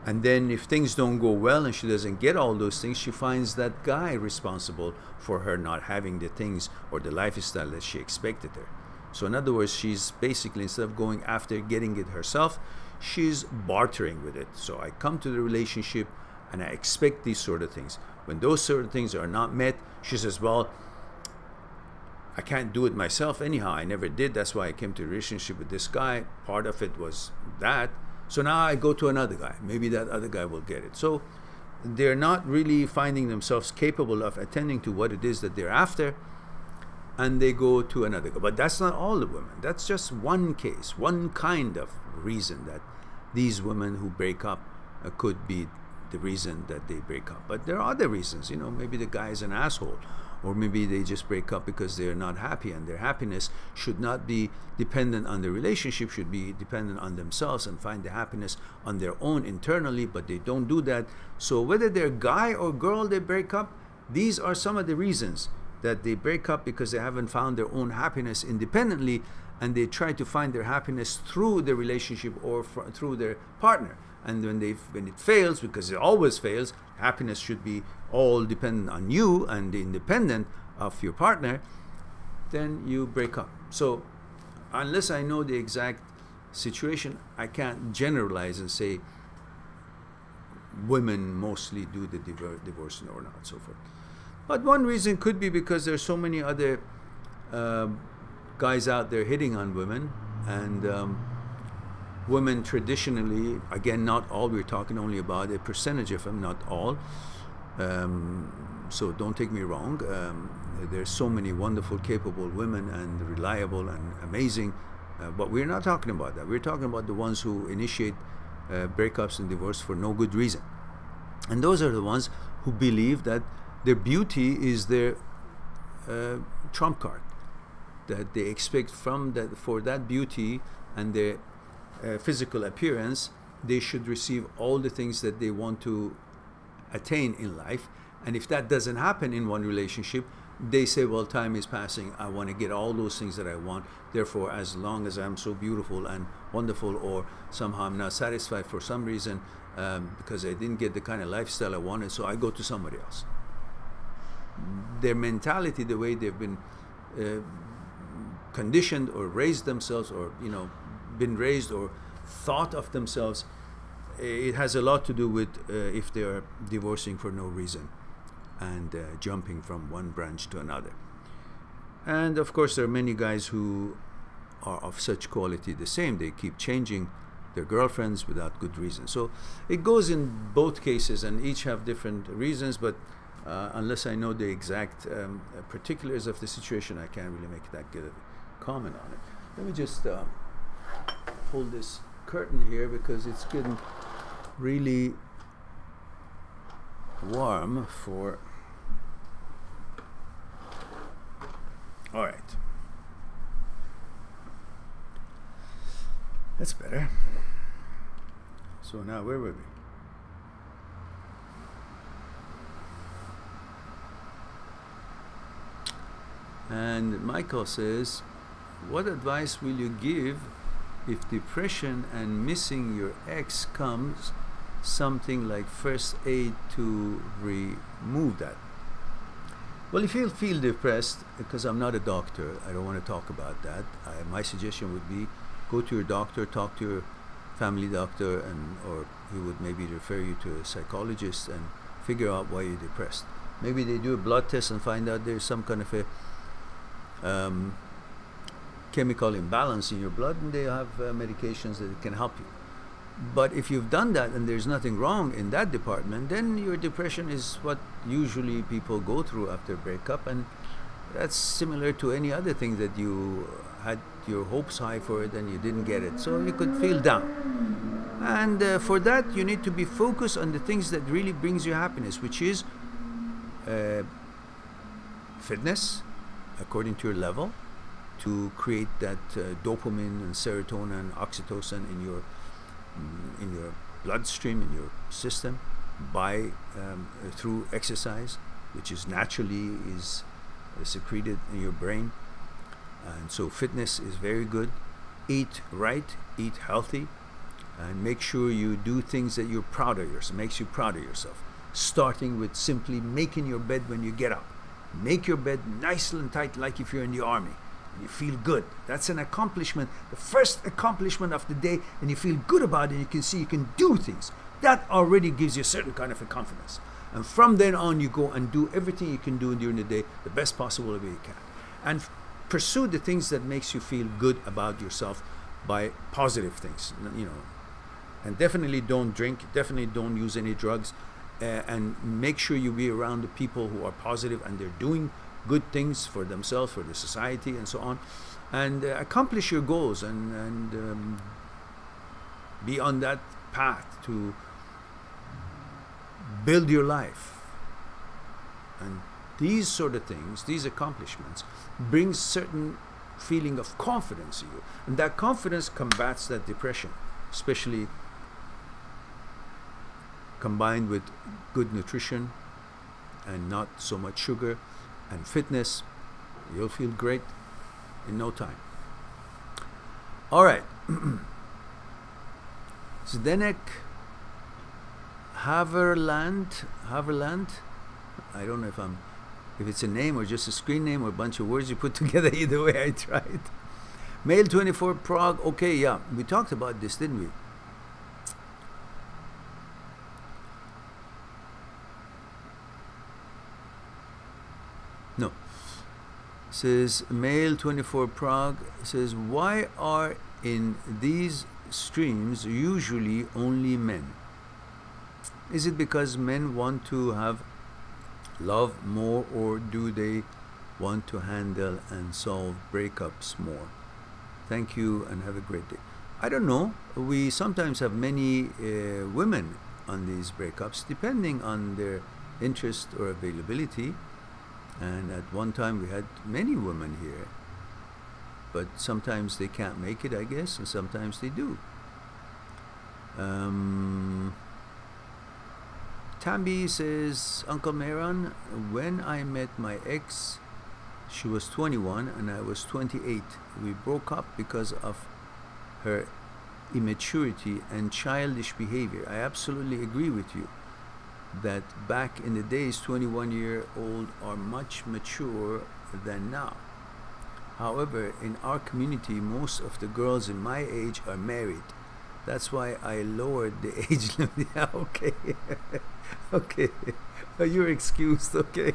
And then if things don't go well and she doesn't get all those things, she finds that guy responsible for her not having the things or the lifestyle that she expected her. So in other words, she's basically, instead of going after getting it herself, she's bartering with it. So I come to the relationship and I expect these sort of things. When those sort of things are not met, she says, well, I can't do it myself anyhow. I never did. That's why I came to a relationship with this guy. Part of it was that. So now I go to another guy. Maybe that other guy will get it. So they're not really finding themselves capable of attending to what it is that they're after, and they go to another guy. But that's not all the women. That's just one case, one kind of reason that these women who break up could be the reason that they break up. But there are other reasons. Maybe the guy is an asshole, or maybe they just break up because they're not happy, and their happiness should not be dependent on the relationship, should be dependent on themselves and find the happiness on their own internally, but they don't do that. So whether they're guy or girl they break up, these are some of the reasons that they break up, because they haven't found their own happiness independently, and they try to find their happiness through the relationship or through their partner. And when it fails, because it always fails, happiness should be all dependent on you and independent of your partner, then you break up. So unless I know the exact situation, I can't generalize and say women mostly do the divorce or not, so forth. But one reason could be because there's so many other guys out there hitting on women, and women traditionally, again, not all, we're talking only about a percentage of them, not all. So don't take me wrong. There's so many wonderful, capable women and reliable and amazing, but we're not talking about that. We're talking about the ones who initiate breakups and divorce for no good reason. And those are the ones who believe that their beauty is their trump card, that they expect from that, for that beauty and their physical appearance, they should receive all the things that they want to attain in life. And if that doesn't happen in one relationship, they say, well, time is passing, I want to get all those things that I want, therefore as long as I'm so beautiful and wonderful, or somehow I'm not satisfied for some reason because I didn't get the kind of lifestyle I wanted, so I go to somebody else. Their mentality, the way they've been conditioned or raised themselves, or been raised or thought of themselves, it has a lot to do with if they are divorcing for no reason and jumping from one branch to another. And of course there are many guys who are of such quality the same. They keep changing their girlfriends without good reason. So it goes in both cases, and each have different reasons, but unless I know the exact particulars of the situation, I can't really make that good of a comment on it. Let me just pull this curtain here because it's getting really warm for... All right. That's better. So now where were we? And Michael says, what advice will you give if depression and missing your ex comes, something like first aid to remove that? Well, if you feel depressed, because I'm not a doctor, I don't want to talk about that. My suggestion would be go to your doctor, talk to your family doctor, or he would maybe refer you to a psychologist and figure out why you're depressed. Maybe they do a blood test and find out there's some kind of a chemical imbalance in your blood, and they have medications that can help you. But if you've done that and there's nothing wrong in that department, then your depression is what usually people go through after a breakup, and that's similar to any other thing that you had your hopes high for it and you didn't get it. So you could feel down. And for that, you need to be focused on the things that really brings you happiness, which is fitness, according to your level, to create that dopamine and serotonin and oxytocin in your bloodstream, in your system, by through exercise, which is naturally secreted in your brain. And so fitness is very good. Eat right, eat healthy, and make sure you do things that you're proud of yourself, makes you proud of yourself. Starting with simply making your bed when you get up. Make your bed nice and tight, like if you're in the army. And you feel good. That's an accomplishment, the first accomplishment of the day, and you feel good about it, and you can see you can do things. That already gives you a certain kind of a confidence. And from then on, you go and do everything you can do during the day the best possible way you can. And pursue the things that makes you feel good about yourself by positive things, you know. And definitely don't drink, definitely don't use any drugs, and make sure you be around the people who are positive and they're doing good things for themselves, for the society, and so on. And accomplish your goals and be on that path to build your life. And these sort of things, these accomplishments, bring certain feeling of confidence in you. And that confidence combats that depression, especially combined with good nutrition and not so much sugar and fitness. You'll feel great in no time. All right. Zdenek Haverland. I don't know if it's a name or just a screen name or a bunch of words you put together. Either way, I tried. Male 24 Prague. Okay, yeah, we talked about this, didn't we? No. Says male 24 Prague says, why are in these streams usually only men? Is it because men want to have love more, or do they want to handle and solve breakups more? Thank you and have a great day. I don't know. We sometimes have many women on these breakups depending on their interest or availability. And at one time we had many women here, but sometimes they can't make it, I guess, and sometimes they do. Tambi says, Uncle Mehran, when I met my ex, she was 21 and I was 28. We broke up because of her immaturity and childish behavior. I absolutely agree with you that back in the days, 21-year-olds are much mature than now. However, in our community, most of the girls in my age are married. That's why I lowered the age limit. Yeah, okay. Okay. You're excused, okay.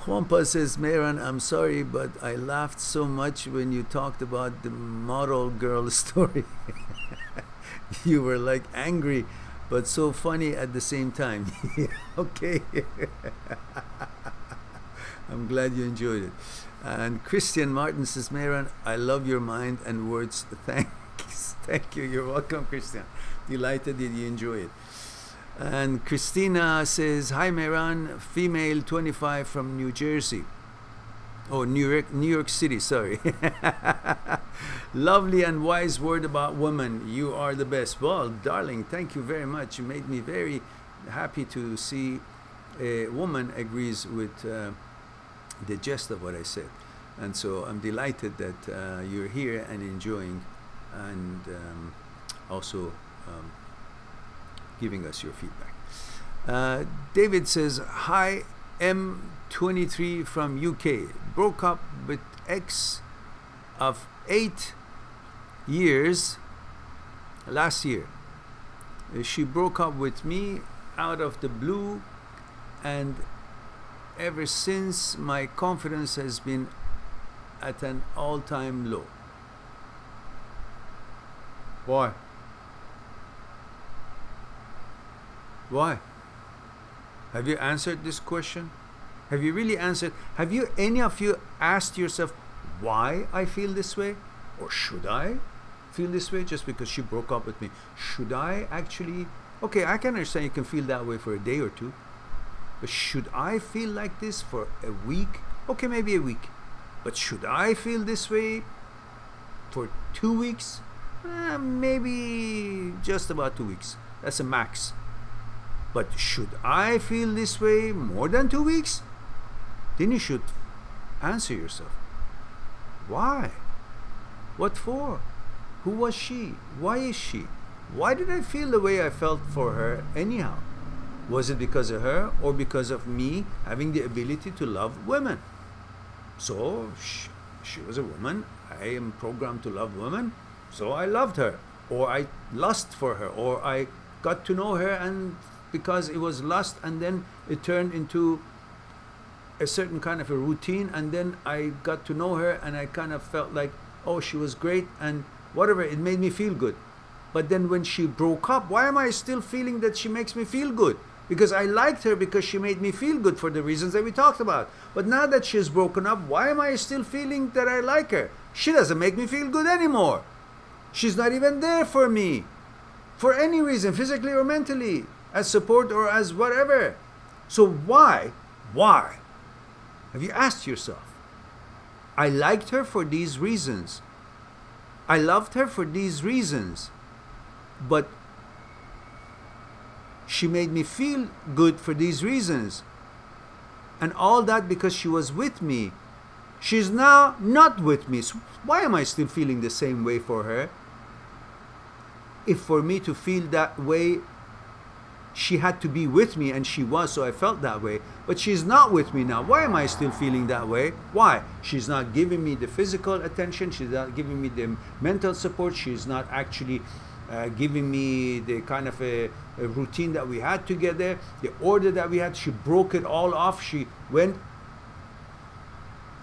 Juanpa says, Mehran, I'm sorry, but I laughed so much when you talked about the model girl story. You were like angry, but so funny at the same time. Okay. I'm glad you enjoyed it. And Christian Martin says, Mehran, I love your mind and words. Thanks. Thank you. You're welcome, Christian. Delighted that you enjoy it. And Christina says, hi Mehran, female 25 from New Jersey. Oh, New York City, sorry. Lovely and wise word about women. You are the best. Well, darling, thank you very much. You made me very happy to see a woman agrees with the gist of what I said. And so I'm delighted that you're here and enjoying, and also giving us your feedback. David says, hi, M23 from UK. Broke up with ex of 8 years last year. She broke up with me out of the blue, and ever since my confidence has been at an all-time low. Why? Why? Have you answered this question? Have you really answered? Have you, any of you, asked yourself why I feel this way? Or should I feel this way just because she broke up with me? Should I actually, okay, I can understand you can feel that way for a day or two, but should I feel like this for a week? Okay, maybe a week. But should I feel this way for 2 weeks? Maybe just about 2 weeks. That's a max. But should I feel this way more than 2 weeks? Then you should answer yourself. Why? What for? Who was she? Why is she? Why did I feel the way I felt for her anyhow? Was it because of her or because of me having the ability to love women? So she was a woman. I am programmed to love women. So I loved her, or I lust for her, or I got to know her, and because it was lust, and then it turned into a certain kind of a routine, and then I got to know her and I kind of felt like, oh, she was great and whatever, it made me feel good. But then when she broke up, why am I still feeling that she makes me feel good? Because I liked her because she made me feel good for the reasons that we talked about. But now that she's broken up, why am I still feeling that I like her? She doesn't make me feel good anymore. She's not even there for me, for any reason, physically or mentally, as support or as whatever. So why? Have you asked yourself? I liked her for these reasons. I loved her for these reasons. But she made me feel good for these reasons. And all that because she was with me. She's now not with me. So why am I still feeling the same way for her? If for me to feel that way, she had to be with me, and she was, so I felt that way. But she's not with me now. Why am I still feeling that way? Why? She's not giving me the physical attention. She's not giving me the mental support. She's not actually giving me the kind of a routine that we had together, the order that we had. She broke it all off. She went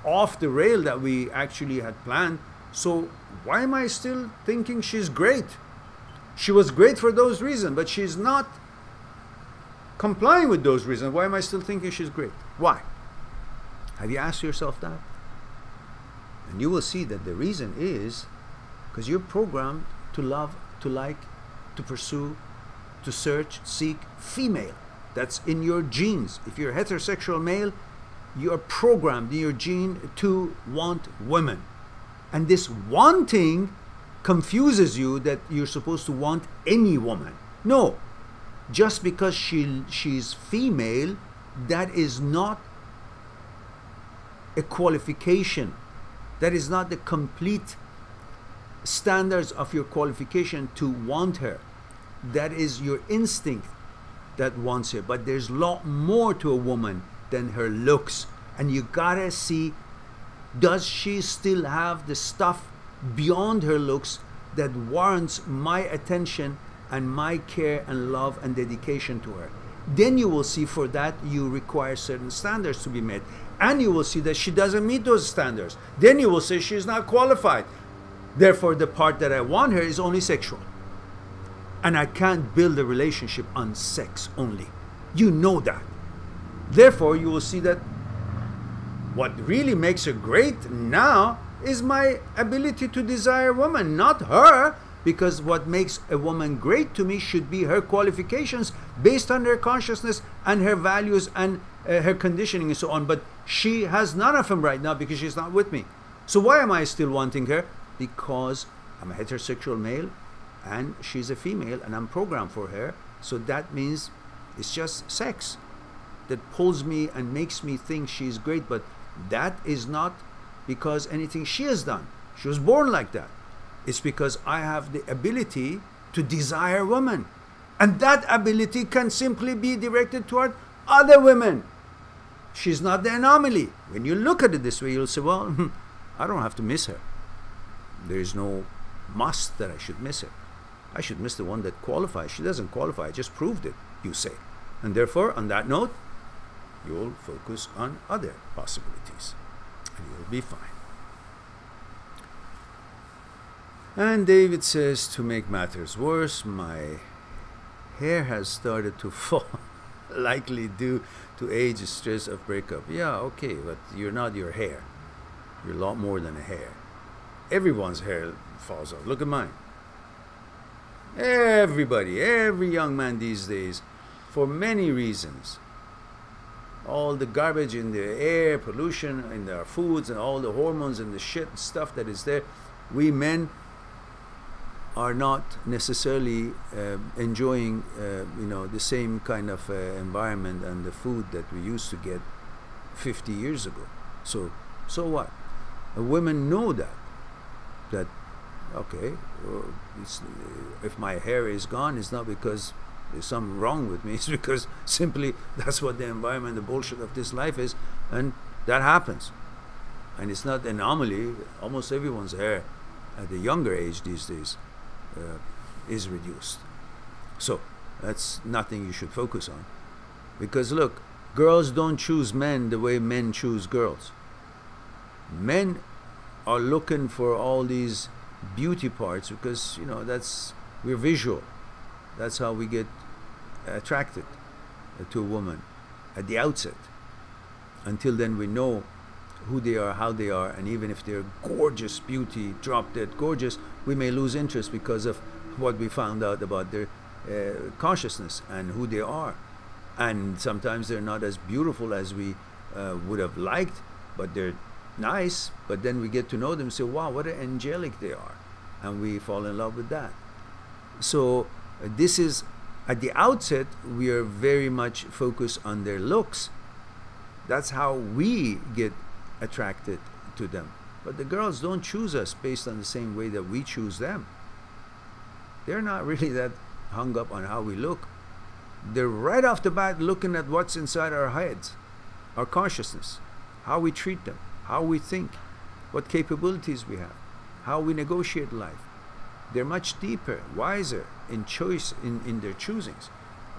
off the rail that we actually had planned. So why am I still thinking she's great? She was great for those reasons, but she's not complying with those reasons. Why am I still thinking she's great? Why? Have you asked yourself that? And you will see that the reason is because you're programmed to love, to like, to pursue, to search, seek female. That's in your genes. If you're a heterosexual male, you are programmed in your gene to want women. And this wanting confuses you that you're supposed to want any woman. No. Just because she's female, that is not a qualification. That is not the complete standards of your qualification to want her. That is your instinct that wants her. But there's a lot more to a woman than her looks. And you gotta see, does she still have the stuff beyond her looks that warrants my attention and my care and love and dedication to her? Then you will see for that you require certain standards to be met. And you will see that she doesn't meet those standards. Then you will say she's not qualified. Therefore, the part that I want her is only sexual. And I can't build a relationship on sex only. You know that. Therefore, you will see that what really makes her great now is my ability to desire a woman, not her. Because what makes a woman great to me should be her qualifications based on her consciousness and her values and her conditioning and so on. But she has none of them right now because she's not with me. So why am I still wanting her? Because I'm a heterosexual male and she's a female and I'm programmed for her. So that means it's just sex that pulls me and makes me think she's great. But that is not because anything she has done. She was born like that. It's because I have the ability to desire women. And that ability can simply be directed toward other women. She's not the anomaly. When you look at it this way, you'll say, well, I don't have to miss her. There is no must that I should miss her. I should miss the one that qualifies. She doesn't qualify. I just proved it, you say. And therefore, on that note, you'll focus on other possibilities. And you'll be fine. And David says, to make matters worse, my hair has started to fall, likely due to age, stress of breakup. Yeah, okay, but you're not your hair. You're a lot more than a hair. everyone's hair falls off. Look at mine. Everybody, every young man these days, for many reasons. All the garbage in the air, pollution in our foods, and all the hormones and the shit stuff that is there. We men are not necessarily enjoying, the same kind of environment and the food that we used to get 50 years ago. So what? Women know that okay, if my hair is gone, it's not because there's something wrong with me. It's because simply that's what the environment, the bullshit of this life is, and that happens. And it's not an anomaly. Almost everyone's hair at a younger age these days is reduced. So that's nothing you should focus on. Because look, girls don't choose men the way men choose girls. Men are looking for all these beauty parts because, we're visual. That's how we get attracted to a woman at the outset. Until then we know who they are, how they are, and even if they're gorgeous beauty, drop dead gorgeous, we may lose interest because of what we found out about their consciousness and who they are. And sometimes they're not as beautiful as we would have liked, but they're nice. But then we get to know them and say, wow, what angelic they are, and we fall in love with that. So this is, at the outset, we are very much focused on their looks. That's how we get attracted to them. But the girls don't choose us based on the same way that we choose them. They're not really that hung up on how we look. They're right off the bat looking at what's inside our heads, our consciousness, how we treat them, how we think, what capabilities we have, how we negotiate life. They're much deeper, wiser in choice, in their choosings.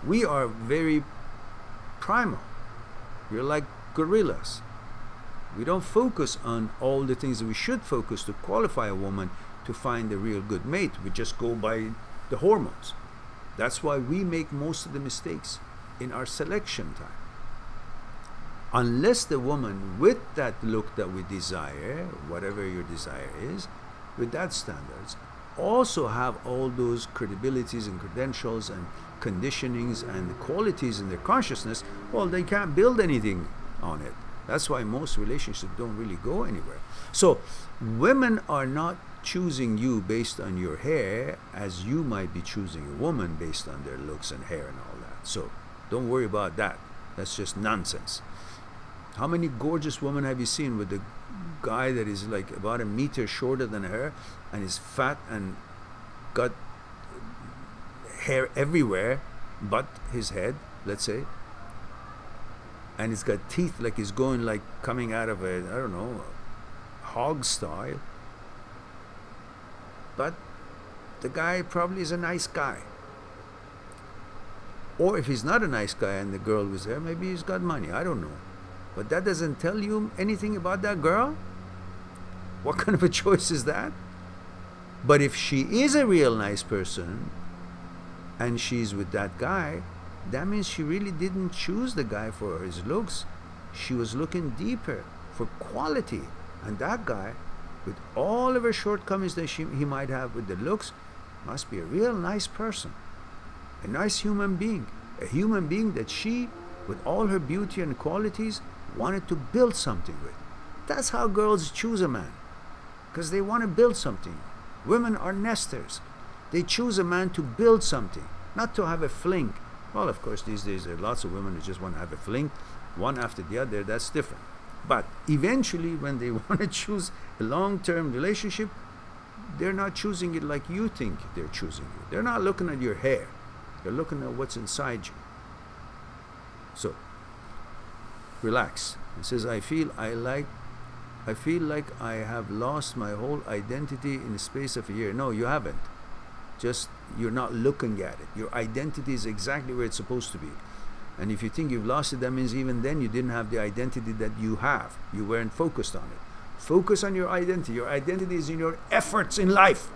We are very primal. We're like gorillas. We don't focus on all the things that we should focus to qualify a woman to find a real good mate. We just go by the hormones. That's why we make most of the mistakes in our selection time. Unless the woman with that look that we desire, whatever your desire is, with that standards, also have all those credibilities and credentials and conditionings and qualities in their consciousness, well, they can't build anything on it. That's why most relationships don't really go anywhere. So women are not choosing you based on your hair as you might be choosing a woman based on their looks and hair and all that. So don't worry about that. That's just nonsense. How many gorgeous women have you seen with a guy that is like about a meter shorter than her and is fat and got hair everywhere but his head, let's say, and he's got teeth like he's going like coming out of a, I don't know, hog style, but the guy probably is a nice guy. Or if he's not a nice guy and the girl was there, maybe he's got money, I don't know. But that doesn't tell you anything about that girl. What kind of a choice is that? But if she is a real nice person and she's with that guy, that means she really didn't choose the guy for his looks. She was looking deeper for quality. And that guy, with all of her shortcomings that he might have with the looks, must be a real nice person. A nice human being. A human being that she, with all her beauty and qualities, wanted to build something with. That's how girls choose a man. Because they want to build something. Women are nesters. They choose a man to build something, not to have a fling. Well, of course, these days there are lots of women who just want to have a fling, one after the other. That's different. But eventually, when they want to choose a long-term relationship, they're not choosing it like you think they're choosing you. They're not looking at your hair. They're looking at what's inside you. So, relax. It says, I feel like I have lost my whole identity in the space of a year. No, you haven't. Just you're not looking at it. Your identity is exactly where it's supposed to be. And if you think you've lost it, that means even then you didn't have the identity that you have. You weren't focused on it. Focus on your identity. Your identity is in your efforts in life.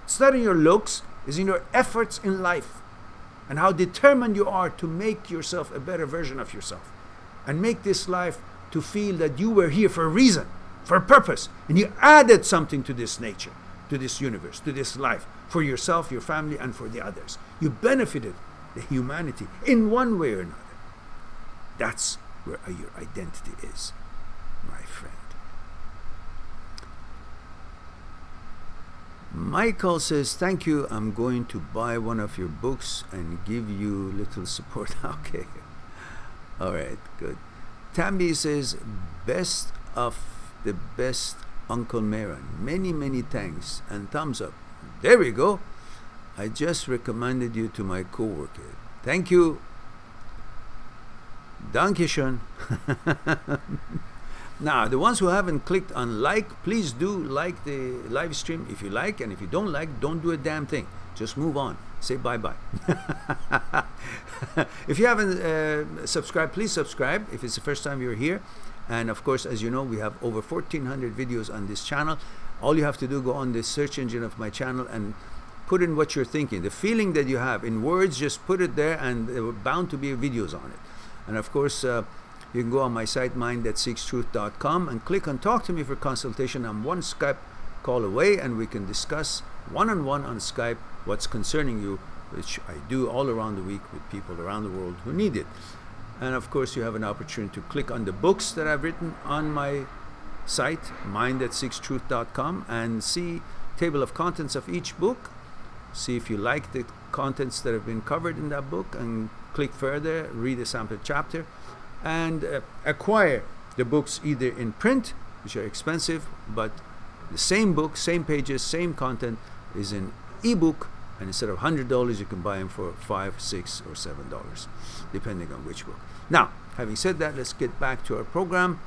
It's not in your looks. It's in your efforts in life. And how determined you are to make yourself a better version of yourself. And make this life to feel that you were here for a reason. for a purpose, and you added something to this nature, to this universe, to this life, for yourself, your family, and for the others. You benefited the humanity in one way or another. That's where your identity is, my friend. Michael says, thank you, I'm going to buy one of your books and give you little support. Okay. All right, good. Tambi says, best of the best, Uncle Mehran. Many, many thanks and thumbs up. There we go. I just recommended you to my co-worker. Thank you. Dankeschön. Now, the ones who haven't clicked on like, please do like the live stream if you like, and if you don't like, don't do a damn thing. Just move on. Say bye-bye. If you haven't subscribed, please subscribe if it's the first time you're here. And of course, as you know, we have over 1,400 videos on this channel. All you have to do, go on the search engine of my channel and put in what you're thinking. The feeling that you have in words, just put it there, and there are bound to be videos on it. And of course, you can go on my site, mind@seekstruth.com, and click on Talk to Me for consultation. I'm one Skype call away, and we can discuss one-on-one on Skype what's concerning you, which I do all around the week with people around the world who need it. And of course, you have an opportunity to click on the books that I've written on my site, mind@seekstruth.com, and see table of contents of each book. See if you like the contents that have been covered in that book, and click further, read a sample chapter, and acquire the books either in print, which are expensive, but the same book, same pages, same content is in ebook, and instead of $100, you can buy them for $5, $6, or $7, depending on which book. Now, having said that, let's get back to our program.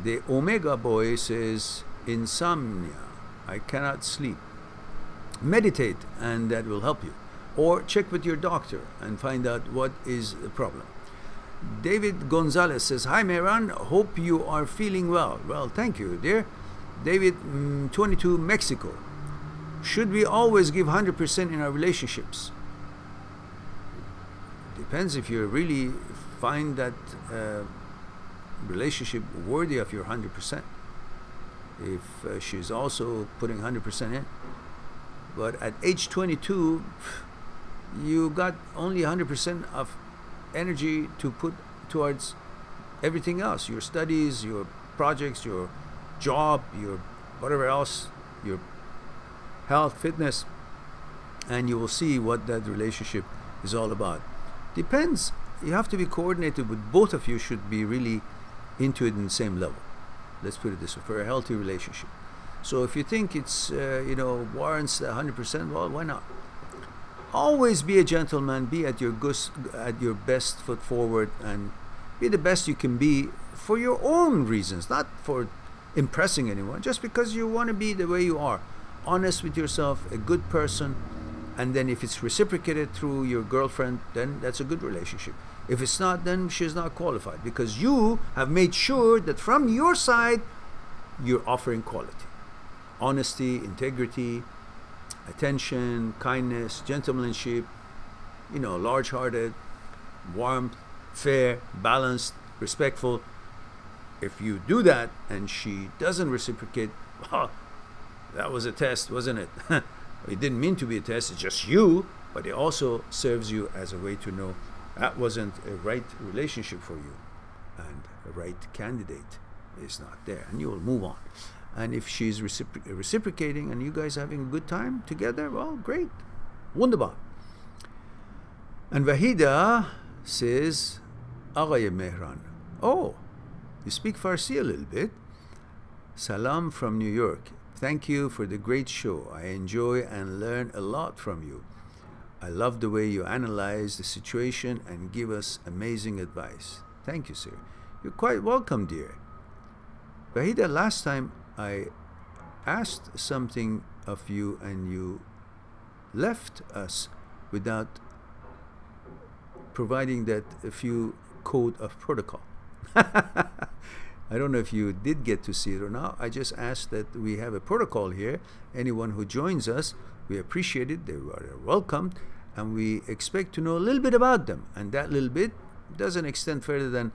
The Omega Boy says, insomnia, I cannot sleep. Meditate, and that will help you. Or check with your doctor and find out what is the problem. David Gonzalez says, hi Mehran, hope you are feeling well. Well, thank you, dear. David, 22, Mexico. Should we always give 100% in our relationships? Depends if you really find that relationship worthy of your 100%. If she's also putting 100% in. But at age 22, you got only 100% of energy to put towards everything else, your studies, your projects, your job, your whatever else, your health, fitness, and you will see what that relationship is all about. Depends. You have to be coordinated with both of you, should be really into it in the same level. Let's put it this way, for a healthy relationship. So if you think it's warrants 100%, well, why not? Always be a gentleman, be at your best foot forward, and be the best you can be for your own reasons, not for impressing anyone, just because you want to be the way you are. Honest with yourself, a good person, and then if it's reciprocated through your girlfriend, then that's a good relationship. If it's not, then she's not qualified, because you have made sure that from your side, you're offering quality. Honesty, integrity, attention, kindness, gentlemanship, large-hearted, warm, fair, balanced, respectful. If you do that and she doesn't reciprocate, well, that was a test, wasn't it? It didn't mean to be a test, it's just you, but it also serves you as a way to know that wasn't a right relationship for you, and a right candidate is not there, and you will move on. And if she's reciprocating and you guys are having a good time together, well, great. Wunderbar. And Vahida says, Aghay Mehran. Oh, you speak Farsi a little bit. Salam from New York. Thank you for the great show. I enjoy and learn a lot from you. I love the way you analyze the situation and give us amazing advice. Thank you, sir. You're quite welcome, dear. Vahida, last time I asked something of you and you left us without providing that a few code of protocol. I don't know if you did get to see it or not. I just asked that we have a protocol here. Anyone who joins us, we appreciate it. They are welcome, and we expect to know a little bit about them. And that little bit doesn't extend further than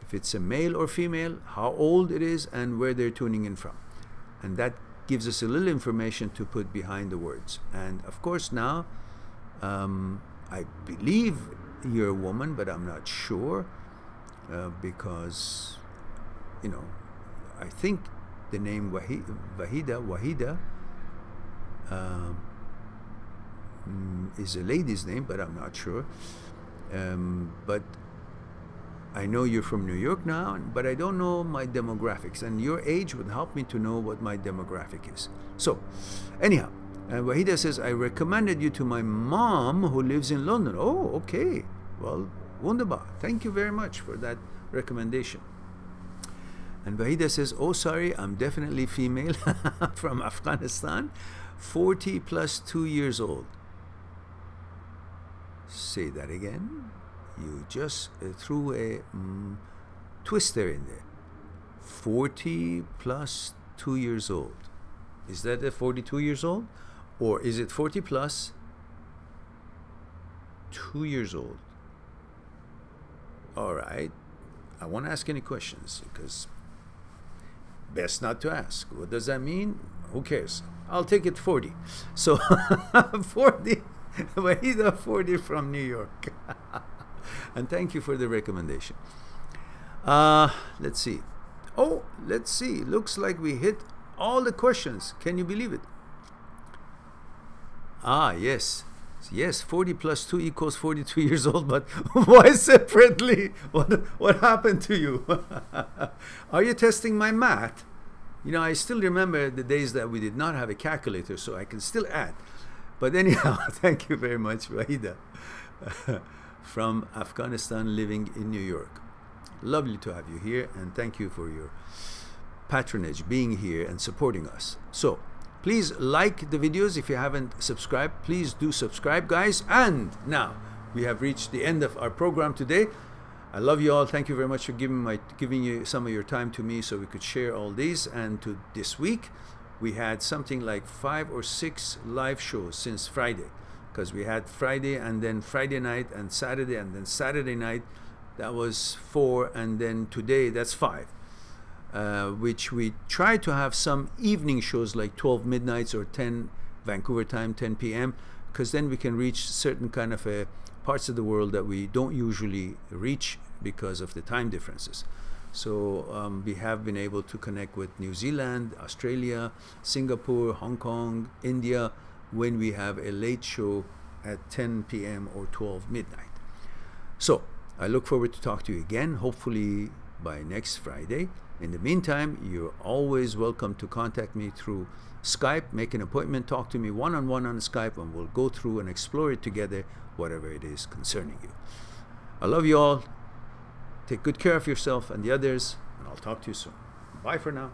if it's a male or female, how old it is, and where they're tuning in from. And that gives us a little information to put behind the words. And of course now, I believe you're a woman, but I'm not sure, because, you know, I think the name Wahida is a lady's name, but I'm not sure. But I know you're from New York now, but I don't know my demographics, and your age would help me to know what my demographic is. So, anyhow, Wahida says, I recommended you to my mom who lives in London. Oh, okay. Well, wunderbar. Thank you very much for that recommendation. And Wahida says, oh, sorry, I'm definitely female from Afghanistan, 40 plus 2 years old. Say that again. You just threw a twister in there. 40 plus 2 years old. Is that a 42 years old? Or is it 40 plus 2 years old? All right. I won't ask any questions because best not to ask. What does that mean? Who cares? I'll take it 40. So 40, Wahida 40 from New York. And thank you for the recommendation. Let's see. Oh, let's see. Looks like we hit all the questions. Can you believe it? Ah, yes. Yes, 40 plus 2 equals 42 years old, but why separately? What happened to you? Are you testing my math? You know, I still remember the days that we did not have a calculator, so I can still add. But anyhow, thank you very much, Wahida, from Afghanistan, living in New York. Lovely to have you here, and thank you for your patronage, being here and supporting us. So, please like the videos. If you haven't subscribed, please do subscribe, guys. And now we have reached the end of our program today. I love you all. Thank you very much for giving you some of your time to me so we could share all these. And to this week, we had something like 5 or 6 live shows since Friday, because we had Friday and then Friday night and Saturday and then Saturday night. That was 4, and then today that's 5. Which we try to have some evening shows like 12 midnights or 10 Vancouver time, 10 p.m. because then we can reach certain kind of parts of the world that we don't usually reach because of the time differences. So we have been able to connect with New Zealand, Australia, Singapore, Hong Kong, India, when we have a late show at 10 p.m. or 12 midnight. So I look forward to talk to you again, hopefully by next Friday. In the meantime, you're always welcome to contact me through Skype, make an appointment, talk to me one-on-one on Skype, and we'll go through and explore it together, whatever it is concerning you. I love you all. Take good care of yourself and the others, and I'll talk to you soon. Bye for now.